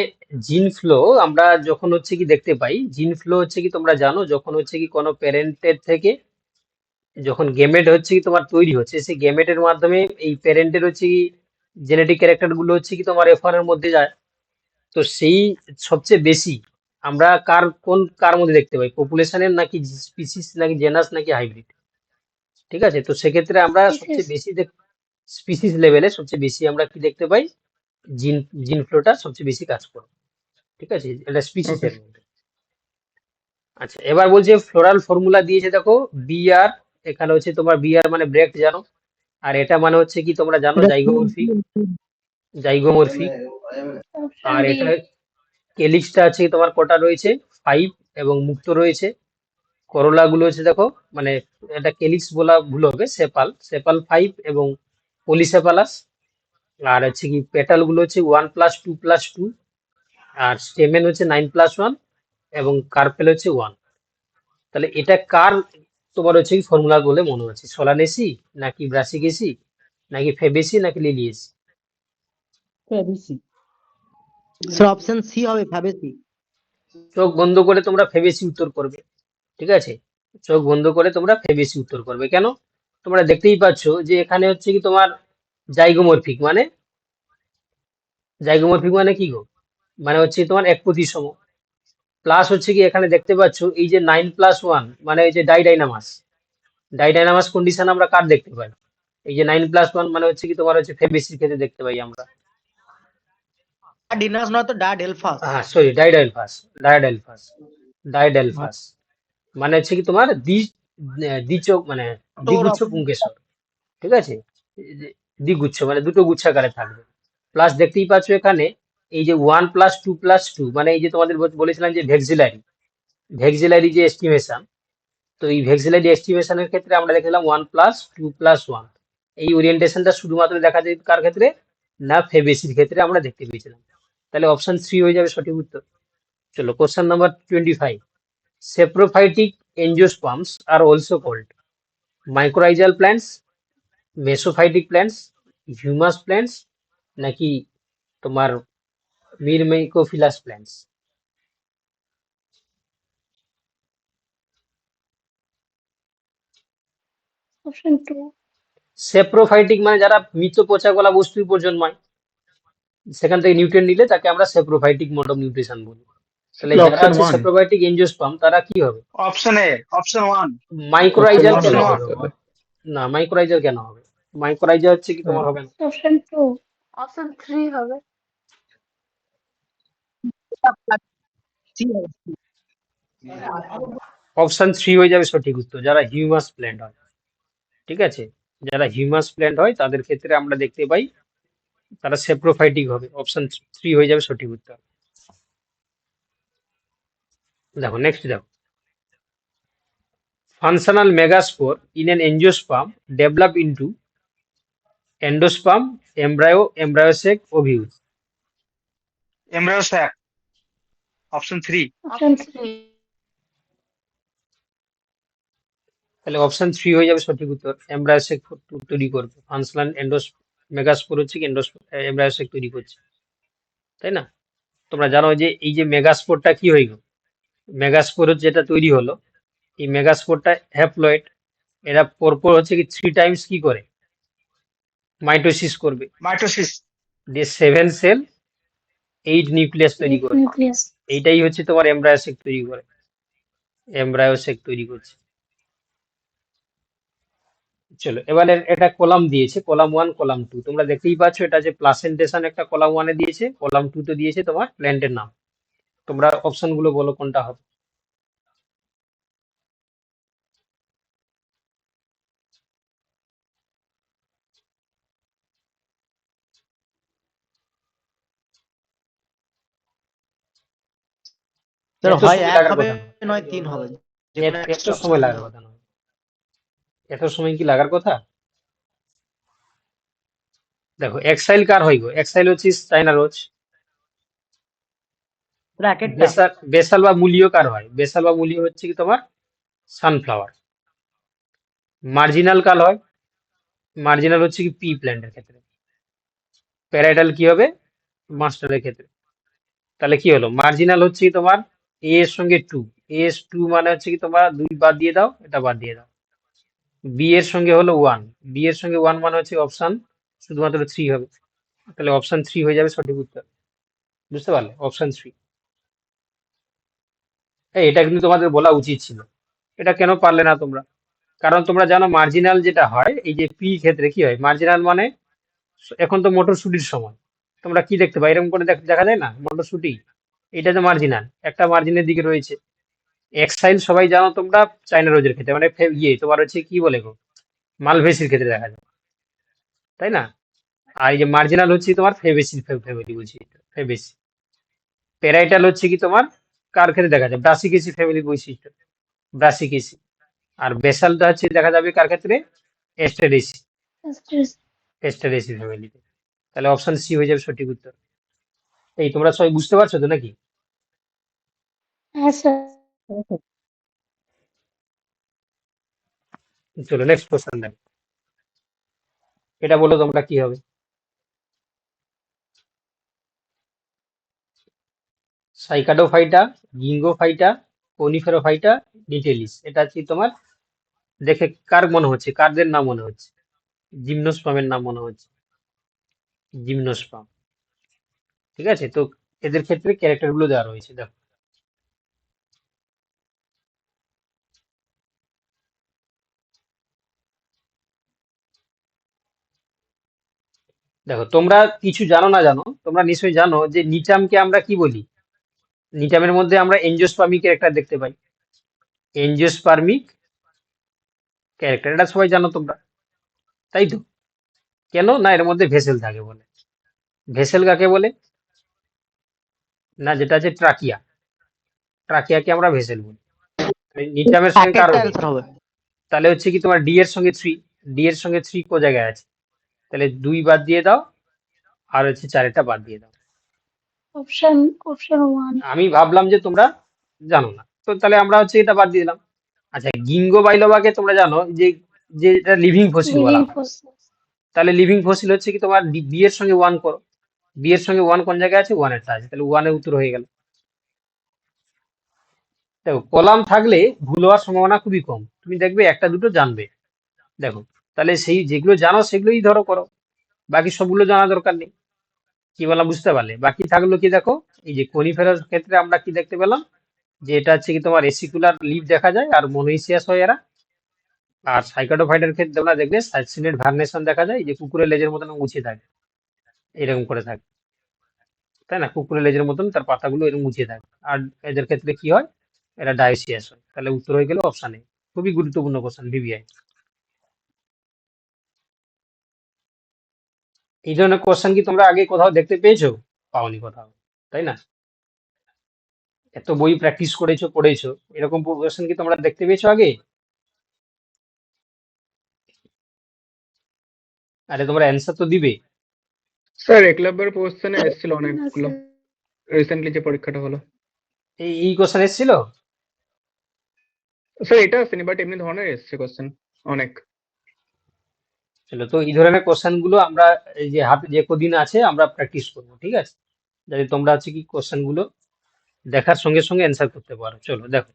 জিন ফ্লো আমরা যখন হচ্ছে কি দেখতে পাই, জিন ফ্লো হচ্ছে কি তোমরা জানো যখন হচ্ছে কি কোনো প্যারেন্টের থেকে যখন গেমেট হচ্ছে কি তোমার তৈরি হচ্ছে, সেই গেমেটের মাধ্যমে এই প্যারেন্টের হচ্ছে কি জেনেটিক ক্যারেক্টার গুলো হচ্ছে কি তোমার F1 এর মধ্যে যায়। তো সেই সবচেয়ে বেশি আমরা কার মধ্যে দেখতে পাই, পপুলেশনের নাকি স্পিসিস নাকি জেনাস নাকি হাইব্রিড, ঠিক আছে। তো সেক্ষেত্রে আমরা সবচেয়ে Species. বেশি স্পিসিস লেভেলে সবচেয়ে বেশি আমরা কি দেখতে পাই, জিন জিন ফ্লোটা সবচেয়ে বেশি কাজ করে, ঠিক আছে, এটা স্পিসিস ওকে। এর মধ্যে। আচ্ছা এবার বলছে ফ্লোরাল ফর্মুলা দিয়েছে, দেখো বিআর, এখানে হচ্ছে তোমার বিআর মানে ব্রেক জানো, আর এটা মানে হচ্ছে কি তোমরা জানো জাইগোমরফিক, জাইগোমরফিক। Option আর D. এটা কেলিক্সটা আছে তোমার কটা রয়েছে, 5, এবং মুক্ত রয়েছে। করোলা গুলো হচ্ছে দেখো, মানে এটা কেলিক্স বলা ভুল হবে, সেপাল, সেপাল 5 এবং পলিসেপালাস। আর হচ্ছে কি পেটাল গুলো হচ্ছে 1+2+2, আর স্টেমেন হচ্ছে 9+1, এবং কার্পেল হচ্ছে 1। তাহলে এটা কার তোমার হচ্ছে কি ফর্মুলা বলে মনে হচ্ছে, সোলানেসি নাকি ব্রাসিকেসি নাকি ফেবেসি নাকি লিলিয়েসি? স্যার অপশন সি হবে, ফ্যাবেসি। চোখ বন্ধ করে তোমরা ফেবেসি উত্তর করবে, ঠিক আছে, চোখ বন্ধ করে তোমরা ফেবেসি উত্তর করবে। কেন, তোমরা দেখতেই পাচ্ছ যে এখানে হচ্ছে কি তোমার জাইগোমরফিক মানে, জাইগোমরফিক মানে কি গো, মানে হচ্ছে তোমার এক প্রতিসম, প্লাস হচ্ছে কি এখানে দেখতে পাচ্ছ এই যে 9+1 মানে এই যে ডাইডাইনামাস, ডাইডাইনামাস কন্ডিশন আমরা কার দেখতে পাই, এই যে 9+1 মানে হচ্ছে কি তোমার হচ্ছে ফেবেসির ক্ষেত্রে দেখতে পাই আমরা। ডিনাস নয় তো ডায়াডেলফাস। হ্যাঁ সরি ডাইডাইলফাস, ডাইডাইলফাস, ডাইডাইলফাস মানে হচ্ছে কি তোমার দ্বিচোখ মানে দ্বিগুচ্ছ পুংকেশর, ঠিক আছে, দ্বিগুচ্ছ মানে দুটো গুচ্ছাকারে থাকবে। প্লাস দেখতেই পাচ্ছ এখানে এই যে 1+2+2 মানে এই যে তোমাদের বলেছিলাম যে ভেক্সিলারি যে এস্টিমেশন, তো এই ভেক্সিলারি এস্টিমেশনের ক্ষেত্রে আমরা দেখলাম 1+2+1, এই ওরিয়েন্টেশনটা শুধুমাত্র দেখা যায় কার ক্ষেত্রে না, ফেবেসির ক্ষেত্রে আমরা দেখতে পেয়েছিলাম। তাহলে অপশন 3 হয়ে যাবে সঠিক উত্তর। চলো question number 25. Saprophytic angiosperms are also called mycorrhizal plants, mesophytic plants, humus plants, নাকি তোমার মিরমেইকোফিলাস প্ল্যান্টস? অপশন 2। সেপ্রোফাইটিক মানে যারা মৃত পচা গলা বস্তুর উপর জন্মায়, সেখান থেকে নিউট্রিয়েন্ট নিলে তাকে আমরা সেপ্রোফাইটিক মোড অফ নিউট্রিশন বলি। তাহলে যারা অপশন আছে 1। সেপ্রোফাইটিক এনজিওস্পার্ম তারা কি হবে? Option A, option 1, mycorrhizal option কেন অপশন 1। হবে? না, মাইক্রোরাইজাল কেন হবে? মাইক্রোরাইজাল হচ্ছে কি তোমার হবে না। অপশন 2। অপশন 3 হবে। অপশন 3 হয়ে যাবে সঠিক উত্তর, যারা হিউমাস প্ল্যান্ট হয়। ঠিক আছে, যারা হিউমাস প্ল্যান্ট হয় তাদের ক্ষেত্রে আমরা দেখতে পাই তারা সেপ্রোফাইটিক হবে। অপশন 3 হয়ে যাবে সঠিক উত্তর। দেখো নেক্সট দেখো, functional megaspore in an angiosperm develop into endosperm, embryo, embryo sac, ovules. Embryo sac, option 3। Option option 3। 3। তাহলে অপশন 3 হয়ে যাবে সঠিক উত্তর, এমব্রায়োসেক তৈরি করবে। ফাংশনাল মেগাস্পোর হচ্ছে কি এমব্রায়োসেক তৈরি করছে, তাই না? তোমরা জানো যে এই যে মেগাস্পোরটা কি হয়ে গেল, মেগাস্পোর যেটা তৈরি হলো, এই মেগাস্পোরটা হ্যাপ্লয়েড, এরা পরপর হচ্ছে কি 3 টাইমস কি করে মাইটোসিস করবে, মাইটোসিস। দিয়ে 7 সেল 8 নিউক্লিয়াস তৈরি 8 করবে। নিউক্লিয়াস। এইটাই হচ্ছে তোমার এমব্রায়োসেক তৈরি করে, এমব্রায়োসেক তৈরি করছে। চলো এবার এটা কলাম দিয়েছে, কলাম 1, কলাম 2, তোমরা দেখতেই পাচ্ছ এটা যে প্লাসেন্টেশন একটা কলাম 1 এ দিয়েছে, কলাম 2 তে দিয়েছে তোমার প্ল্যান্টের নাম। তোমরা অপশন গুলো বলো কোনটা হবে। স্যার এত হয় সময় 1 লাগার হবে কথা নয়, নয় 3 হবে, যে কোনো এত একটা সময় অপশন লাগার কথা নয়, এত সময় কি লাগার কথা? দেখো এক্সাইল কার হয় গো? এক্সাইল হচ্ছে চাইনা রোজ। এক একটা। বেসাল বা মূলীয় কার হয়? বেসাল বা মূলীয় হচ্ছে কি তোমার সানফ্লাওয়ার। মার্জিনাল কাল হয়? মার্জিনাল হচ্ছে কি পি প্ল্যান্টের ক্ষেত্রে। প্যারাইটাল কি হবে? মাস্টারের ক্ষেত্রে। তাহলে কি হলো, মার্জিনাল হচ্ছে কি তোমার এ এর সঙ্গে 2, এস 2 মানে হচ্ছে কি তোমার 2 বাদ দিয়ে দাও, এটা বাদ দিয়ে দাও। বি এর সঙ্গে হলো 1, বি এর সঙ্গে 1 মানে হচ্ছে অপশন শুধুমাত্র 3 হবে। তাহলে অপশন 3 হয়ে যাবে সঠিক উত্তর। বুঝতে পারলে? অপশন 3। এটা কিন্তু তোমাদের বলা উচিত ছিল, এটা কেন পারলে না তোমরা? কারণ তোমরা জানো মার্জিনাল যেটা হয়, এই যে পি ক্ষেত্রে কি হয়, মার্জিনাল মানে এখন তো মটরশুটির সময়, তোমরা কি দেখতে পাই এরকম করে দেখা যায় না মটরশুটি, এটা যে মার্জিনাল একটা মার্জিনের দিকে রয়েছে। এক্সাইল সবাই জানো তোমরা চাইনা রোজের ক্ষেত্রে, মানে তোমার হচ্ছে কি বলে গো, মালভেসির ক্ষেত্রে দেখা যায়, তাই না? আর এই যে মার্জিনাল হচ্ছে তোমার ফেবেসি ফ্যামিলি বলছি, ফেবেসি। প্যারাইটাল হচ্ছে কি তোমার কার ক্ষেত্রে দেখা যায়, ব্রাসিকেসি ফ্যামিলি বৈশিষ্ট্য, ব্রাসিকেসি। আর বেসালটা হচ্ছে দেখা যাবে কার ক্ষেত্রে, এস্টেরেসি, এস্টেরেসি ফ্যামিলিতে। তাহলে অপশন সি হয়ে যাবে সঠিক উত্তর। এই তোমরা সবাই বুঝতে পারছো তো নাকি? হ্যাঁ স্যার। চলো নেক্সট কোশ্চেন দেখো, এটা বলো তোমরা কি হবে। সাইকাডোফাইটা, গিঙ্গোফাইটা, কোনিফেরোফাইটা, ডিটেলিস। এটা হচ্ছে তোমার দেখে কার মনে হচ্ছে, কারদের নাম মনে হচ্ছে? জিমনোস্পামের নাম মনে হচ্ছে, জিমনোস্পাম। ঠিক আছে, তো এদের ক্ষেত্রে ক্যারেক্টার গুলো দেওয়া রয়েছে দেখো। দেখো তোমরা কিছু জানো না জানো, তোমরা নিশ্চয়ই জানো যে নিটামকে আমরা কি বলি। নিটামের মধ্যে আমরা এনজিওস্পার্মিক ক্যারেক্টার দেখতে পাই, এনজিওস্পার্মিক ক্যারেক্টার, এটা সবাই জানো তোমরা, তাই তো? কেন না, এর মধ্যে ভেসেল থাকে বলে। ভেসেল কাকে বলে? না, যেটা আছে ট্রাকিয়া, ট্রাকিয়াকে আমরা ভেসেল বলি। নিটামের সঙ্গে কার হবে? অ্যান্সার হবে। তাহলে হচ্ছে কি তোমার ডি এর সঙ্গে 3, ডি এর সঙ্গে 3 কো জায়গায় আছে? তাহলে 2 বাদ দিয়ে দাও, আর হচ্ছে 4টা বাদ দিয়ে দাও। অপশন 1। আমি ভাবলাম যে তোমরা জানো না, তো তাহলে আমরা হচ্ছে এটা বাদ দিয়ে দিলাম। আচ্ছা, গিঙ্গো বাইলোবাকে তোমরা জানো যে, যে এটা লিভিং ফসিল বলা লিভিং হয়, ফসিলস। তাহলে লিভিং ফসিল হচ্ছে কি তোমার বি এর সঙ্গে ওয়ান করো, বি এর সঙ্গে ওয়ান কোন জায়গায় আছে, ওয়ান এরটা আছে, তাহলে ওয়ানের উত্তর হয়ে গেল। দেখো কলাম থাকলে ভুল হওয়ার সম্ভাবনা খুবই কম, তুমি দেখবে একটা দুটো জানবে। দেখো তাহলে সেই যেগুলো জানো সেগুলোই ধরো করো, বাকি সবগুলো জানা দরকার নেই। কি বললাম বুঝতে পারলে? বাকি থাকলো কি দেখো, এই যে কনিফেরাস ক্ষেত্রে আমরা কি দেখতে পেলাম, যে এটা হচ্ছে কি তোমার এসিকুলার লিভ দেখা যায় আর মনোইসিয়াস হয় এরা। আর সাইকাটোফাইটের ক্ষেত্রে তোমরা দেখবে সাইসিনেট ভার্নেশন দেখা যায়, যে কুকুরের লেজের মতন মুছে থাকে, এরকম করে থাকে, তাই না? কুকুরের লেজের মতন তার পাতাগুলো এরকম মুছে থাকে। আর এদের ক্ষেত্রে কি হয়, এরা ডায়োসিয়াস হয়। তাহলে উত্তর হয়ে গেল অপশন এ। খুবই গুরুত্বপূর্ণ কোশ্চেন ভিভিআই। এই ধরনের কোশ্চেন কি তোমরা আগে কোথাও দেখতে পেয়েছো? পাওনি কোথাও, তাই না? এত বই প্র্যাকটিস করেছো পড়েছো, এরকম কোশ্চেন কি তোমরা দেখতে পেয়েছো আগে? আরে তোমরা অ্যান্সার তো দিবে। স্যার একলব্যের কোশ্চেনে এসেছিল না অনেকগুলো স্যার, রিসেন্টলি যে পরীক্ষাটা হলো। এই কোশ্চেন এসেছিল? স্যার এটা আসেনি, বাট এমনি ধরনের এসছে কোশ্চেন অনেক। চলো, তো এই ধরনের কোশ্চেন গুলো আমরা এই যে হাতে যে কদিন আছে আমরা প্র্যাকটিস করবো, ঠিক আছে? যাতে তোমরা হচ্ছে কি কোশ্চেন গুলো দেখার সঙ্গে সঙ্গে অ্যান্সার করতে পারো। চলো দেখো,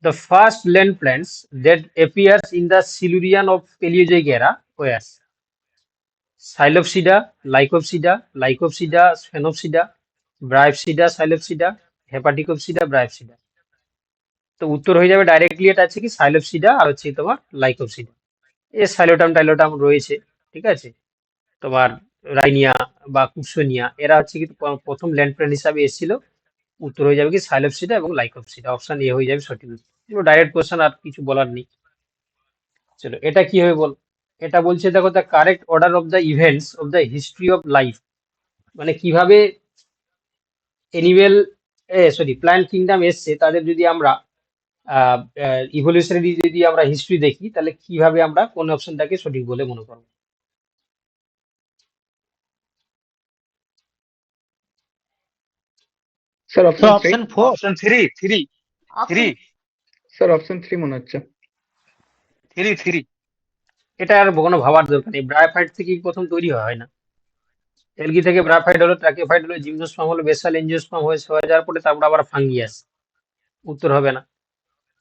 the first land plants that appears in the Silurian of Paleozoic era were Psilopsida, Lycopsida, Lycopsida, Sphenopsida, Bryopsida, Psilopsida, Hepaticopsida, Bryopsida। তো উত্তর হয়ে যাবে ডাইরেক্টলি, এটা আছে কি সাইলোপসিডা আর হচ্ছে তোমার লাইকোপসিডা। এর সাইলোটাম টাইলোটাম রয়েছে, ঠিক আছে? তোমার রাইনিয়া বা কুপসোনিয়া, এরা হচ্ছে কি প্রথম ল্যান্ড প্ল্যান্ট হিসাবে এসেছিল। উত্তর হয়ে যাবে কি সাইলোপসিডা এবং লাইকোপসিডা, অপশন এ হয়ে যাবে সঠিক উত্তর। পুরো ডাইরেক্ট কোশ্চেন, আর কিছু বলার নেই। চলো এটা কি হবে বল, এটা বলছে দেখো the correct order of the events of the history of life, মানে কিভাবে এনিমেল প্ল্যান্ট কিংডম এসছে, তাদের যদি আমরা ইভলিউশনারি যদি আমরা হিস্ট্রি দেখি, তাহলে কিভাবে আমরা কোন অপশনটাকে সঠিক বলে মনে করবো? Sir option 3। Option 4। Option three three three sir option 3 মনে হচ্ছে। থ্রি থ্রি এটা আর কোনো ভাবার দরকার নেই, ব্রায়োফাইট থেকে প্রথম তৈরি হয় না। এলগি থেকে ব্রায়োফাইট হলো, ট্রাকিওফাইট হলো, জিমনোস্পার্ম হলো, বেসাল এনজিওস্পার্ম হয়ে যাওয়ার পরে তারপর আবার ফাঙ্গি আসে। উত্তর হবে না।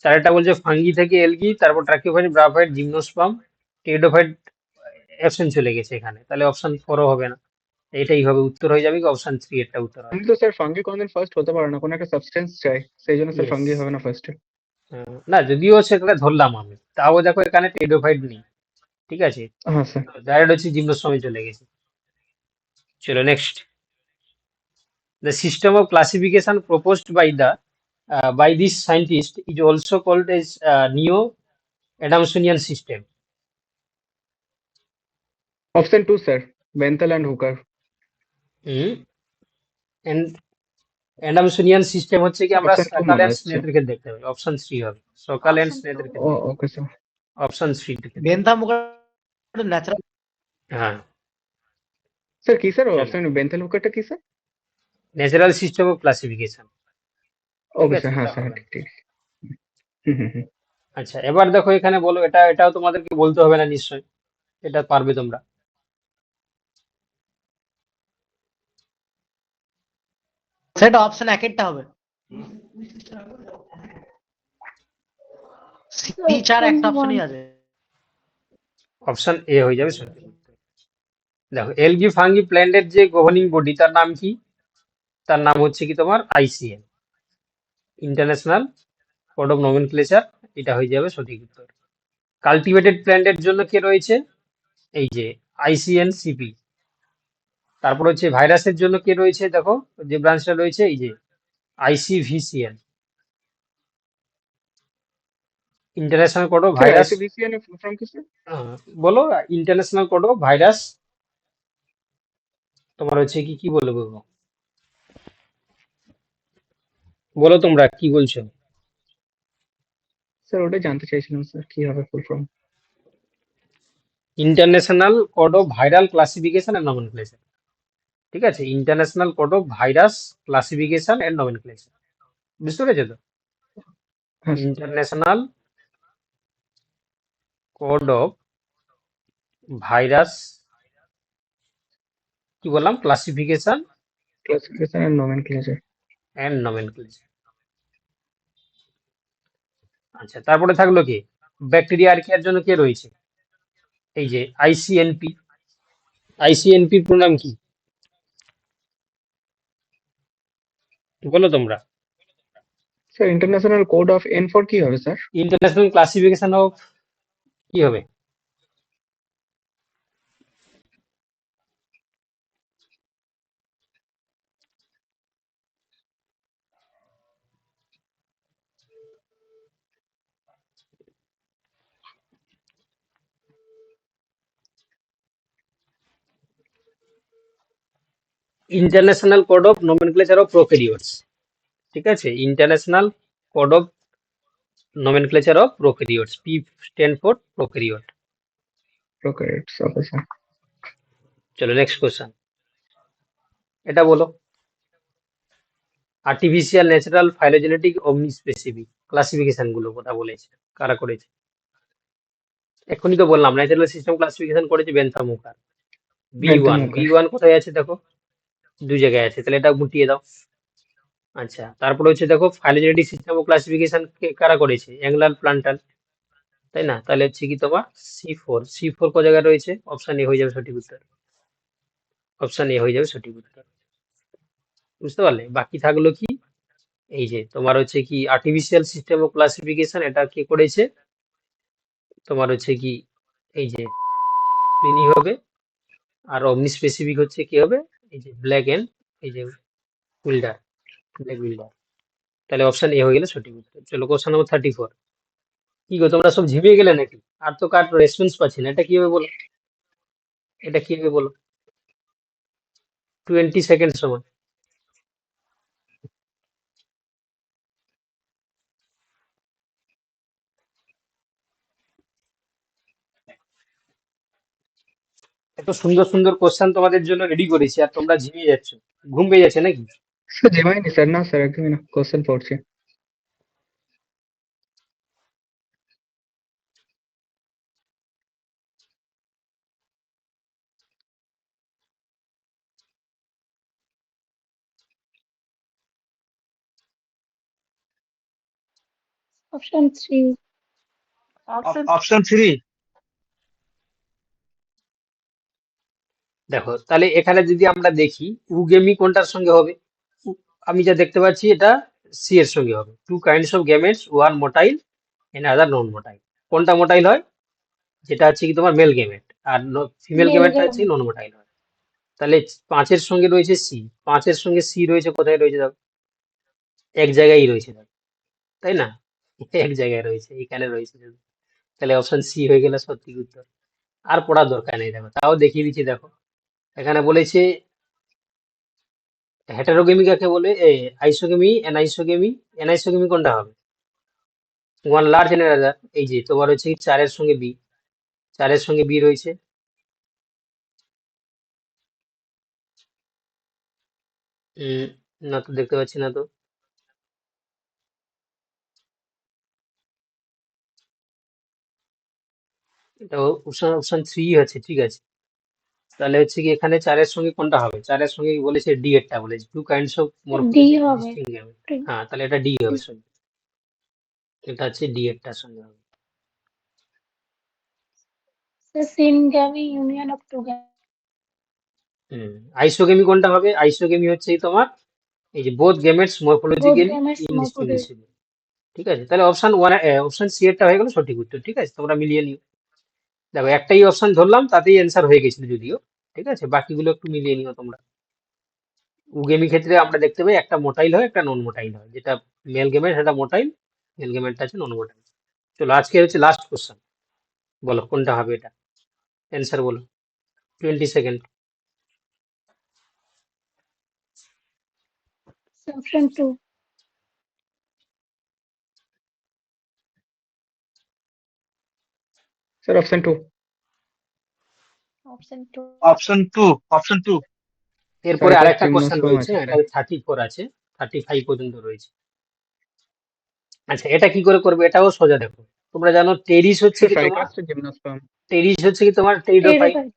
চারটা বলছে ফাঙ্গি থেকে এলগি, তারপর ট্রাকিওফাইট, ব্রায়োফাইট, জিমনোস্পার্ম, টেরিডোফাইট অ্যাবসেন্ট চলে গেছে এখানে, তাহলে অপশন 4ও হবে না। এটাই হবে উত্তর, হয়ে যাবে অপশন 3 এরটা উত্তর হবে। আমি তো স্যার ফাঙ্গি কোনদিন ফার্স্ট হতে পারে না, কোনো একটা সাবস্টেন্স চাই, সেই জন্য স্যার Yes. ফাঙ্গি হবে না ফার্স্টে। না, যদিও সেটা ধরলাম আমি, তাও দেখো এখানে টেরিডোফাইট নেই, ঠিক আছে? হ্যাঁ স্যার। ডাইরেক্ট হচ্ছে জিমনোস্পার্মে চলে গেছে। চলো next, the system of classification proposed by this scientist is also called as neo-Adamsonian system. Option 2 sir, Bentham and Hooker. And Adamsonian system হচ্ছে কি আমরা Option 2 সকাল মনে এন্ড হচ্ছে। স্নেথের ক্ষেত্রে দেখতে পাই, অপশন 3 হবে। সকাল এন্ড Option স্নেথের 2. ক্ষেত্রে, ওকে স্যার। অপশন 3 থেকে। বেন্থা মুখার ন্যাচারাল। হ্যাঁ, স্যার কি স্যার চলো, অপশন বেন্থেল হুকারটা কি sir? Natural system of classification, ঠিক ওকে আছে? স্যার, হ্যাঁ এটা স্যার হবে। ঠিক ঠিক। হুম হুম হুম। আচ্ছা, এবার দেখো এখানে বলো, এটাও তোমাদেরকে বলতে হবে না নিশ্চয়, এটা পারবে তোমরা। সেটা অপশন 1 হবে। সি 4 একটা option অপশনই 1। আছে। অপশন এ হয়ে যাবে সঠিক উত্তর। দেখো এলগি ফাঙ্গি প্ল্যান্টের যে গভর্নিং বডি, তার নাম কি? তার নাম হচ্ছে কি তোমার ICN, international code of nomenclature, এটা হয়ে যাবে সঠিক উত্তর। কাল্টিভেটেড প্ল্যান্টের জন্য কে রয়েছে? এই যে আইসিএন সিপি। তারপর হচ্ছে ভাইরাসের জন্য কে রয়েছে, দেখো যে ব্রাঞ্চটা রয়েছে এই যে ICVCN, international code of sir virus. ICVCN এর ফুল ফর্ম কি স্যার? বলো, ইন্টারন্যাশনাল কোড অফ ভাইরাস, তোমার হচ্ছে কি কি বলবো, বলো তোমরা কি বলছো? স্যার ওটাই জানতে চাইছিলাম স্যার, কি হবে full form? International code of viral classification and nomenclature, ঠিক আছে? International code of virus classification and nomenclature, বুঝতে পেরেছো তো? হ্যাঁ sir. International code of virus কি বললাম, classification classification and nomenclature. And nomenclature. আচ্ছা, তারপরে থাকলো কি, ব্যাকটেরিয়া আর কেয়ার জন্য কে রয়েছে, এই যে আইসিএনপি। আইসিএনপির পুরো নাম কি বলো তোমরা? Sir international code of N4 কি হবে স্যার? ইন্টারন্যাশনাল ক্লাসিফিকেশন অফ কি হবে? International code of nomenclature of prokaryotes, ঠিক আছে, international code of nomenclature of prokaryotes, P stand for prokaryote. Prokaryotes, okay sir. চলো নেক্সট কোশ্চেন, এটা বলো। Artificial, natural, phylogenetic, omni specific classification গুলো কথা বলেছে, কারা করেছে? এখনই তো বললাম, ন্যাচারাল সিস্টেম ক্লাসিফিকেশন করেছে Bentham Hooker. Bentham B1, Hooker. B1 কোথায় আছে দেখো, দুই জায়গায় আছে, তাহলে এটা গুটিয়ে দাও। আচ্ছা, তারপরে হচ্ছে দেখো ফাইলোজেনেটিক সিস্টেম ও ক্লাসিফিকেশন কারা করেছে, অ্যাংলার প্লান্টার, তাই না? তাহলে হচ্ছে কি তোমার C4 কোন জায়গায় রয়েছে, অপশন এ হয়ে যাবে সঠিক উত্তর, অপশন এ হয়ে যাবে সঠিক উত্তর। বুঝতে পারলে? বাকি থাকলো কি, এই যে তোমার হচ্ছে কি আর্টিফিশিয়াল সিস্টেম ও ক্লাসিফিকেশন, এটা কে করেছে, তোমার হচ্ছে কি এই যে প্লিনি হবে। আর অমনি স্পেসিফিক হচ্ছে কি হবে, এই যে ব্ল্যাক এন্ড, এই যে উইল্ডার, ব্ল্যাক উইল্ডার। তাহলে অপশন এ হয়ে গেলে সঠিক উত্তর। চলো কোশ্চেন নম্বর 34। কি গো তোমরা সব ঝিমিয়ে গেলে নাকি? আর তো কার রেসপন্স পাচ্ছি না, এটা কি হবে বলো, এটা কি হবে বলো? 20 সেকেন্ড সময়। এত সুন্দর সুন্দর কোশ্চেন তোমাদের জন্য রেডি করেছি আর তোমরা ঝিমিয়ে যাচ্ছ, ঘুম পেয়ে যাচ্ছে নাকি? স্যার জিমাইনি স্যার, না স্যার একদমই না, কোশ্চেন পড়ছি। Option 3. Option option 3। দেখো তাহলে এখানে যদি আমরা দেখি উগেমি কোনটার সঙ্গে হবে, আমি যা দেখতে পাচ্ছি এটা সি এর সঙ্গে হবে। Two kinds of gametes, one motile and other non motile. কোনটা মোটাইল হয়, যেটা হচ্ছে কি তোমার মেল গেমেট, আর ফিমেল Male গেমেটটা হচ্ছে gamete. নন মোটাইল হয়। তাহলে 5-এর সঙ্গে রয়েছে সি, 5-এর সঙ্গে সি রয়েছে কোথায় রয়েছে দেখো, এক জায়গায় রয়েছে দেখো, তাই না? এক জায়গায় রয়েছে, এখানে রয়েছে শুধু। তাহলে অপশন সি হয়ে গেল সঠিক উত্তর। আর পড়ার দরকার নেই, দেখো তাও দেখিয়ে দিচ্ছি। দেখো এখানে বলেছে হেটারোগেমি কাকে বলে, আইসোগেমি, অ্যানাইসোগেমি। অ্যানাইসোগেমি কোনটা হবে, ওয়ান লার্জ এন আদার। এই যে তোমার হচ্ছে 4-এর সঙ্গে বি, 4-এর সঙ্গে বি রয়েছে। উম, না তো দেখতে পাচ্ছি না তো। এটা অপশন অপশন 3 আছে, ঠিক আছে। তাহলে হচ্ছে কি এখানে 4-এর সঙ্গে কোনটা হবে, 4-এর সঙ্গে কি বলেছে, ডি এরটা বলেছে, two kinds of D morphology হবে। Distinct gamete. হ্যাঁ, তাহলে এটা ডি হবে সরি, এটা হচ্ছে ডি এরটার সঙ্গে হবে। The syngamy union of two gametes. আইসোগেমি কোনটা হবে, আইসোগেমি হচ্ছে এই তোমার এই যে both gametes Both morphologically gametes morphologically. Indistinguishable. ঠিক আছে, তাহলে অপশন সি এরটা হয়ে গেল সঠিক উত্তর। ঠিক আছে, তোমরা মিলিয়ে নিও। দেখো একটাই অপশন ধরলাম, তাতেই অ্যান্সার হয়ে গেছিল যদিও, ঠিক আছে, বাকিগুলো একটু মিলিয়ে নিও তোমরা। উগেমি ক্ষেত্রে আমরা দেখতে পাই একটা মোটাইল হয় একটা নন মোটাইল হয়, যেটা মেল গেমের সেটা মোটাইল, মেল গেমেরটা আছে নন মোটাইল। চলো আজকে হচ্ছে লাস্ট কোশ্চেন, বলো কোনটা হবে এটা, অ্যান্সার বলো, 20 second. Option 2. Sir option 2। option 2. Option 2। এরপরে স্যার এটা আরেকটা কোশ্চেন জিমনোস্পার্ম রয়েছে, আছে এটা স্যার। 34 আছে, 35 পর্যন্ত রয়েছে। আচ্ছা, এটা কি করে করবে, এটাও সোজা। দেখো তোমরা জানো টেরিস হচ্ছে স্যার কি তোমার, সাইটোপ্লাজম জিমনোস্পার্ম। টেরিস হচ্ছে কি তোমার টেরিডোফাইট, টেরিডোফাইট।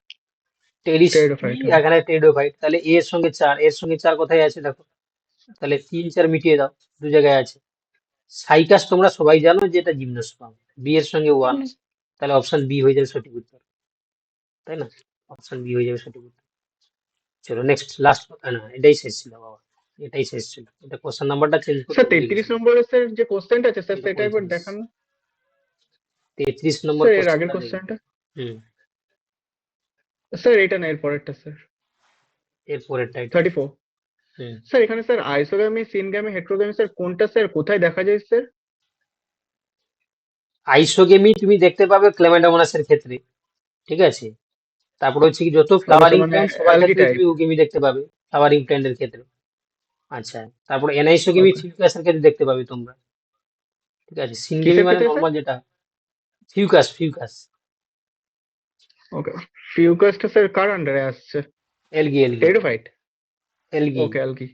টেরিস টেরিডোফাইট, কি এখানে টেরিডোফাইট, তাহলে এ এর সঙ্গে 4, এর সঙ্গে 4 কোথায় আছে দেখো, তাহলে 3 4 মিটিয়ে দাও, দু জায়গায় আছে। সাইকাস তোমরা সবাই জানো যে এটা জিমনোস্পার্ম, বি এর সঙ্গে 1, তাহলে অপশন বি হয়ে যাবে সঠিক উত্তর, তাই না? অপশন বি হয়ে যাবে সঠিক উত্তর। চলো নেক্সট, লাস্ট, না এটাই শেষ ছিল বাবা, এটাই শেষ ছিল, এটা কোশ্চেন নাম্বারটা চেঞ্জ করতে স্যার ভুলে 33 গেছি। নম্বরের স্যার যে কোশ্চেনটা আছে স্যার এটা সেটা একবার 35, দেখান না 33 নম্বর স্যার, এর আগের কোশ্চেনটা দেখো। কোশ্চেনটা। হুম, স্যার এটা না, এর পরেরটা স্যার, এর পরেরটা এটা। 34। হুম, স্যার এখানে স্যার আইসোগ্যামি, সিনগ্যামি, হেটারোগ্যামি স্যার কোনটা স্যার কোথায় দেখা যায় স্যার? আইসোগেমি তুমি দেখতে পাবে ক্লেমেন্ডামোনাসের ক্ষেত্রে, ঠিক আছে? তারপর হচ্ছে কি যত ওকে স্যার, ফ্লাওয়ারিং মানে প্ল্যান্ট সবার অ্যালগি ক্ষেত্রে টাইপ। তুমি ওগেমি দেখতে পাবে, ফ্লাওয়ারিং প্ল্যান্টের ক্ষেত্রে। আচ্ছা, তারপর এনাইসোগেমি ওকে, ফিউকাসের ক্ষেত্রে দেখতে পাবে তোমরা, ঠিক আছে? সিনগেমি কিসের মানে ক্ষেত্রে স্যার? নর্মাল যেটা, ফিউকাস, ফিউকাস, ওকে, ফিউকাসটা স্যার কার আন্ডারে আসছে? Algae, algae, pteridophyte. এলগি। ওকে, অ্যালগি।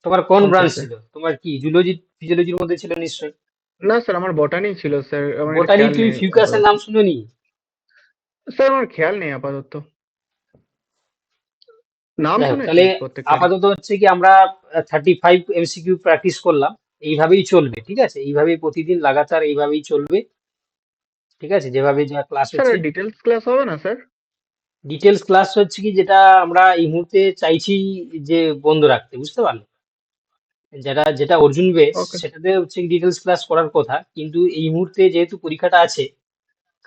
তোমার কোন ওকে ব্রাঞ্চ স্যার। ছিল? তোমার কি জুলজি ফিজিওলজির মধ্যে ছিল নিশ্চয়ই? না স্যার, আমার বটানি ছিল স্যার, আমার এটা বোটানি, খেয়াল তুমি নেই ফিউকাসের আপাতত। নাম শুনোনি? স্যার আমার খেয়াল নেই আপাতত, নাম যাই হোক, শুনেছি তাহলে প্রত্যেকটারই। আপাতত হচ্ছে কি আমরা 35 এমসিকিউ প্র্যাকটিস করলাম, এইভাবেই চলবে, ঠিক আছে? এইভাবেই প্রতিদিন লাগাতার এইভাবেই চলবে, ঠিক আছে? যেভাবে যা ক্লাস স্যার হচ্ছে। ডিটেলস ক্লাস হবে না স্যার? ডিটেলস ক্লাস হচ্ছে কি যেটা আমরা এই মুহূর্তে চাইছি যে বন্ধ রাখতে, বুঝতে পারলে? যেটা যেটা অর্জুন বেস ওকে, সেটাতে হচ্ছে ডিটেলস ক্লাস করার কথা, কিন্তু এই মুহূর্তে যেহেতু পরীক্ষাটা আছে,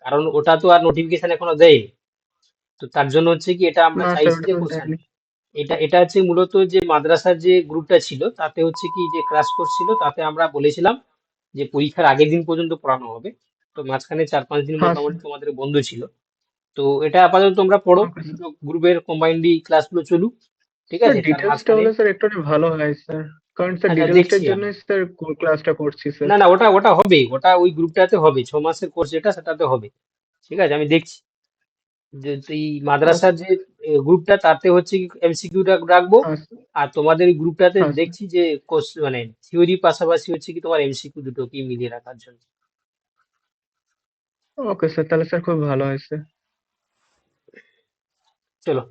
কারণ ওটা তো আর নোটিফিকেশন এখনো দেয়নি, তো তার জন্য হচ্ছে কি এটা আমরা না স্যার চাইছি ওটা যে তো কোশ্চেন, দেয়নি। এটা এটা হচ্ছে মূলত যে মাদ্রাসার যে গ্রুপটা ছিল তাতে হচ্ছে কি যে ক্রাশ কোর্স ছিল, তাতে আমরা বলেছিলাম যে পরীক্ষার আগের দিন পর্যন্ত পড়ানো হবে। তো মাঝখানে 4 5 দিন হ্যাঁ স্যার। মোটামুটি তোমাদের বন্ধ ছিল। তো এটা আপাতত তোমরা পড়ো, ওকে স্যার। দুটো গ্রুপের কম্বাইন্ডলি ক্লাসগুলো চলুক, ঠিক স্যার আছে? তার ডিটেলসটা মাঝখানে, হলে স্যার একটু ভালো হয় স্যার, কারণ স্যার আচ্ছা দেখছি ডিটেলসটার আমি, জন্যই স্যার ক্লাসটা করছি স্যার। না না ওটা ওটা হবে, ওটা ওই গ্রুপটাতে হবে, 6 মাসের কোর্স যেটা সেটাতে হবে, ঠিক আছে? আমি দেখছি যে এই ওকে, মাদ্রাসার যে গ্রুপটা তাতে হচ্ছে এমসিকিউটা রাখবো, হ্যাঁ স্যার। আর তোমাদের এই গ্রুপটাতে হ্যাঁ স্যার। দেখছি যে কোর্স মানে থিওরি পাশাপাশি হচ্ছে কি তোমার এমসিকিউ দুটোকেই মিলিয়ে রাখার জন্য। ওকে স্যার, তাহলে স্যার খুব ভালো হয় স্যার। চলো।